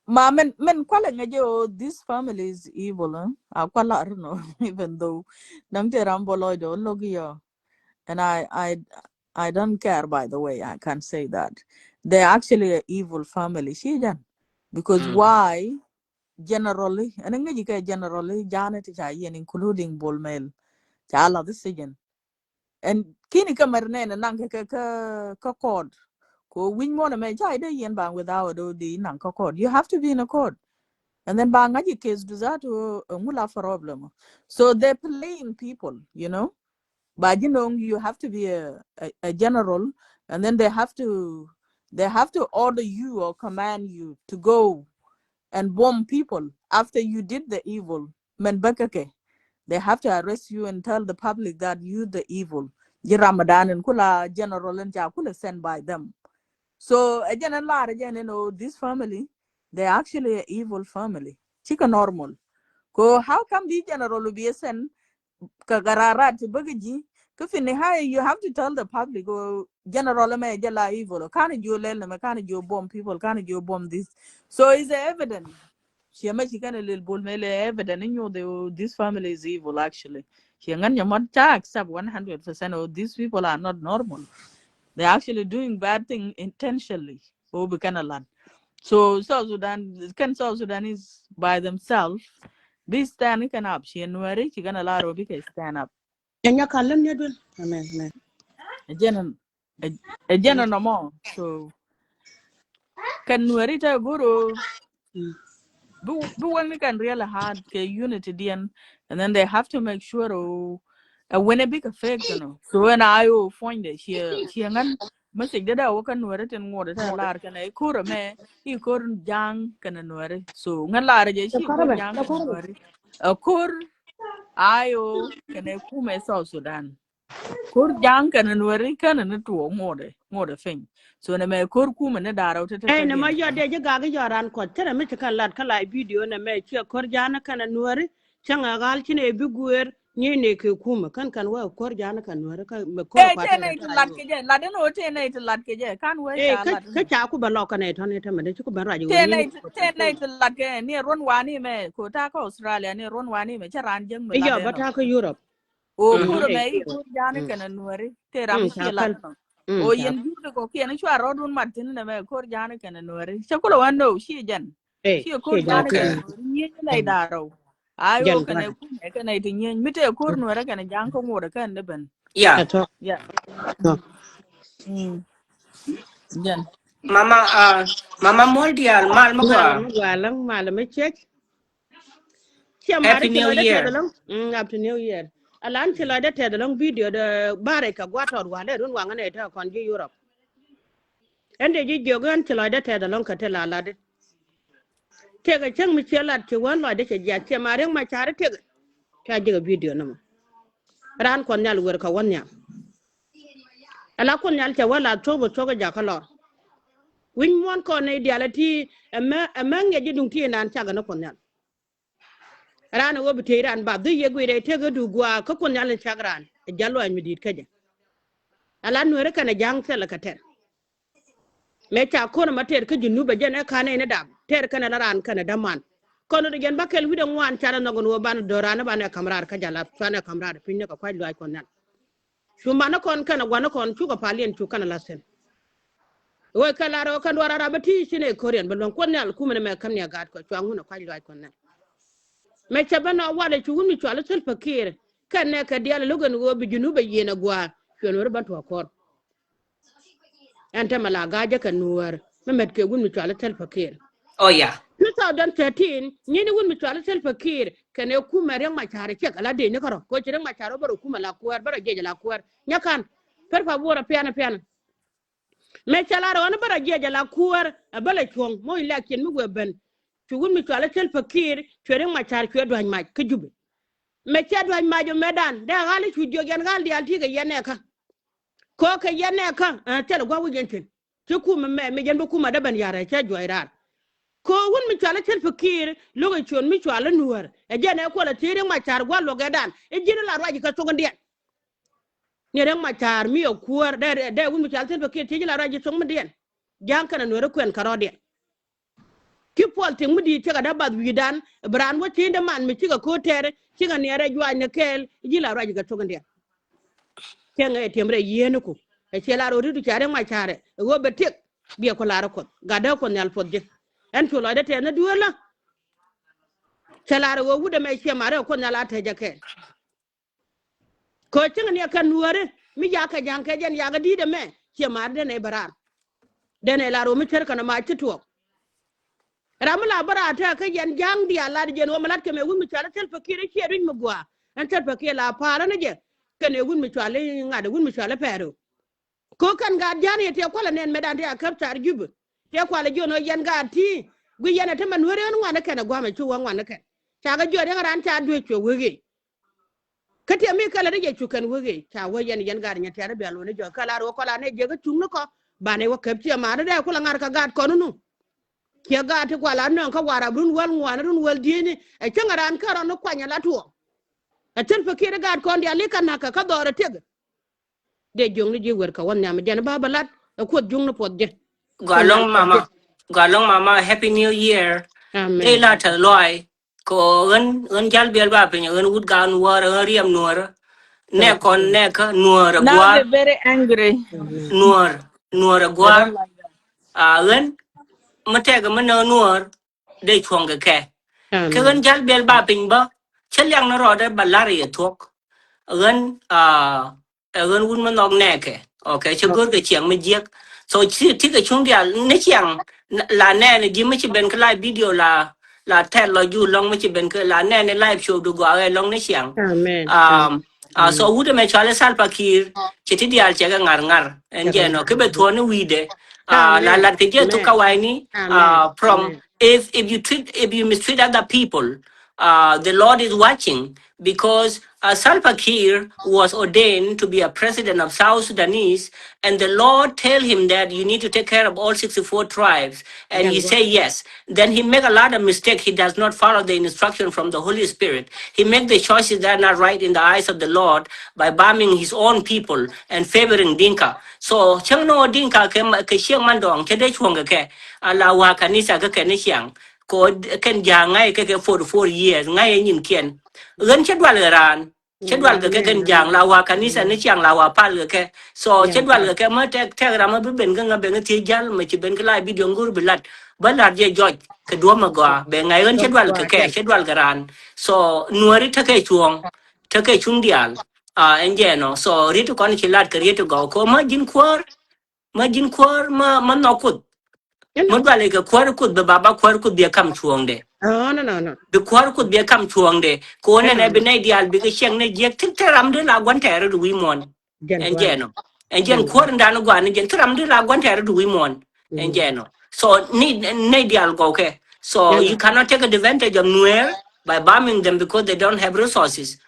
Ma men kwala ngaje this family is evil, huh? Akwala I don't know, even though nang te rambolo do logia. And I don't care, by the way, I can't say that. They're actually an evil family. Shijan. Because why generally and ngaji generally Janet chayen including Bolmel. Chala the sijan. And kini kamarne na nang ka code. Ko win mo na me chai de yen bang without do di nang ka code. You have to be in a code. And then bangaji case do that mula problem. So they're playing people, you know. But you know, you have to be a general, and then they have to order you or command you to go and bomb people after you did the evil. Men bakake. They have to arrest you and tell the public that you the evil. Ji Ramadan and kula general and kula sent by them. So again a lot again, this family, they're actually an evil family. Chica normal. Ko how come the general will be sent kagararat bagaji? Kafin you have to tell the public or general me jala evil. Can't you lel me can't you bomb people? Can't you bomb this? So it's evident. She can a little bull mele evident in you this family is evil actually. She ngan your accept 100% of these people are not normal. They're actually doing bad thing intentionally. Oh, we can learn. So South Sudan is by themselves. This stand can up. She and Nuer, she gonna allow to stand up. Nya kalem nya dun. Amen. Amen. Again, again no more. So can Nuer ta guru bu one can really hard ke unity then, and then they have to make sure when a big effect, so when find it she ngan message da wakan Nuer ten ngode ta lar kan e kura me I kur jang kan Nuer so ngan lar je Da she kur karabe, jang da kan karabe. Nuer a kur ayo kan e kume South Sudan kur jang kan Nuer kan na tuo ngode fin so na me kur kuma na daro ta Eh ka na ma den yo de je ga ga yoran ko tere mi ka lat kala video na me che kor jana kana nuore changa gal chine bi guer ni ne ke kuma kan wa kor jana kan nuore ka me kor eh kwa te tere ne ta to lat yo. ke je la den o te ne to lat ke je kan we Eh cha lat ka no cha ku ba lo ka ne to ne ta me de ku ba ra ju te ni ne ne ko te ne telefon. to lat ke ni ron wani me ko ta ko Australia ni ron wani me cha ran jeng me Eh la yo den no bata ko Europe. o Mm kuro eh me I Europe. kur jani Mm kana nuari te ram chi la chakal. no o yen Chak. jurde ko ke ni chwa rodun martin ne me kur jani kana nuari cha ko wando shi jen Eh shi kur she jan jani ka kana okay nuari ni ne daro ayo jan kana ka. ku me kana ti nyen mite kur nuari kana jang ko ngore kan ne ben yeah Ta to. yeah To. mm jen mama moldial mal magwa Malam walang malam che Chia mare happy ci new loy da te da year long up to new year alan ci loy da te da long video de bare ka gwator wale run wanga ne ta kon ji Europe ende ji jogan ci loy da te da long ka te la la de te ga chang mi ci lat ci wan loy da ci ja ci mare ma chare te ka ji video na ma ran kon nyal wer ka won nya ala kon nyal te wala to ga ja ka lor win mon ko ne dialati amma nge ji dum ti nan cha ga na kon nyal rana wo bite ran ba du ye gwire te ga du gwa ko kon yalan chagran e jallo ay midit kaje ala nuer kana jang sel ka ter me cha ko na mater ka jinu ba jene kana ne dam ter kana ran kana daman kono de gen bakel wido ngwan cara no gon wo ban do rana ban kamrar ka jala fana kamrar pinne ko kwaj loy kon nan shumana kon kana gwana kon chuga palien chu kana lasen wo kala ro kan wara rabati sine korean balon kon nal kuma me kam ne gad ko chwangu no kwaj loy kon nan me cha bana wale chu mi chwala sel fakir kan ne ka diala logon wo bi junu ba yena gwa fen wor ban to kor anta mala gaje kan nuwar memet ke gun mi chwala sel fakir Oh yeah. 2013 nyini wun mi chwala sel fakir kane kuma reng ma chare che kala de ne karo ko chireng ma charo baro kuma la kuar baro jeje la kuar nyakan per favor piana piana me chala ro na baro jeje la kuar bala chong mo ila ken mi weben tu wun mi chwala sel fakir chireng ma char chwe dwan ma ke jube me cha dwan ma jo medan de gali chu jogen gal di alti ga yene ka ko ka yene ka tel gwa wujen tin ti kuma me jen bu kuma da ban yara cha joirar ko wun mi chala chen fakir logo chon mi chala nuer e jene ko la tire ma char gwa logo dan e jine la raji ka tonga ndien ni reng ma char mi o kuor de wun mi chala chen fakir tije la raji tonga ndien jang kana nuer kwen karode ki pol te mudi te ga da bad wi dan bran wo tinde man mi tiga ko tere tiga ne re jwa ne kel jine la raji ka tonga ndien kenga e temre yene ko e chela ro ridu chare ma chare go betek bi ko la ko ga da ko nyal podje en to lo de te na duola chalare wo wude me che mare ko nyala te jake ko tinga ne kan nuore mi ya ka janke jen ya ga dide me che mar de ne barar de ne la ro mi ter kana ma tito ramla bara ta ka jen jang di ala de jen wo malat ke me wumi chala tel fakire che rin mu gwa en tel fakire la para ne je kene wumi chala ngade wumi chala pero ko kan ga jani te ko la nen me dan de akap tar jubu te ko la jono yen ga ti gu yene te man wore on wana kana gwa me chu wan wana kan chaga jode ran ta dwe cho wege kati mi kala de chu kan wege cha wo yen gar nya tere belo ne jo kala ro kala ne je ga chung ko ba ne wo kap ti ma de ko la ngar ka gad ko nu ke ga ti ko la non ka wara run wal ngwana run wal dini e changa ran ka ron ko nya la tuo e ten fakir gad ko ndi ali kan ka ka dore teg de jong ni je wer ka won nyam den ba balat ko jung no podje ko nyal Galong podje mama. Galong mama, happy new year. Day amen later loy. Ko un jal biel ba pinya un wood gan war riam nuor. Ne kon ne ka nuor Now gwa they're very angry. amen nuor They don't gwa like that. un matega mana nuor de chonga ke. Ka un amen jal biel ba piny ba. Chalyang na rode balari thok. Ren ren un manong neke okay chagur ke chiang me jiek so ti ke chung dia ne chiang la ne ne ji me chi ben ka video la tel lo ju long me chi ben ka la ne ne live show du go long ne chiang amen um amen so wude me chale sal pakir chiti dial chega ngar ngar enje no ke be thone wide la amen la ke je to kawaini amen from amen if you mistreat other people the Lord is watching because Salva Kiir was ordained to be a president of South Sudanese, and the Lord tell him that you need to take care of all 64 tribes, and he janggo say yes. Then he make a lot of mistake. He does not follow the instruction from the Holy Spirit. He make the choices that are not right in the eyes of the Lord by bombing his own people and favoring Dinka. So changno Dinka ke siang mandong ke de chuang ke ala wa kanisa ke ne siang ko ken ja ngai ke 44 years ngai nyin kien ren chedwal ran chedwal ke amen ken jang amen la wa kanisa amen ne chiang la wa pal ke so janggo chedwal ke ma te ra ma ben ga ben ti jal ma chi ben ga la video ngur bilat balat je joj ke do ma ga be ngai ren dog chedwal ke water chedwal garan so nuari ta ke chuong ta ke chung dial enje no so ritu kon chi lat ke ritu go ko ma jin kwar ma no kut you ma know dwale ke kwar kut be baba kwar kut be kam chuong de oh no bi kwar kut bi kam chuong de ko you ne ne know bi ne dial bi ke sheng ne jek tik teram de la gwan tere du wi mon en janggo jeno en jen janggo kwar ndan gwan ne jen teram de la gwan tere du wi mon en jeno so ne dial go ke so you you know cannot take advantage of Nuer by bombing them because they don't have resources.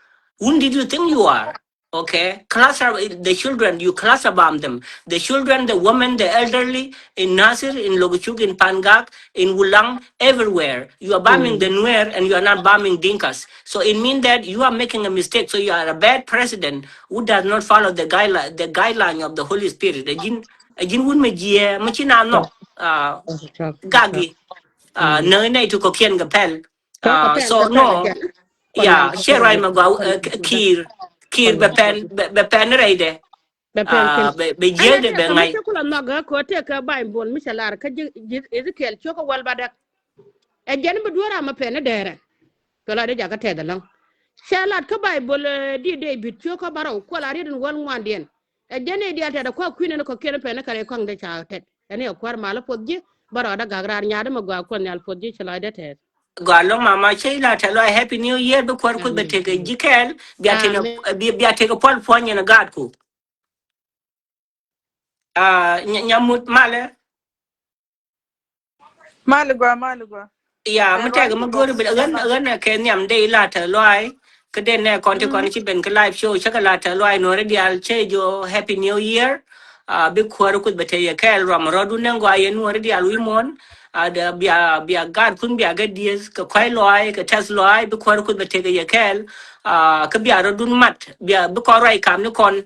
Who did you think you are? Okay, cluster the children. You cluster bomb them. The children, the women, the elderly in Nasir, in Loguchuk, in Pangak, in Wulang, everywhere. You are bombing the Nuer and you are not bombing Dinkas. So it means that you are making a mistake. So you are a bad president who does not follow the guideline of the Holy Spirit. A jin wun me jie machina no gagi no ne to kokien gapel. Cho ka pen ka So pela no, jan. Kon nyal yeah, ka share pen right ka magwa kon nyal ka da. kir Kon nyal ka be pen reide be pen ken. be Ana jelde te be ka ngai misha kula noga ko te ka bay bol misha lar ka Ezekiel choko wal badak. E jan bu dora ma pen dere. To la de jaga te da lang. Shalat ka bay bol di de bit choko baraw ko la ridin wal ngwandien. E jane di ata da ko kwine ko kene pen ka re kong de cha tet. Ene ko mala podje baraw da gagrar nyaade ma gwa kon nyal podje chala de te. gwalo mama sheila talo happy new year be kwar ku be Amen. tege jikel Amen. biya tege pol ponye na gad ku nyamut male Maligwa. ya And mutega right to go. magoro be Yeah, gan man. gan ke nyam de la talo ai kede ne konti konti ci ben ka live show chaka la talo ai no ready al che jo happy new year be kwar ku be tege kel ram rodu ne ngwa ye no ready al wimon da biya gad kun biya ga dies ka kwai loai ka tas loai be kwar ku be tege ye kel ka biya rodun mat biya be ko rai kam ni kon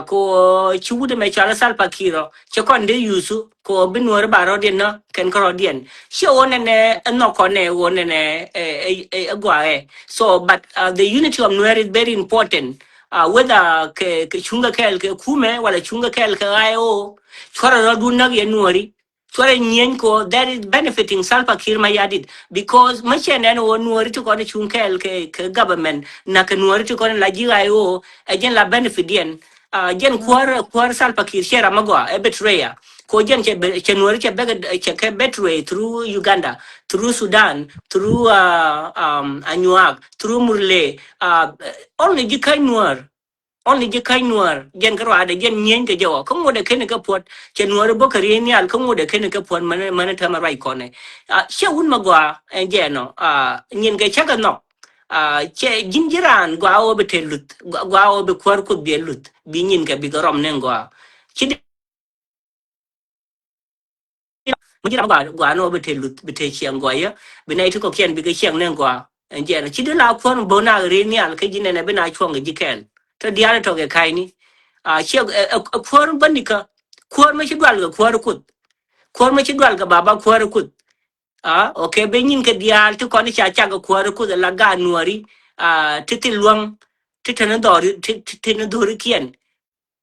ko chude me chala sal pakiro che kon de yusu ko binwar baro den no ken kro dien she one ne no kone one ne gwa so but the unity of Nuer is very important whether ke chunga kel ke kume wala chunga kel ke ayo chora ro dun na ye nuori chora nyen ko that is benefiting Salva Kiir Mayadit because machen and one nuori to kone chunga kel ke government na ke nuori to kone la ji ayo again la benefit dien jen kwar Salva Kiir share magwa e betray ko jen che nuori che bega che ke betray through Uganda through Sudan through Anuag through Murle only ji kai nuor only je kai nuar gen karo ada gen nyen ke jawa ko ngode ken ka pot che nuar bo kari ni al ko ngode ken ka pot man ta ma rai kone she un magwa je no nyen ke chaga no che jinjiran gwa o be telut gwa o be kwar ko be lut bi nyen ka bi garom nen gwa mujira gwa no bete lut bete chiang gwa ya bina itu ko ken bi ke chiang nen gwa enje na chidi la kon bona re ni al ke jine na bina chong ji ken to diara to ke kai ni che kon bandika kon ma chi dwal ga kon kut kon ma chi dwal ga baba kon kut okay be nyin ke dial to kon cha cha ga kon kut la ga nuari titi luang titi na dori titi na dori kien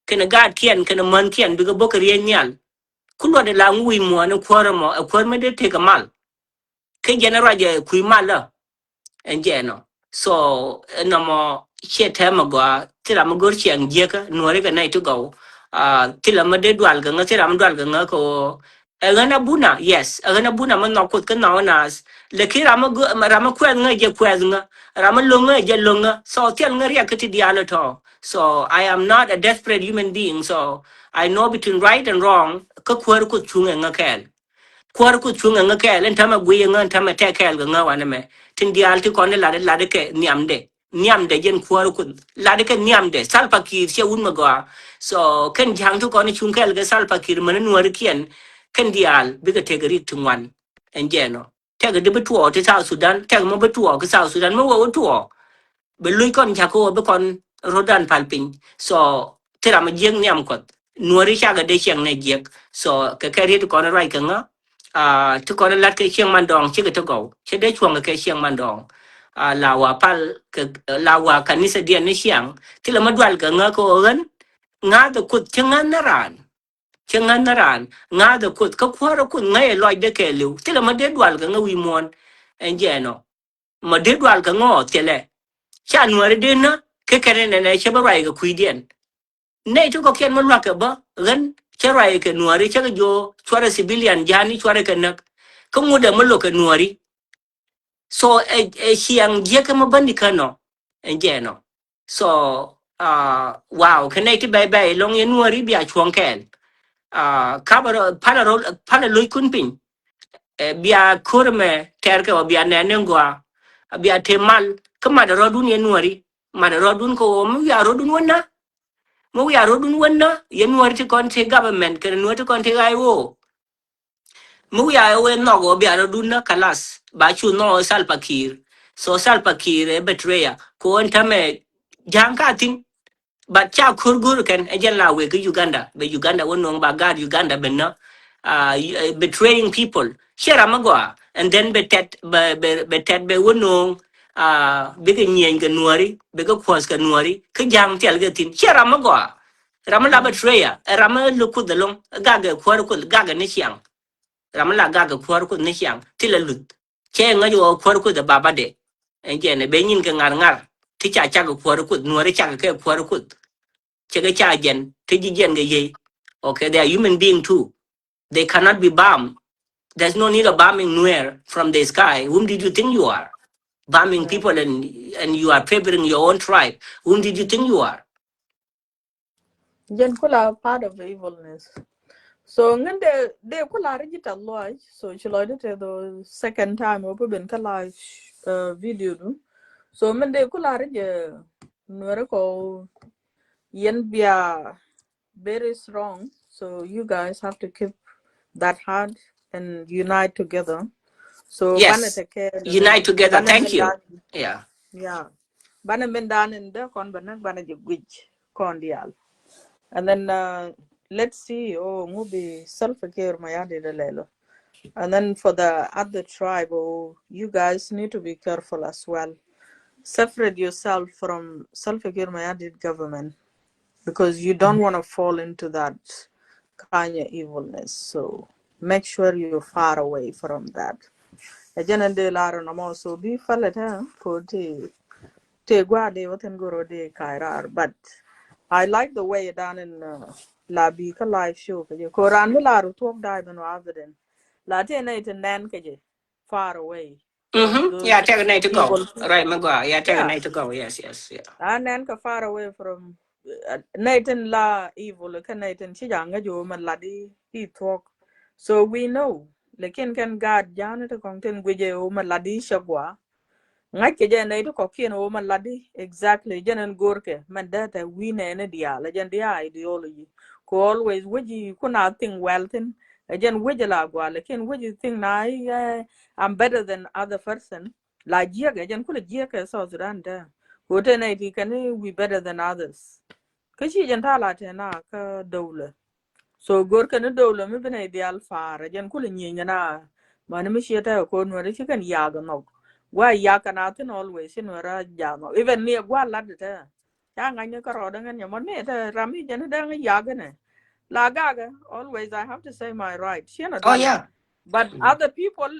kena ga kien kena man kien bi ga bokari nyal kulwa de la ngui mo na kwara mo kwar me de take a mal ke genera je kui mala enjeno so no mo che tema go tira mo gor chiang je ka no re ga nai to go tila ma de dwal ga tira mo dwal ga ko agana buna yes agana buna man no kut ka no nas le ki rama go rama kwa nga je kwa nga rama longa je longa so tel nga ria ka ti dialo to so I am not a desperate human being so I know between right and wrong ka kwar ku chunga nga kel kwar ku chunga nga kel en tama gwe nga tama te kel ga nga wana me tin dial ti kon la de ke niamde jen kwar ku la de ke niamde salpa ki che un ma go so ken jang tu kon chung kel ga salpa ki man nuar kien ken dial bi ga te ga rit ngwan en jeno te ga de betuo ti South Sudan te ga mo betuo ga South Sudan mo wo tuo be lui kon jako be kon rodan palping so tera ma jeng nyam ko nuori chaga de cheng ne jek so ke keri to kon rai kanga to kon lat ke cheng mandong che ke to go che de chuang ke cheng mandong lawa pal ke lawa kanisa dia ne chiang tila madwal kanga ko ren nga de kut chengan naran chengan naran nga de kut ka kwara kut ngai loy de ke lu tila ma de dwal kanga wi mon enjeno ma de dwal kanga tele cha nuare den na ke kere ne che ba rai ga kuidien ne to ko ken mon wa ka ba gan che rai ke nuare che ga jo chwara civilian jani chwara ke nak ko mu da mo lo ke nuari so chiang je ka ma bandi kano en je no so wow ke ne ti bai bai long ye nuari bia chuang ken ka ba pala lo kun pin bia kurme ter ke bia ne ne ngwa bia te mal kama da rodun ye nuari mà đó đun ko mu ya ro đun wona mu ya ro đun wona yen nuer ti kon te government ke nuer ti kon te ai wo mu ya we no go bi ro đun na kalas ba chu no sal pakir so sal pakir e betreya ko on tame janka tin but cha kurgur kan ejen la we ke Uganda be Uganda wonno ba gad Uganda benno betraying people shera magwa and then betet be wonno be ke nyen ke nuori be ke kwas ke nuori ke jang tel ke tin shera magwa ramala betraya ramala luku de long gaga kwar ko gaga ne chiang ramala gaga kwar ko ne chiang tilalut che ngayo kwar ko de baba de enje ne be nyin ke ngar ngar ti cha cha ko kwar ko nuori cha ke kwar ko chega cha gen tiji gen ge ye okay they are human being too they cannot be bombed there's no need of bombing Nuer from the sky whom did you think you are bombing Yeah. people and you are favoring your own tribe whom did you think you are Jen kula part of the evilness. So ngân de kula register law. So chilo de the second time opo ben kala video do. So men de kula register nuera ko yen bia very strong. So you guys have to keep that hard and unite together. So bana yes take care unite together bana thank you mendan yeah yeah bana mendan and the kon bana bana jigwij kon dial. And then let's see, oh, maybe self care, my lelo. And then for the other tribe, oh, you guys need to be careful as well. Separate yourself from self care, my government, because you don't want to fall into that kind of evilness. So make sure you're far away from that. Ajana de laro namo so be falata ko te guade watan goro de kairar, but I like the way down in labi ka live show kaje ko ran mi laru talk dive no aviden la te na ite nan kaje far away from yeah those take a night to go evil right people. magwa yeah take a Yeah, night to go yes yes yeah nan ka far away from Nathan la evil ka Nathan chi janga jo man ladi he talk, so we know lekin kan God jana to content gwe o man ladi shagwa ngai ke je ne to ko kien o man ladi exactly jenen gorke man data we ne dia la jen dia ideology ko always woji kuna think well thing jen woji la gwa lekin woji think na I'm better than other person la jiga jen kula jiga so sudan da ko te ne ti kan we better than others kashi jen ta la te na ka dawla so gorka na dawla mi bane ideal fara jen kula nyinya na mani mi sheta ko no ri kan yaga no wa ya kana tin always in wara jamo even ne gwa ladde ta ya nganya ka roda nganya mon ne ta rami jen da yaga ne la gaga always I have to say my right she na oh dal yeah but other people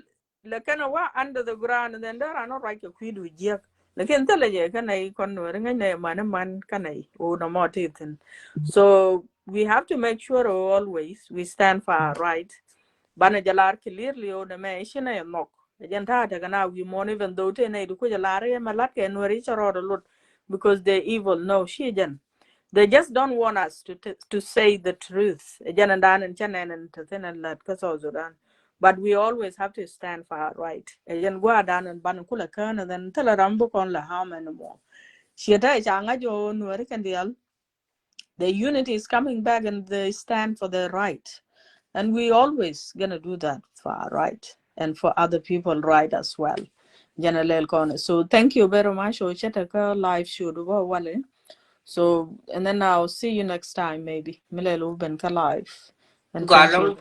le kana wa under the ground and then there are not right to kwidu je lekin tele je kana I kon no nganya man kana o no mo titin so we have to make sure always we stand for our right bana jalar clearly o de me shine nok jenta ta kana we mon even though te ne ku jalar ya malat ke no ri charo lot because they evil no she jen they just don't want us to say the truth jen and dan and chanen and to thin and let kaso sudan but we always have to stand for our right jen gwa dan and ban kula kana then tela rambo kon la how many more she ta changa jo no ri kan the unity is coming back and they stand for their right. And we always gonna do that for our right and for other people right as well. General Kone. So thank you very much. Ochetaka live show do wale. So and then I'll see you next time maybe. Milelo benka live. And thank you. Gwalong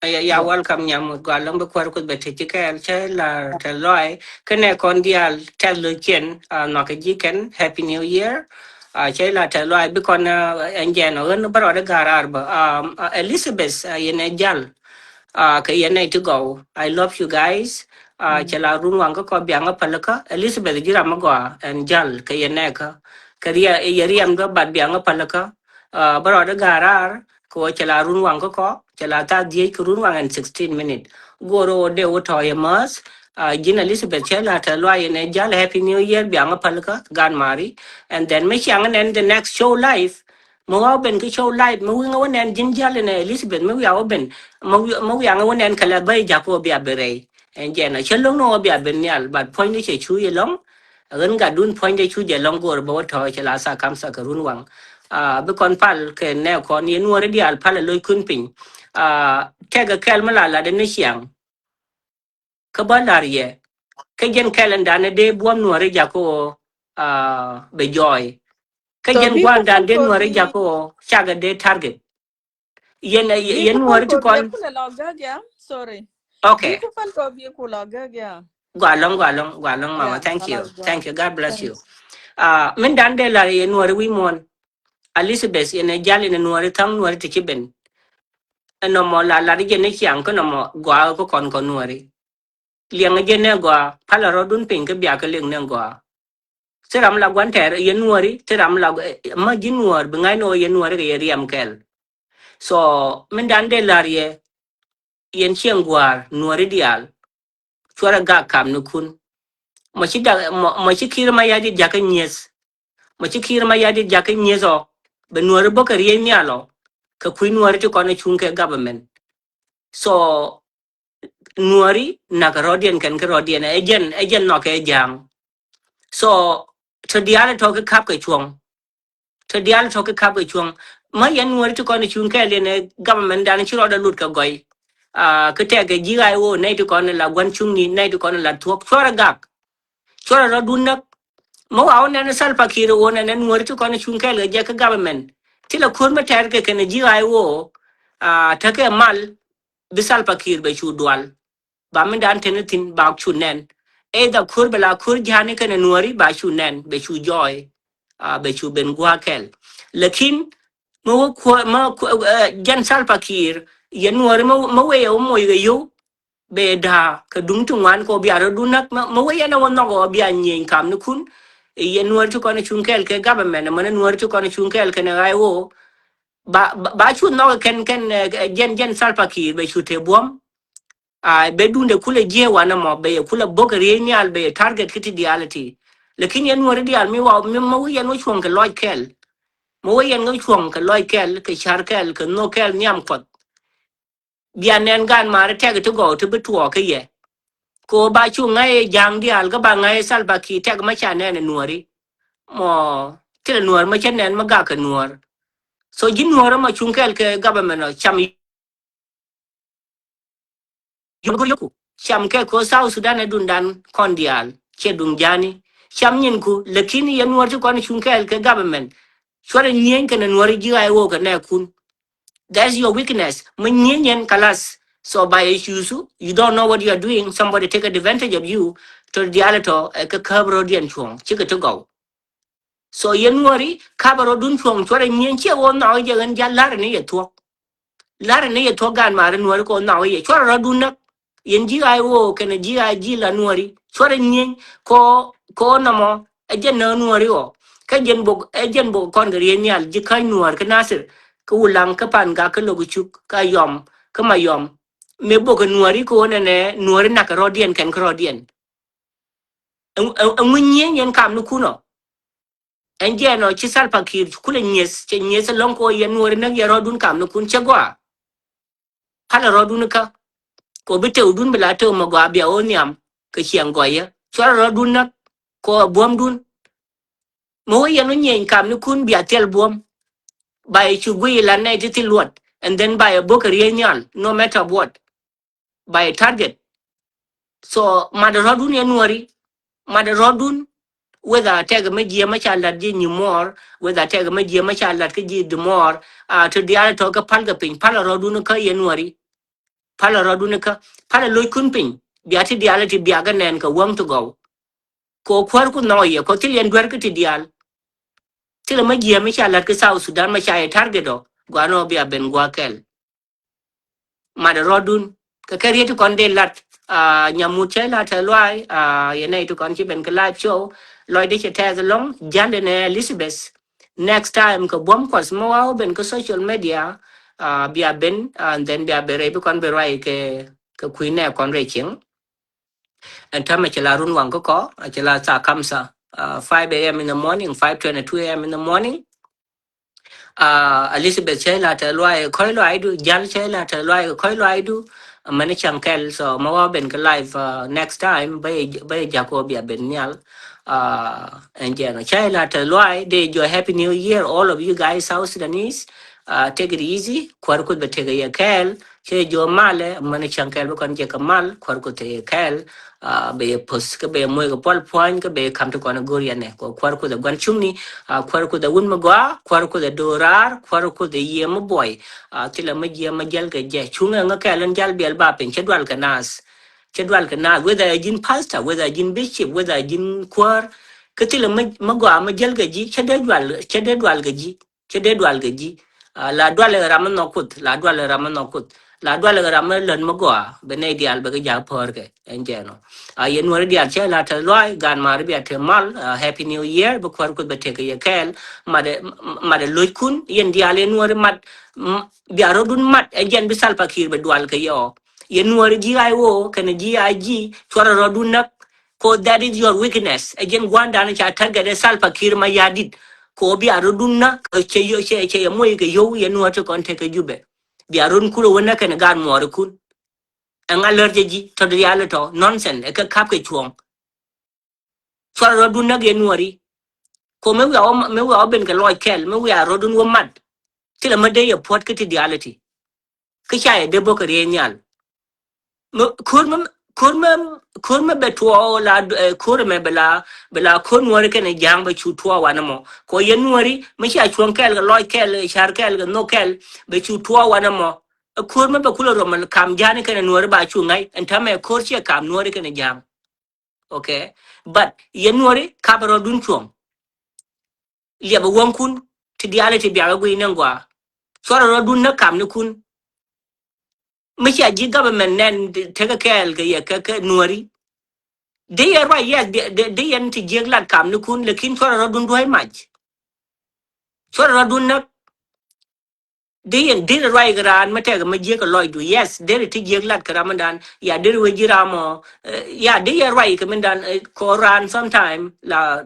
ya Yeah. welcome nyam gwalong be kwar kut bete ti kel che la te loy kene kon dial tel lu chen no ke jiken happy new year che la te loy bi kon enjen no baro de garar ba Elizabeth yene jal kayene to go. I love you guys. Mm. Chala runwang ko bianga palaka. Elizabeth jira magwa and jal kayene ka. Kariya yariam do bad bianga palaka. Baroda garar ko chala runwang ko chala ta die ko runwang in 16 minute. Goro de woto yamas. Jin Elizabeth chala ta lwa yene jal happy new year bianga palaka gan mari. And then me chiang and the next show live. Mo ben cái show live mo winga wonen jin jale na Elizabeth mo ya ben mo ya nga wonen kala bay jako bia bere en jena chelong no bia ben yal but point ni che chu yelong ren ga dun point de chu je long gor bo to che la sa kam sa ka run wang be kon pal ke ne kon ye nuor di al pal loy kun pin te ga kel mala la de ne chiang ka ba lar ye ke gen calendar ne de buam nuor ja ko be joy ke So gen be gwan dan kufan de ko nuor ja be ko chaga de target be yen nuor kufan to ko be kon kula logga ya. Sorry. Be okay kufan ko be kula logga ya. gwa long mama, Yeah, thank you, halas go. God bless you. Thanks. Min dan de la ye nuor wi mon Elizabeth ene jali ne nuor tang nuor ti kiben no mo la ri ne chiang ko no mo gwa ko kon ko nuor liang je ne gwa pala ro dun pin ke bia ke ling ne gwa seram la gwan ter ye nuor seram la ma ji nuor bi ngai no ye nuor ke ye riam kel so min dan de la ye yen chiang gwar nuor dial chora ga kam nu kun ma chi da ma chi kir ma ya di ja ke nyes ma chi kir ma ya di ja ke nyeso be nuor bo ke ye nyalo ka kuin nuor ti ko ne chung ke government so nuori na ka rodien ken ka rodien ejen no ke jang so to dial to ke kap ke chuong to dial to ke kap ke chuong ma yan nuori to ko ne chung ke le ne government dan chi ro da lut ka goi ke te ke ji ai wo ne to ko ne la gwan chung ni ne to ko ne la thuok chora gak chora ro dun nak mo aw ne sal pakir wo ne nuori to ko ne chung ke le je ka government ti la kur ma ter ke ne ji ai wo ta ke mal bisal pakir be chu dual ba min dan tin ba chu nen e da kur bela kur jani kana nuori ba chu nen be chu joy be chu ben gwa kel lakin mo ko jan sal pakir ye nuori mo we o mo ye yo be da ka dung tu wan ko biaro dunak mo we na won no bia nyin kam nu kun ye nuori to kono chung kel ke government mo nuori to kono chung kel ke na ai wo ba chu no jen sal pakir be chu te bom be dunde kule je wana mo be kula boga renyal be target kiti diality lakini yan wori dial mi wa mi mo yan wo chwon ka loy kel mo yan ngo chwon ka loy kel ka char kel ka no kel nyam kot bianen gan mare tege to go to betuo ke ye ko ba chu ngai jang dial ga ba ngai sal ba ki teg ma cha ne nuori mo tele nuor ma chen nen ma ga ka nuor so jin nuor ma chung kel ke government cham yoku cham ke ko South Sudan dun dan kondial che dun jani cham nyin ku lakini yan war ko ni chung ke government chore nyen ke na wari ji ai wo ke na kun that's your weakness mun nyen yen kalas so by issue you don't know what you are doing somebody take advantage of you to the alato ke kabro dien chung chi ke to go so yan wari kabro dun chung chore nyen che wo na je gan jalar ni ye to lar ne ye to gan mare nuori ko na ye chora ra dunna yen ji ai wo ke ne ji ai ji la nuori chora nyen ko na mo e je na nuori o ka jen bo kon ga yen yal ji ka nuor ka nasir ka ulang ka pan ga ka logu chuk ka yom ka ma yom me bo ka nuori ko ne nuori na ka rodien ken ka rodien en nyen yen kam nu kuno en je no chi sal pakir kule nyes che nyes lon ko yen nuori na ye rodun kam nu kun chagwa hala rodun ka ko bete udun bela to ma gwa bia oniam ke chiang goya chora dun na ko bom dun mo ya no nyen kam ni kun bia tel bom by chu gwi la nei ti luot and then by a book renyal no matter what by a target so madrodun ya nuari madrodun whether tag me jia ma cha lat ji ni more whether tag me jia ma cha lat ke ji the more to the other to ka pal ga pin pal rodun ka ya nuari pal rodun ka pal loy kun pin bia ti diality bia ga nen ka wang to go ko kwar ku no ye ko til yen dwer ki tidial til ma jia mi cha lat ki South Sudan ma cha e target do gwa no bia ben gwa kel ma de rodun ka kariet kon de lat nyamu che la ta lwai ye nei to kon chi ben ka live show loy de che ta long jande ne Elizabeth next time ko bom ko smo au ben ko social media bia ben and then bia bere be kon be rai ke queen ne kon re ching and time chala run wang ko chala sa kamsa 5 a.m. in the morning 5:22 a.m. in the morning Elizabeth chela ta lwa ko lo aidu jal chela ta lwa ko lo aidu mani chankel so mawa ben ka live next time bay Jacobia ben nyal and jana chaila to loy de your happy new year all of you guys South Sudanese take it easy kwar ko be take ya kel che jo male mani chankel ko kan je kamal kwar ko te kel be pos ka be moy ko pol point ka be kam to ko na goria ne ko kwar ko da gwan chumni kwar ko da wun magwa kwar ko da dorar kwar ko da yema boy tila ma je ma jal ga je chunga nga kelen jal biel ba pen chedwal kanas chedwal kanas whether jin pastor whether jin bishop whether jin kwar katila ma gwa ma jal ga ji chedwal ga ji chedwal ga ji la dwal ram no kut la dwal ram no kut la dwal ram len ma gwa be ne dial be ga ja por ke enjeno yen wor dial che la ta loy gan mar bi at mal happy new year be kwar kut be te ga kel made loy yen dial en wor mat biaro dun mat ejen bisal pakir be dual ke yo yen nuor gi ai wo kana gi ai gi chora rodun nak ko that is your weakness ejen gwanda na cha targa de sal pakir ma yadit ko biaro dun na che yo che mo ke yo yen nuor to kon te ke jube biaro kun ko wona kana gan mor kun an allergy ji to de yalo to nonsense e ka kap ke chuong chora rodun nak yen nuori ko me wa ben ke loy kel me wa rodun wo mat tila ma de ya pot ke ti reality cái chạy để bốc cái nyal kurma kurma kurma betua la kurma bela kun wari kana jang ba chutua wana mo ko yen wari mi cha chuan kel ga loy kel char kel ga no kel be chutua wana mo kurma ba kula roman kam jani kana nuwari ba chu ngai entame kurche kam nuwari kana jang okay but yen wari kabaro dun chuan liaba wankun ti diale ti biaga gwi nangwa sora ro dun na kam ni kun mi cha ji government nen tega kel ga ya ka nuwari. They are right, yes, they anti jeglat kam ni kun lekin chora rodun doy mach. Chora rodun na they and did right gran matega ma jeg loy do. Yes, they ti jeglat karamandan. Ya they we jiramo. Yeah, they are right kamandan koran sometime la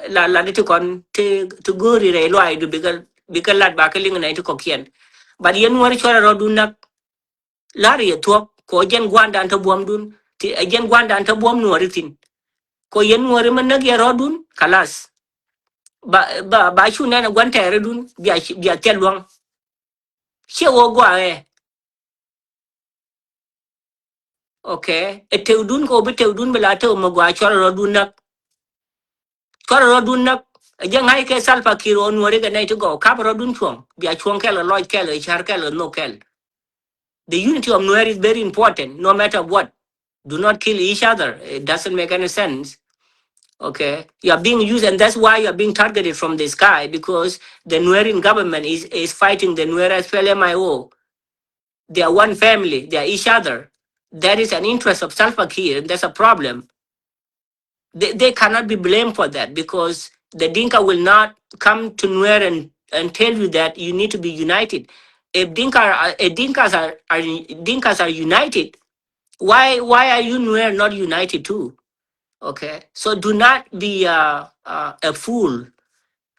de kon to go re loy do because lat ba kaling na to kokien. But yen wari chora rodun na lari to ko jen gwanda anta buam dun ti jen gwanda anta buam no ritin. Ko yen wari man na ya rodun kalas ba chu na gwan tere dun bia telwang che wo gwa okay e te dun ko be te dun bela te mo gwa chora rodun nak je ngai ke salpa kiro nwore ga nei to go ka rodun chuang bia chuang ke lo ke lo char ke lo no kel the unity of Nuer is very important no matter what do not kill each other it doesn't make any sense. Okay, you are being used, and that's why you are being targeted from the sky because the Nuerian government is fighting the Nuer SPLMIO. They are one family, they are each other. That is an interest of Salva Kiir, and that's a problem. They cannot be blamed for that because the Dinka will not come to Nuer and tell you that you need to be united. If Dinkas are united, why are you Nuer not united too? Okay, so do not be a fool.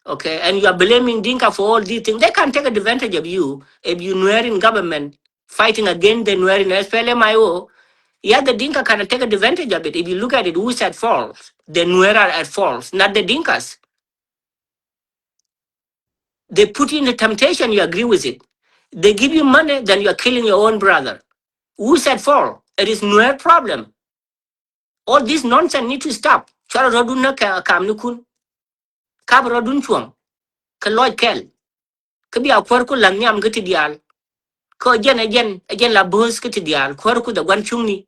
Okay, and you are blaming Dinka for all these things. They can take advantage of you if you Nuer in government fighting against the Nuer in SPLMIO. Yeah, the Dinka can take advantage of it. If you look at it, who's at fault? The Nuer are at fault, not the Dinkas. They put you in the temptation, you agree with it. They give you money, then you are killing your own brother. Who's at fault? It is Nuer problem. All this nonsense need to stop. Chara roduna ka kam nukun, kab rodun chuang, ka loy kel. Kabi a kwarku lang nyam gati dial. Ko again la bus gati dial. Kwarku da gwan chungni.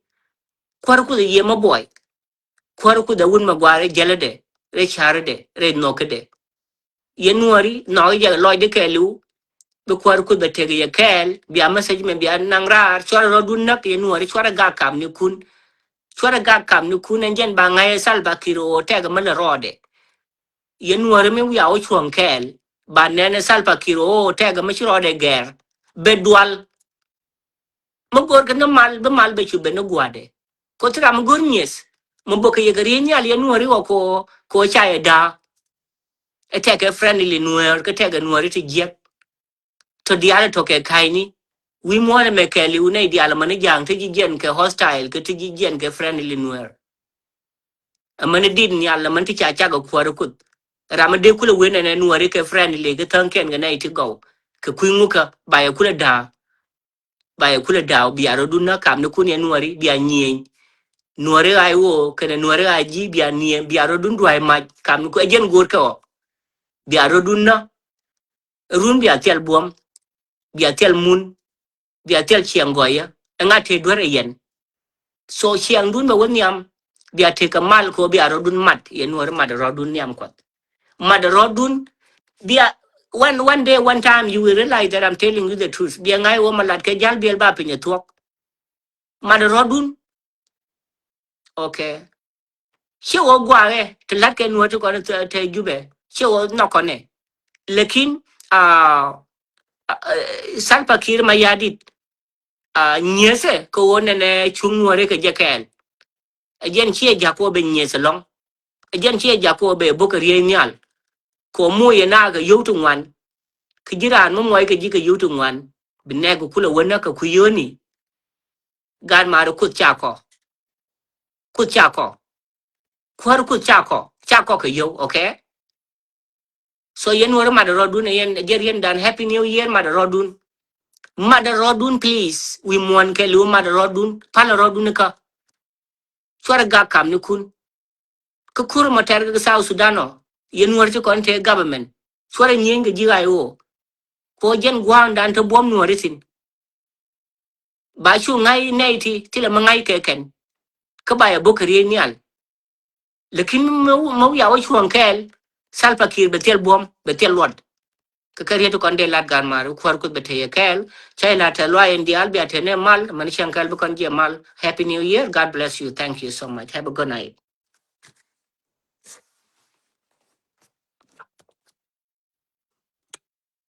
Kwarku da yema boy. Kwarku da wun magware jelade. Re charade. Re nokade. Yenuari no ya loy de kelu. Be kwarku da tege ya kel. Bia message me bia nangrar. Chora rodun nak yenuari chora ga kam ni kun. Chora ga kam ni kun enjen ba ngaye sal ba kiro tege man rode. Yenuari me wiya o chuang kel. Ba nene sal pa kiro tege ma rode ger. Bedwal magor ka na mal ba mal ba chu be no guade ko tra magor nyes mo bo ke yegari nya le nuori ko cha da e take a friendly nuer ke take nuori ti je to diale to ke kaini we more me ke li une di ala mane jang te jigen ke hostile ke te jigen ke friendly nuer amane din ni ala man ti cha cha go kwar kut rama de kula wene ne nuer ke friendly ke tan ken ga nai ti go ke kuingu ka ba ya kula da ba ya kula da bi aro dunna kam ne kun ya nueri bi anyen nuere ai wo ke ne nuere ai ji bi anyen bi aro dun duai ma kam ko jen gor ka bi aro dunna run bi atel bom bi atel mun bi atel chiangoya ngate dware yen so chiang dun ba woniam bi ate ka mal ko bi aro dun mat ye nuer mat ro dun niam ko mat ro dun bi one day one time you will realize that I'm telling you the truth bi ngai wo malat ke jal bi ba pinye tok mat ro dun okay she wo gwa te lat ke nuer to ko te jube she wo no ko ne lekin salpa kir ma yadit nyese ko wonne ne chung nuere ke jekel ajen chi jako be nyese long ajen chi jako be bokari nyal ko mo ye na ga yotu ngwan kijiran mo moy ke jike yotu ngwan binne ko kula wona ka kuyoni gan ma ko chako kwar ku chako ke yo okay so yen wor ma rodun yen jerien dan happy new year ma rodun please we mon ke lu ma rodun pala rodun ka swara ga kam ni kun ko kur mo ter ga South Sudano yen wor ci kon te government swara nyenge jiga yo ko jen gwang dan to bom no risin ba chu ngai nei ti tila mangai ke ken ka ba ya bokari nyal lekin mo ya wa chuan kel salpa kir betel bom betel lord ka kariya to konde lat gan mar kwar ko bete ye kel chai la ta lwa en dial bi atene mal man shankal bu kon je mal happy new year god bless you thank you so much have a good night